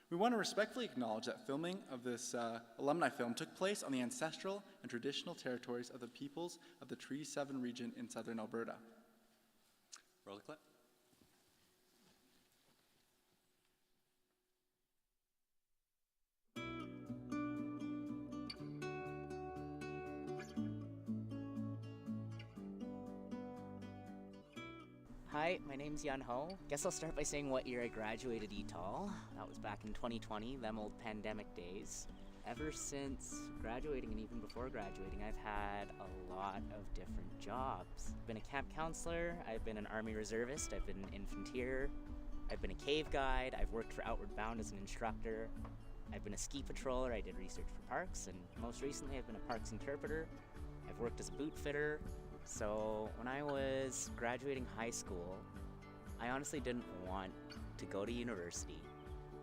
Speaker 5: We want to respectfully acknowledge that filming of this alumni film took place on the ancestral and traditional territories of the peoples of the Treaty 7 region in southern Alberta.
Speaker 22: Roll the clip.
Speaker 11: Hi, my name's Yun Ho. Guess I'll start by saying what year I graduated Etol. That was back in 2020, them old pandemic days. Ever since graduating and even before graduating, I've had a lot of different jobs. I've been a camp counselor, I've been an Army reservist, I've been an infantier, I've been a cave guide, I've worked for Outward Bound as an instructor, I've been a ski patroller, I did research for parks, and most recently I've been a parks interpreter. I've worked as a boot fitter. So when I was graduating high school, I honestly didn't want to go to university.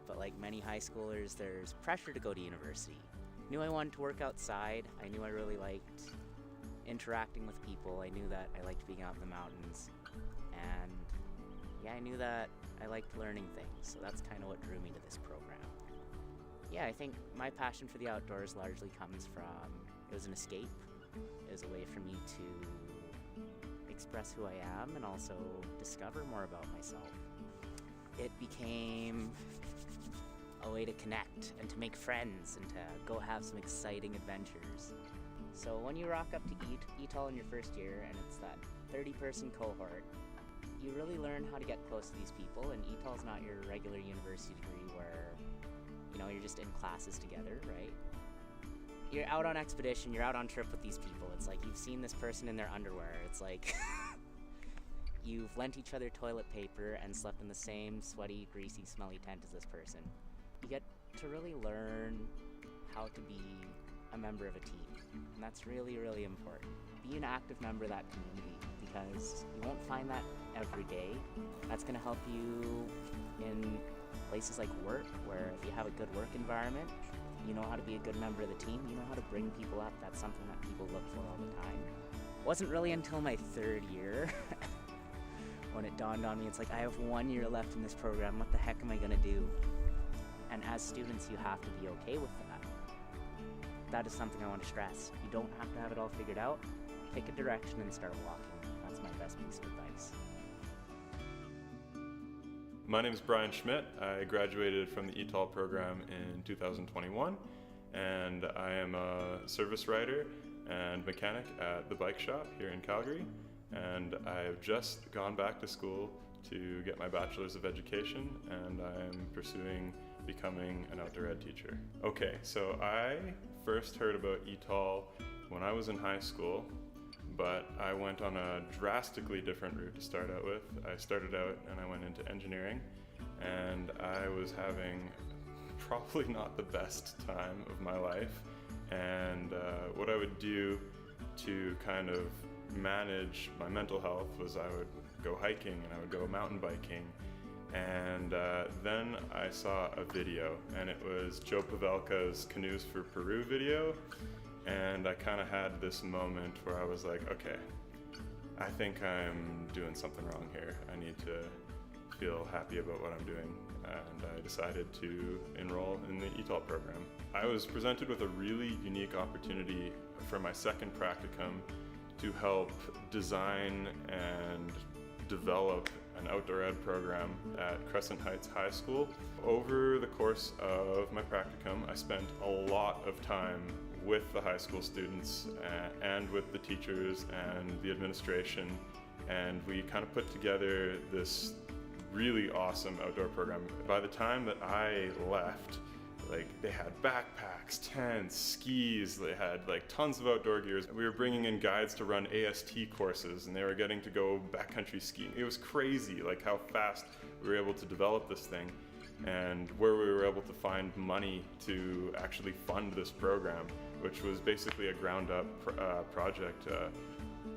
Speaker 11: But like many high schoolers, there's pressure to go to university. I knew I wanted to work outside. I knew I really liked interacting with people. I knew that I liked being out in the mountains. And yeah, I knew that I liked learning things. So that's kind of what drew me to this program. Yeah, I think my passion for the outdoors largely comes from, it was an escape. It was a way for me to express who I am and also discover more about myself. It became a way to connect and to make friends and to go have some exciting adventures. So when you rock up to Etol in your first year and it's that 30-person cohort, you really learn how to get close to these people, and Etol's not your regular university degree where, you know, you're just in classes together, right? You're out on expedition, you're out on trip with these people. It's like you've seen this person in their underwear. It's like you've lent each other toilet paper and slept in the same sweaty, greasy, smelly tent as this person. You get to really learn how to be a member of a team, and that's really, really important. Be an active member of that community because you won't find that every day. That's gonna help you in places like work, where if you have a good work environment, you know how to be a good member of the team, you know how to bring people up. That's something that people look for all the time. It wasn't really until my 3rd year when it dawned on me, it's like, I have 1 year left in this program, what the heck am I gonna do? And as students, you have to be okay with that. That is something I want to stress. You don't have to have it all figured out. Pick a direction and start walking. That's my best piece of advice.
Speaker 13: My name is Brian Schmidt. I graduated from the Etol program in 2021, and I am a service writer and mechanic at the bike shop here in Calgary, and I've just gone back to school to get my Bachelor's of Education, and I'm pursuing becoming an outdoor ed teacher. Okay, so I first heard about Etol when I was in high school. but I went on a drastically different route to start out with. I started out and I went into engineering, and I was having probably not the best time of my life. And what I would do to kind of manage my mental health was I would go hiking and I would go mountain biking. And then I saw a video, and it was Joe Pavelka's Canoes for Peru video. And I kind of had this moment where I was like, okay, I think I'm doing something wrong here. I need to feel happy about what I'm doing. And I decided to enroll in the Etol program. I was presented with a really unique opportunity for my second practicum to help design and develop an outdoor ed program at Crescent Heights High School. Over the course of my practicum, I spent a lot of time with the high school students and with the teachers and the administration, and we kind of put together this really awesome outdoor program. By the time that I left, like, they had backpacks, tents, skis, they had like tons of outdoor gears. We were bringing in guides to run AST courses, and they were getting to go backcountry skiing. It was crazy, like how fast we were able to develop this thing, and where we were able to find money to actually fund this program, which was basically a ground up project.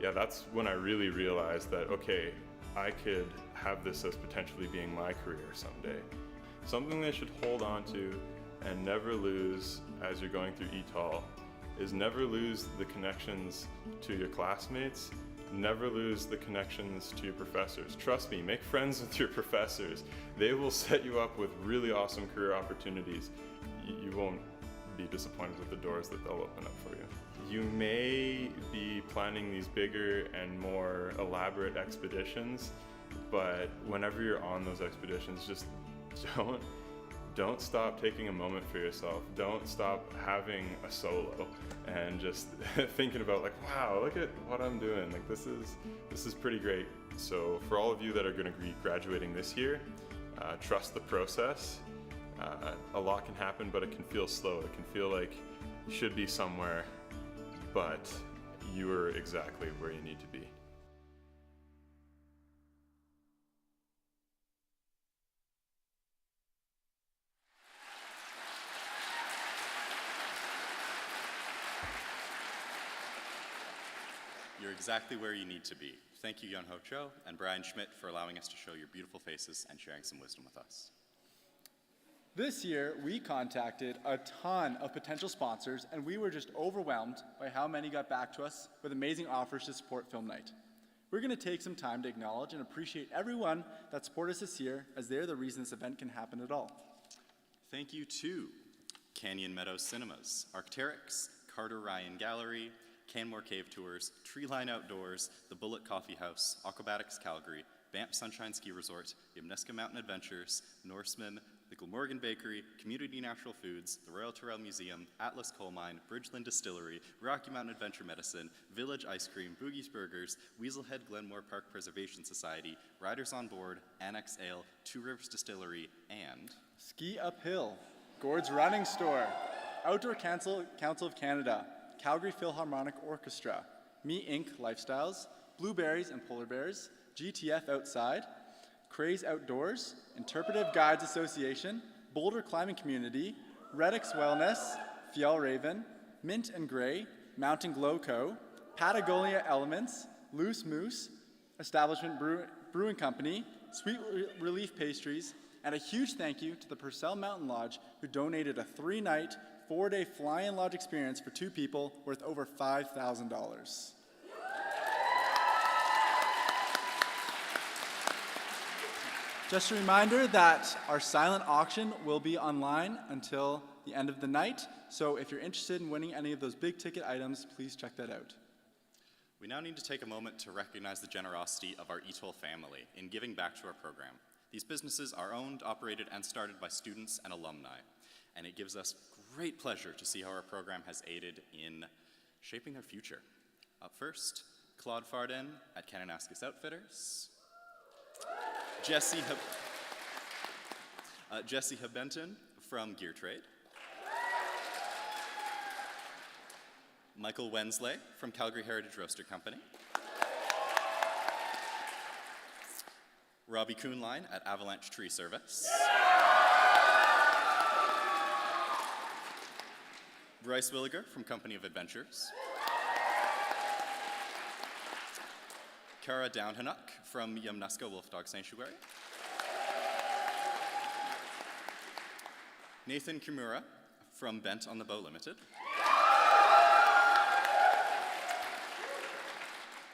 Speaker 13: Yeah, that's when I really realized that, okay, I could have this as potentially being my career someday. Something they should hold on to and never lose as you're going through Etol is never lose the connections to your classmates, never lose the connections to your professors. Trust me, make friends with your professors. They will set you up with really awesome career opportunities. You won't be disappointed with the doors that they'll open up for you. You may be planning these bigger and more elaborate expeditions, but whenever you're on those expeditions, just don't stop taking a moment for yourself. Don't stop having a solo and just thinking about, like, wow, look at what I'm doing. Like, this is pretty great. So for all of you that are going to be graduating this year, trust the process. A lot can happen, but it can feel slow. It can feel like you should be somewhere, but you are exactly where you need to be.
Speaker 22: You're exactly where you need to be. Thank you, Yunho Cho and Brian Schmidt, for allowing us to show your beautiful faces and sharing some wisdom with us.
Speaker 5: This year, we contacted a ton of potential sponsors, and we were just overwhelmed by how many got back to us with amazing offers to support Film Night. We're going to take some time to acknowledge and appreciate everyone that supported us this year, as they're the reason this event can happen at all.
Speaker 22: Thank you to Canyon Meadows Cinemas, Arc'teryx, Carter Ryan Gallery, Canmore Cave Tours, Treeline Outdoors, the Bullet Coffee House, Aquabatics Calgary, Banff Sunshine Ski Resort, Yamnuska Mountain Adventures, Norseman, the Glamorgan Bakery, Community Natural Foods, the Royal Tyrrell Museum, Atlas Coal Mine, Bridgeland Distillery, Rocky Mountain Adventure Medicine, Village Ice Cream, Boogie's Burgers, Weaselhead Glenmore Park Preservation Society, Riders on Board, Annex Ale, Two Rivers Distillery, and
Speaker 5: Ski Uphill, Gord's Running Store, Outdoor Council of Canada, Calgary Philharmonic Orchestra, Me Inc. Lifestyles, Blueberries and Polar Bears, GTF Outside, Craze Outdoors, Interpretive Guides Association, Boulder Climbing Community, Reddix Wellness, Fjellraven, Mint and Gray, Mountain Glow Co., Patagonia Elements, Loose Moose, Establishment Brewing Company, Sweet Relief Pastries, and a huge thank you to the Purcell Mountain Lodge, who donated a 3-night, 4-day fly-in lodge experience for 2 people worth over $5,000. Just a reminder that our silent auction will be online until the end of the night, so if you're interested in winning any of those big ticket items, please check that out.
Speaker 22: We now need to take a moment to recognize the generosity of our Etol family in giving back to our program. These businesses are owned, operated, and started by students and alumni, and it gives us great pleasure to see how our program has aided in shaping their future. Up first, Claude Farden at Kananaskis Outfitters, Jesse Habenton from Gear Trade, Michael Wensley from Calgary Heritage Roaster Company. Robbie Kuhnlein at Avalanche Tree Service. Bryce Williger from Company of Adventures. Kara Downhanuk from Yamnuska Wolf Dog Sanctuary. Nathan Kimura from Bent on the Bow Limited.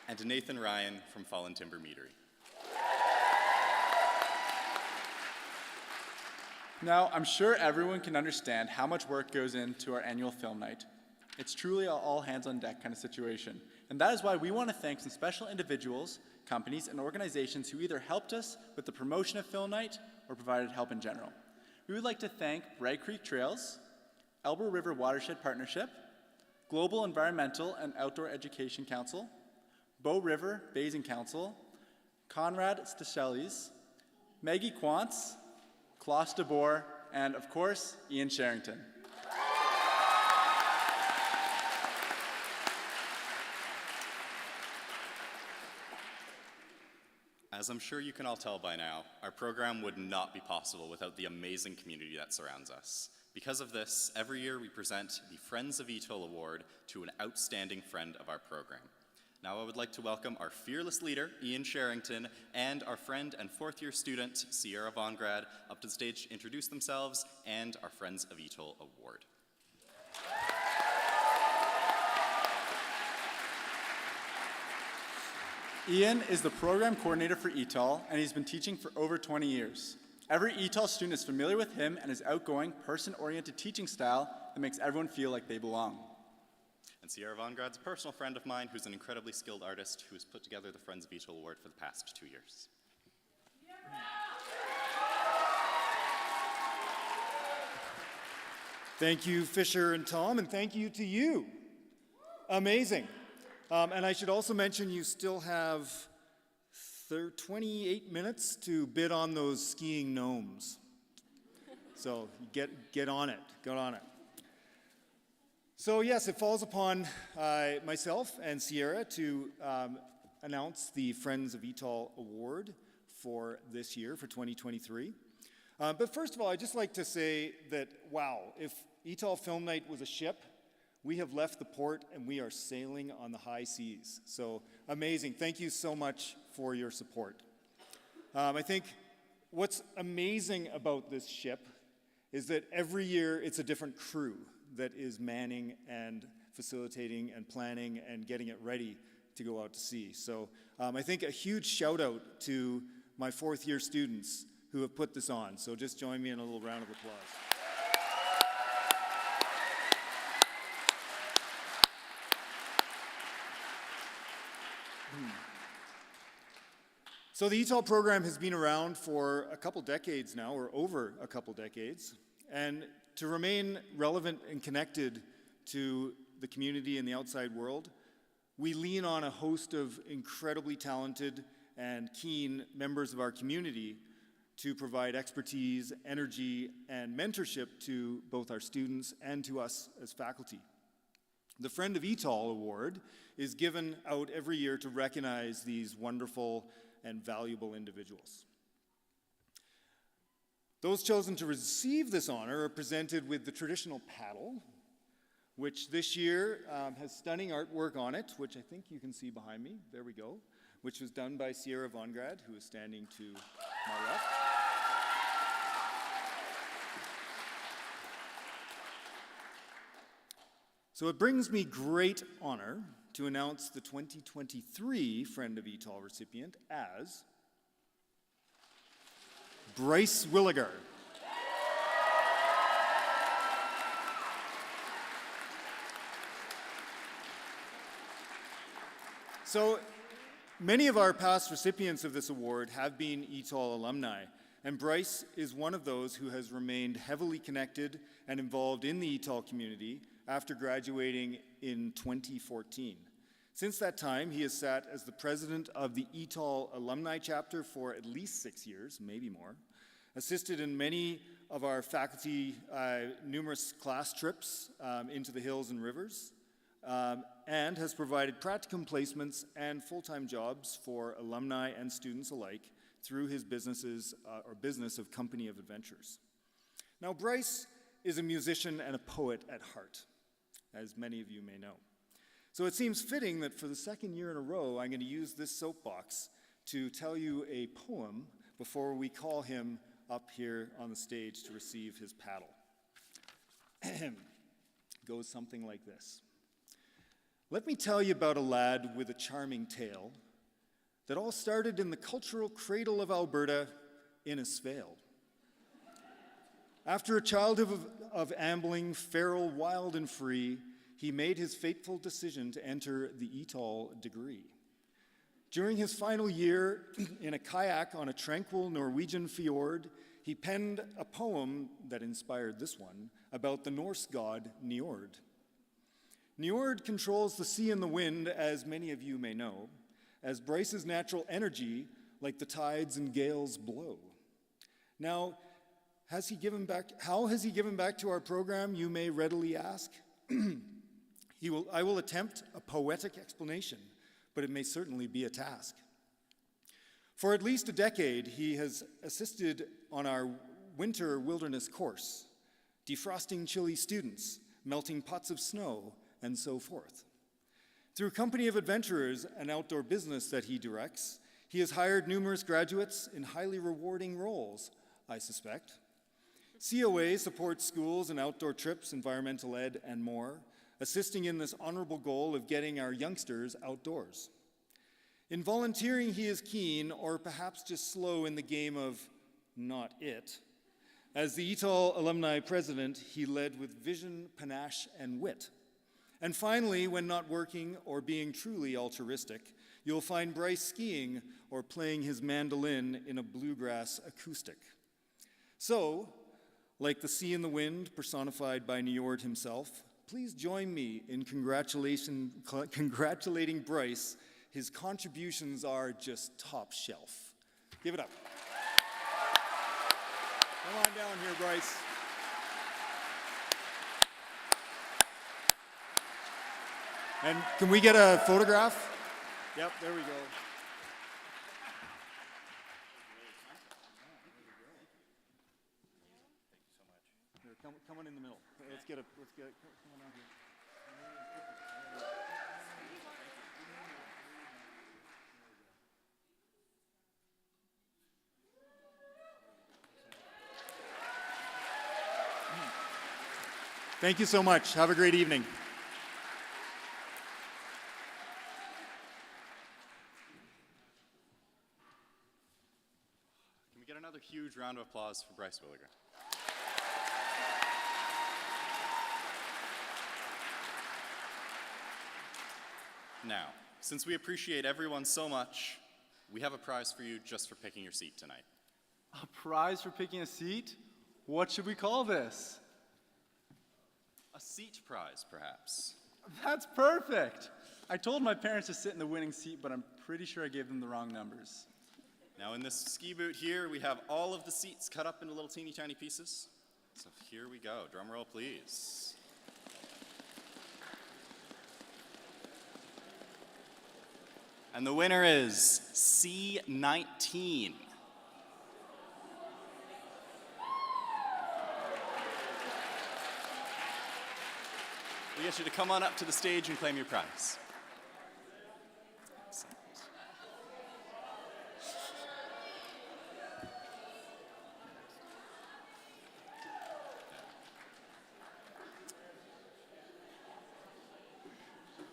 Speaker 22: And Nathan Ryan from Fallen Timber Meadery.
Speaker 5: Now, I'm sure everyone can understand how much work goes into our annual film night. It's truly an all hands on deck kind of situation. And that is why we want to thank some special individuals, companies, and organizations who either helped us with the promotion of film night or provided help in general. We would like to thank Bright Creek Trails, Elbow River Watershed Partnership, Global Environmental and Outdoor Education Council, Bow River Basin Council, Conrad Stachelis, Maggie Quantz, Klaus de Boer, and of course, Ian Sherrington.
Speaker 22: As I'm sure you can all tell by now, our program would not be possible without the amazing community that surrounds us. Because of this, every year we present the Friends of Etol Award to an outstanding friend of our program. Now I would like to welcome our fearless leader, Ian Sherrington, and our friend and fourth-year student, Sierra Vongrad, up to the stage to introduce themselves and our Friends of Etol Award.
Speaker 5: Ian is the program coordinator for Etol, and he's been teaching for over 20 years. Every Etol student is familiar with him and his outgoing, person-oriented teaching style that makes everyone feel like they belong.
Speaker 22: And Sierra Vongrad's a personal friend of mine who's an incredibly skilled artist who has put together the Friends of Etol Award for the past 2 years.
Speaker 17: Thank you, Fisher and Tom, and thank you to you. Amazing. And I should also mention you still have 28 minutes to bid on those skiing gnomes. So get on it, get on it. So yes, it falls upon myself and Sierra to announce the Friends of Etol Award for this year, for 2023. But first of all, I'd just like to say that, wow, if Etol Film Night was a ship, we have left the port and we are sailing on the high seas. So amazing. Thank you so much for your support. I think what's amazing about this ship is that every year it's a different crew that is manning and facilitating and planning and getting it ready to go out to sea. So I think a huge shout out to my fourth-year students who have put this on. So just join me in a little round of applause. So the Etol program has been around for a couple decades now, or over a couple decades. And to remain relevant and connected to the community and the outside world, we lean on a host of incredibly talented and keen members of our community to provide expertise, energy, and mentorship to both our students and to us as faculty. The Friend of Etol Award is given out every year to recognize these wonderful and valuable individuals. Those chosen to receive this honor are presented with the traditional paddle, which this year has stunning artwork on it, which I think you can see behind me. There we go. Which was done by Sierra Vongrad, who is standing to my left. So it brings me great honor to announce the 2023 Friend of Etol recipient as Bryce Williger. So many of our past recipients of this award have been Etol alumni, and Bryce is one of those who has remained heavily connected and involved in the Etol community after graduating in 2014. Since that time, he has sat as the president of the Etol alumni chapter for at least 6 years, maybe more, assisted in many of our faculty numerous class trips into the hills and rivers,
Speaker 12: and has provided practicum placements and full-time jobs for alumni and students alike through his business of Company of Adventures. Now, Bryce is a musician and a poet at heart, as many of you may know. So it seems fitting that for the second year in a row, I'm going to use this soapbox to tell you a poem before we call him up here on the stage to receive his paddle. Goes something like this. Let me tell you about a lad with a charming tale that all started in the cultural cradle of Alberta, Innisfail. After a childhood of ambling, feral, wild, and free, he made his fateful decision to enter the Etol degree. During his final year, in a kayak on a tranquil Norwegian fjord, he penned a poem that inspired this one about the Norse god Njord. Njord controls the sea and the wind, as many of you may know, as Bryce's natural energy, like the tides and gales, blow. Now, how has he given back to our program, you may readily ask? I will attempt a poetic explanation, but it may certainly be a task. For at least a decade, he has assisted on our winter wilderness course, defrosting chilly students, melting pots of snow, and so forth. Through Company of Adventurers, an outdoor business that he directs, he has hired numerous graduates in highly rewarding roles, I suspect. COA supports schools and outdoor trips, environmental ed, and more, assisting in this honorable goal of getting our youngsters outdoors. In volunteering, he is keen, or perhaps just slow in the game of not it. As the Etol alumni president, he led with vision, panache, and wit. And finally, when not working or being truly altruistic, you'll find Bryce skiing or playing his mandolin in a bluegrass acoustic. So, like the sea and the wind personified by Njord himself, please join me in congratulating Bryce. His contributions are just top shelf. Give it up. Come on down here, Bryce. And can we get a photograph? Yep, there we go. Here, come on in the middle. Let's get come on out here. Thank you so much. Have a great evening.
Speaker 22: Can we get another huge round of applause for Bryce Williger? Now, since we appreciate everyone so much, we have a prize for you just for picking your seat tonight.
Speaker 5: A prize for picking a seat? What should we call this?
Speaker 22: A seat prize, perhaps.
Speaker 5: That's perfect. I told my parents to sit in the winning seat, but I'm pretty sure I gave them the wrong numbers.
Speaker 22: Now in this ski boot here, we have all of the seats cut up into little teeny tiny pieces. So here we go. Drum roll, please. And the winner is C19. We get you to come on up to the stage and claim your prize. Excellent.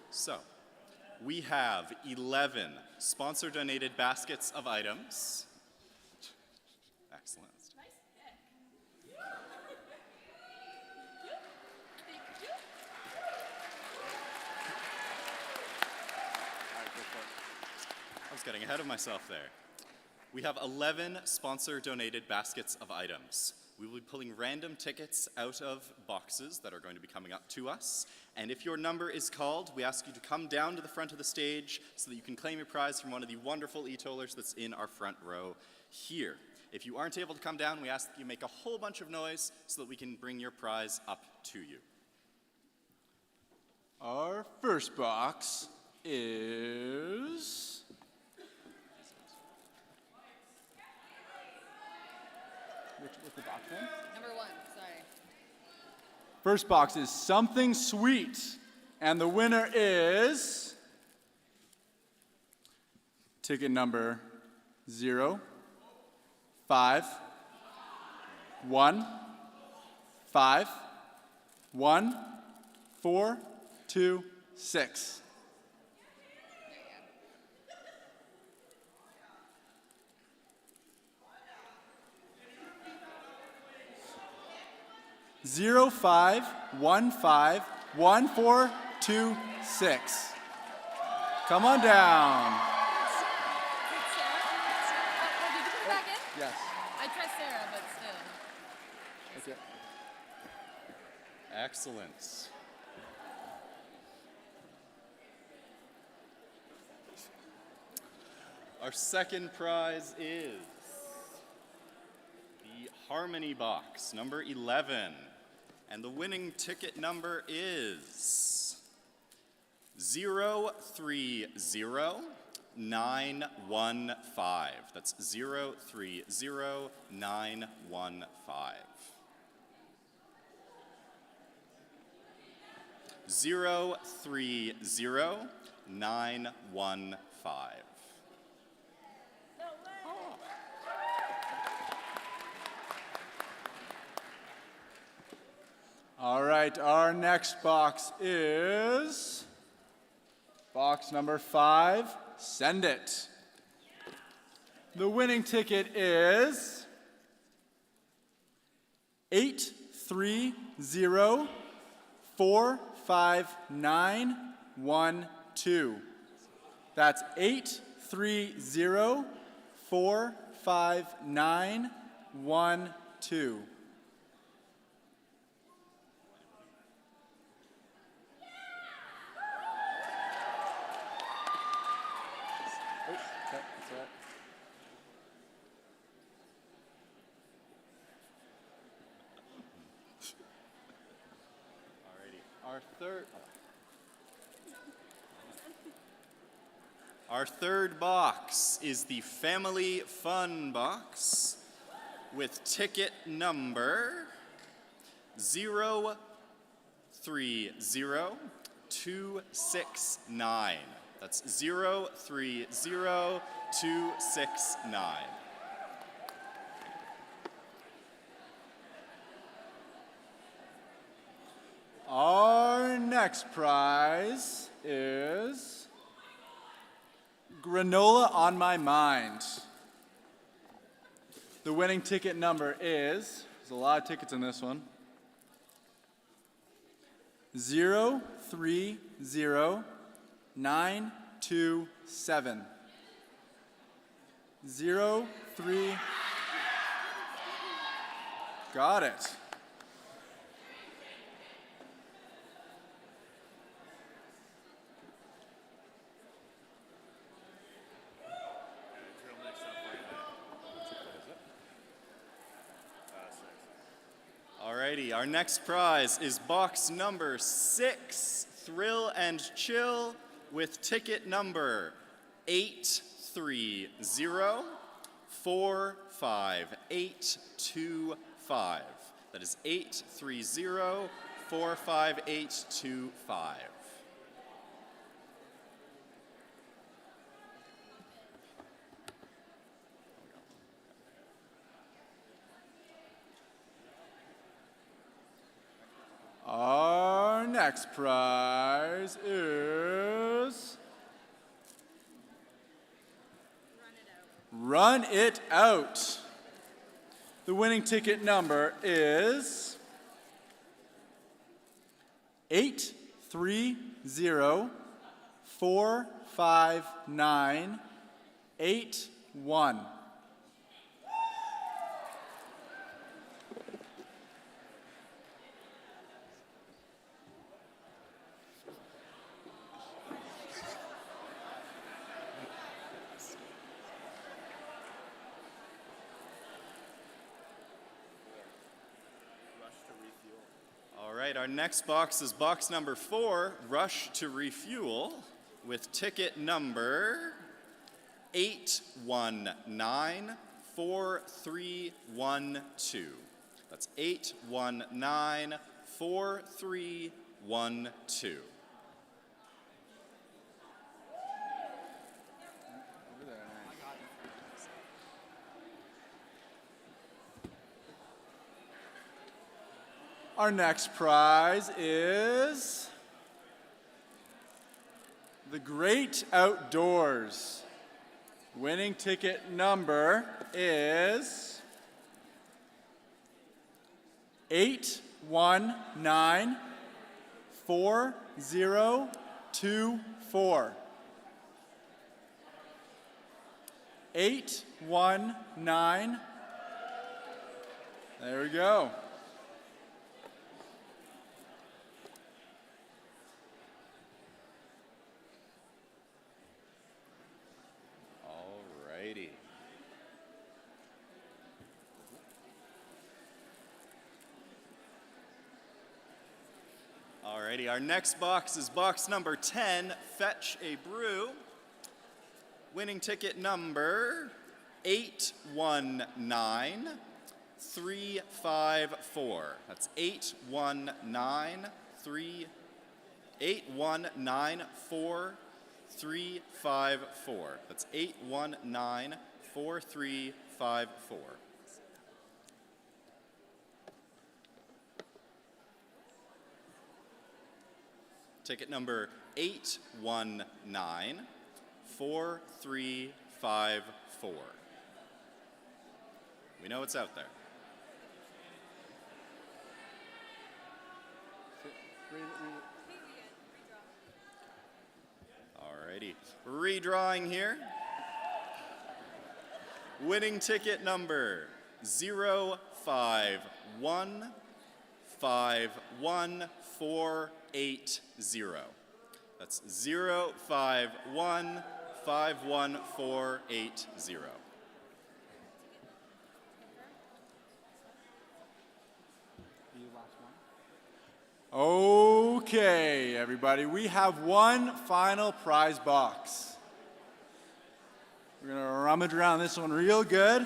Speaker 22: So, we have 11 sponsor-donated baskets of items. Excellent. I was getting ahead of myself there. We have 11 sponsor-donated baskets of items. We will be pulling random tickets out of boxes that are going to be coming up to us. And if your number is called, we ask you to come down to the front of the stage so that you can claim your prize from one of the wonderful Etolers that's in our front row here. If you aren't able to come down, we ask that you make a whole bunch of noise so that we can bring your prize up to you.
Speaker 5: Our first box is... What's the box name?
Speaker 3: Number 1, sorry.
Speaker 5: First box is Something Sweet. And the winner is... ticket number 0, 5, 1, 5, 1, 4, 2, 6. Zero, 5, 1, 5, 1, 4, 2, 6. Come on down.
Speaker 3: Did you put it back in?
Speaker 5: Yes.
Speaker 3: I trust Sarah, but still.
Speaker 5: Okay.
Speaker 22: Excellent. Our second prize is the Harmony Box, number 11. And the winning ticket number is 030915. That's 030915. 030915.
Speaker 5: All right, our next box is box number 5, Send It. The winning ticket is 830-45912. That's 830-45912.
Speaker 22: Our third box is the Family Fun Box with ticket number 030269. That's 030269.
Speaker 5: Our next prize is Granola on My Mind. The winning ticket number is, there's a lot of tickets in this one, 030927. 03. Got it.
Speaker 22: Alrighty, our next prize is box number 6, Thrill and Chill, with ticket number 830-45825. That is 830-45825.
Speaker 5: Our next prize is Run It Out. The winning ticket number is 830-45981.
Speaker 22: our next box is box number 4, Rush to Refuel, with ticket number 8194312. That's 8194312.
Speaker 5: Our next prize is the Great Outdoors. Winning ticket number is 8194024. 819. There we go.
Speaker 22: Alrighty. Alrighty, our next box is box number 10, Fetch a Brew. Winning ticket number 819354. That's 8194. That's 8194. Ticket number 8194354. We know it's out there. Alrighty, redrawing here. Winning ticket number 0515148. That's 0515148.
Speaker 5: Okay, everybody, we have one final prize box. We're gonna rummage around this one real good.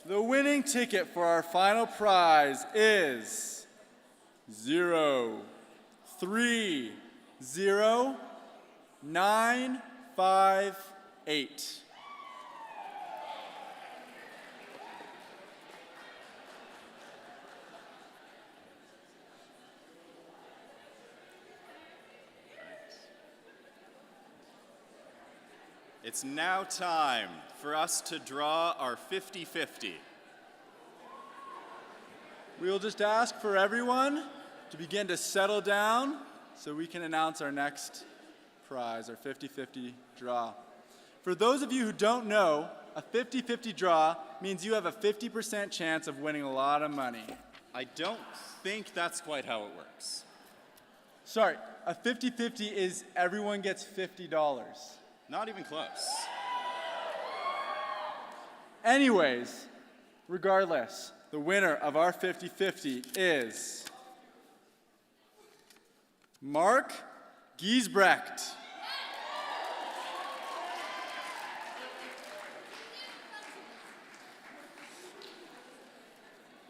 Speaker 5: The winning ticket for our final prize is 030958.
Speaker 22: It's now time for us to draw our 50-50.
Speaker 5: We'll just ask for everyone to begin to settle down so we can announce our next prize, our 50-50 draw. For those of you who don't know, a 50-50 draw means you have a 50% chance of winning a lot of money.
Speaker 22: I don't think that's quite how it works.
Speaker 5: Sorry, a 50-50 is everyone gets $50.
Speaker 22: Not even close.
Speaker 5: Anyways, regardless, the winner of our 50-50 is Mark Giesbrecht.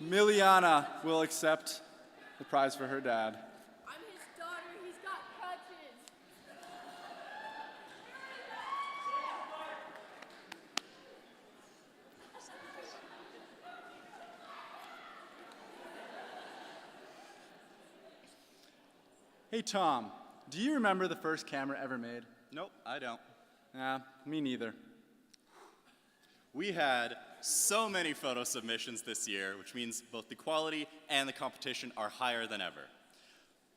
Speaker 5: Miliana will accept the prize for her dad.
Speaker 3: I'm his daughter. He's got crutches.
Speaker 5: Hey Tom, do you remember the first camera ever made?
Speaker 22: Nope, I don't.
Speaker 5: Nah, me neither.
Speaker 22: We had so many photo submissions this year, which means both the quality and the competition are higher than ever.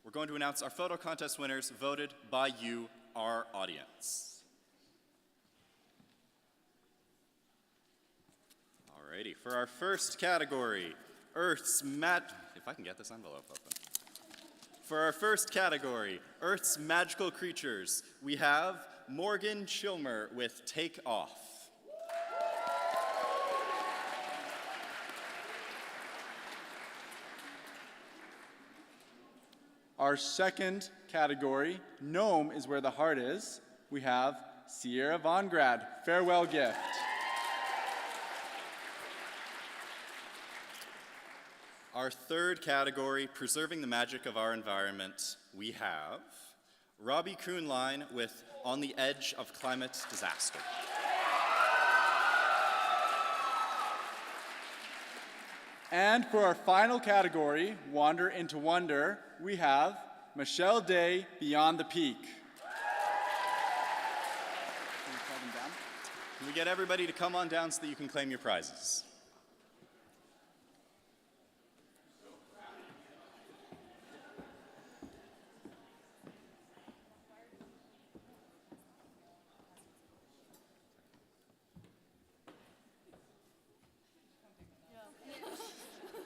Speaker 22: We're going to announce our photo contest winners voted by you, our audience. Alrighty, for our first category, if I can get this envelope open. For our first category, Earth's Magical Creatures, we have Morgan Chilmer with Take Off.
Speaker 5: Our second category, Gnome is Where the Heart Is, we have Sierra Von Grad, Farewell Gift.
Speaker 22: Our third category, Preserving the Magic of Our Environment, we have Robbie Kuhnlein with On the Edge of Climate Disaster.
Speaker 5: And for our final category, Wander into Wonder, we have Michelle Day, Beyond the Peak.
Speaker 22: Can we get everybody to come on down so that you can claim your prizes?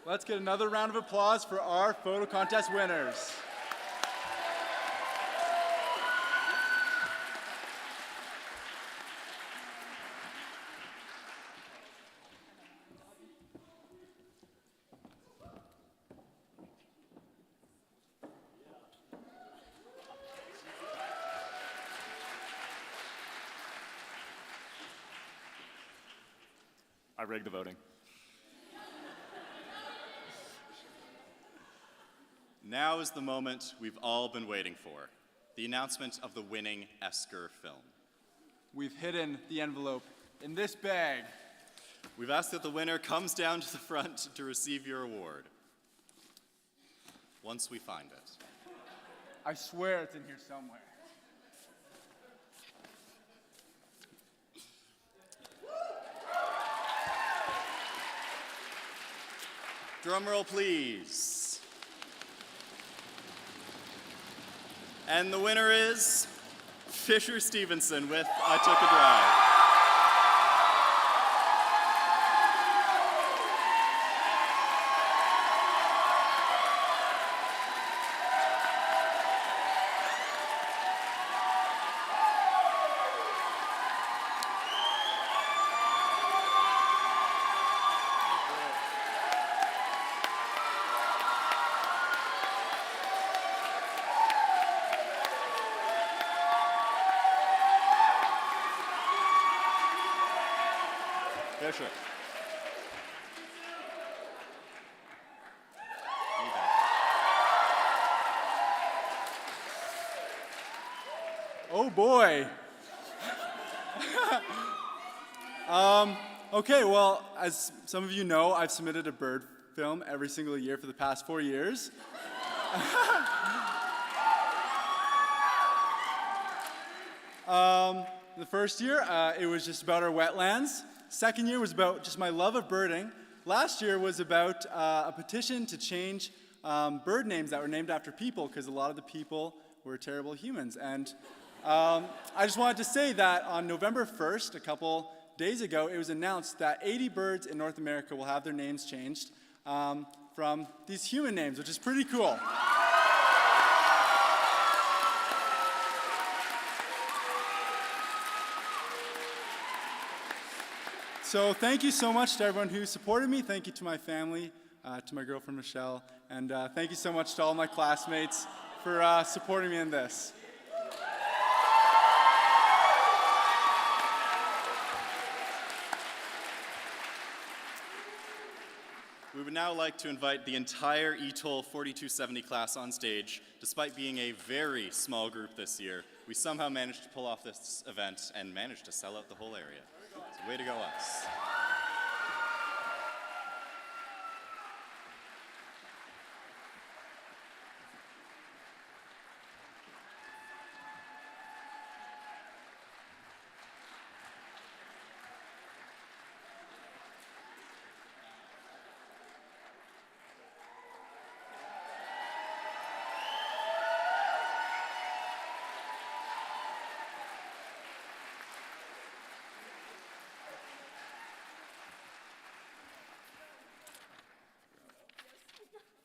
Speaker 5: Let's get another round of applause for our photo contest winners.
Speaker 22: I rigged the voting. Now is the moment we've all been waiting for, the announcement of the winning Esker film.
Speaker 5: We've hidden the envelope in this bag.
Speaker 22: We've asked that the winner comes down to the front to receive your award. Once we find it.
Speaker 5: I swear it's in here somewhere.
Speaker 22: Drum roll, please. And the winner is Fisher Stevenson with I Took a Drive. Fisher.
Speaker 5: Oh boy. Okay, well, as some of you know, I've submitted a bird film every single year for the past 4 years. The first year, it was just about our wetlands. Second year was about just my love of birding. Last year was about a petition to change bird names that were named after people, because a lot of the people were terrible humans. And I just wanted to say that on November 1st, a couple days ago, it was announced that 80 birds in North America will have their names changed from these human names, which is pretty cool. So thank you so much to everyone who supported me. Thank you to my family, to my girlfriend Michelle, and thank you so much to all my classmates for supporting me in this.
Speaker 22: We would now like to invite the entire Etol 4270 class on stage. Despite being a very small group this year, we somehow managed to pull off this event and managed to sell out the whole area. So way to go us.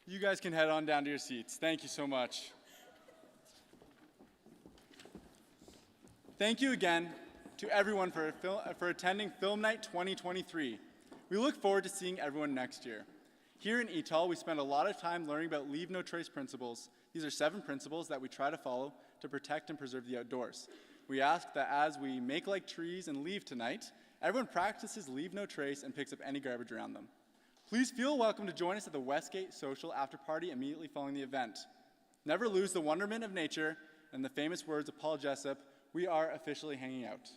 Speaker 5: You guys can head on down to your seats. Thank you so much. Thank you again to everyone for attending Film Night 2023. We look forward to seeing everyone next year. Here in Etol, we spend a lot of time learning about leave no trace principles. These are 7 principles that we try to follow to protect and preserve the outdoors. We ask that as we make like trees and leave tonight, everyone practices leave no trace and picks up any garbage around them. Please feel welcome to join us at the Westgate Social After Party immediately following the event. Never lose the wonderment of nature and the famous words of Paul Jessup, we are officially hanging out.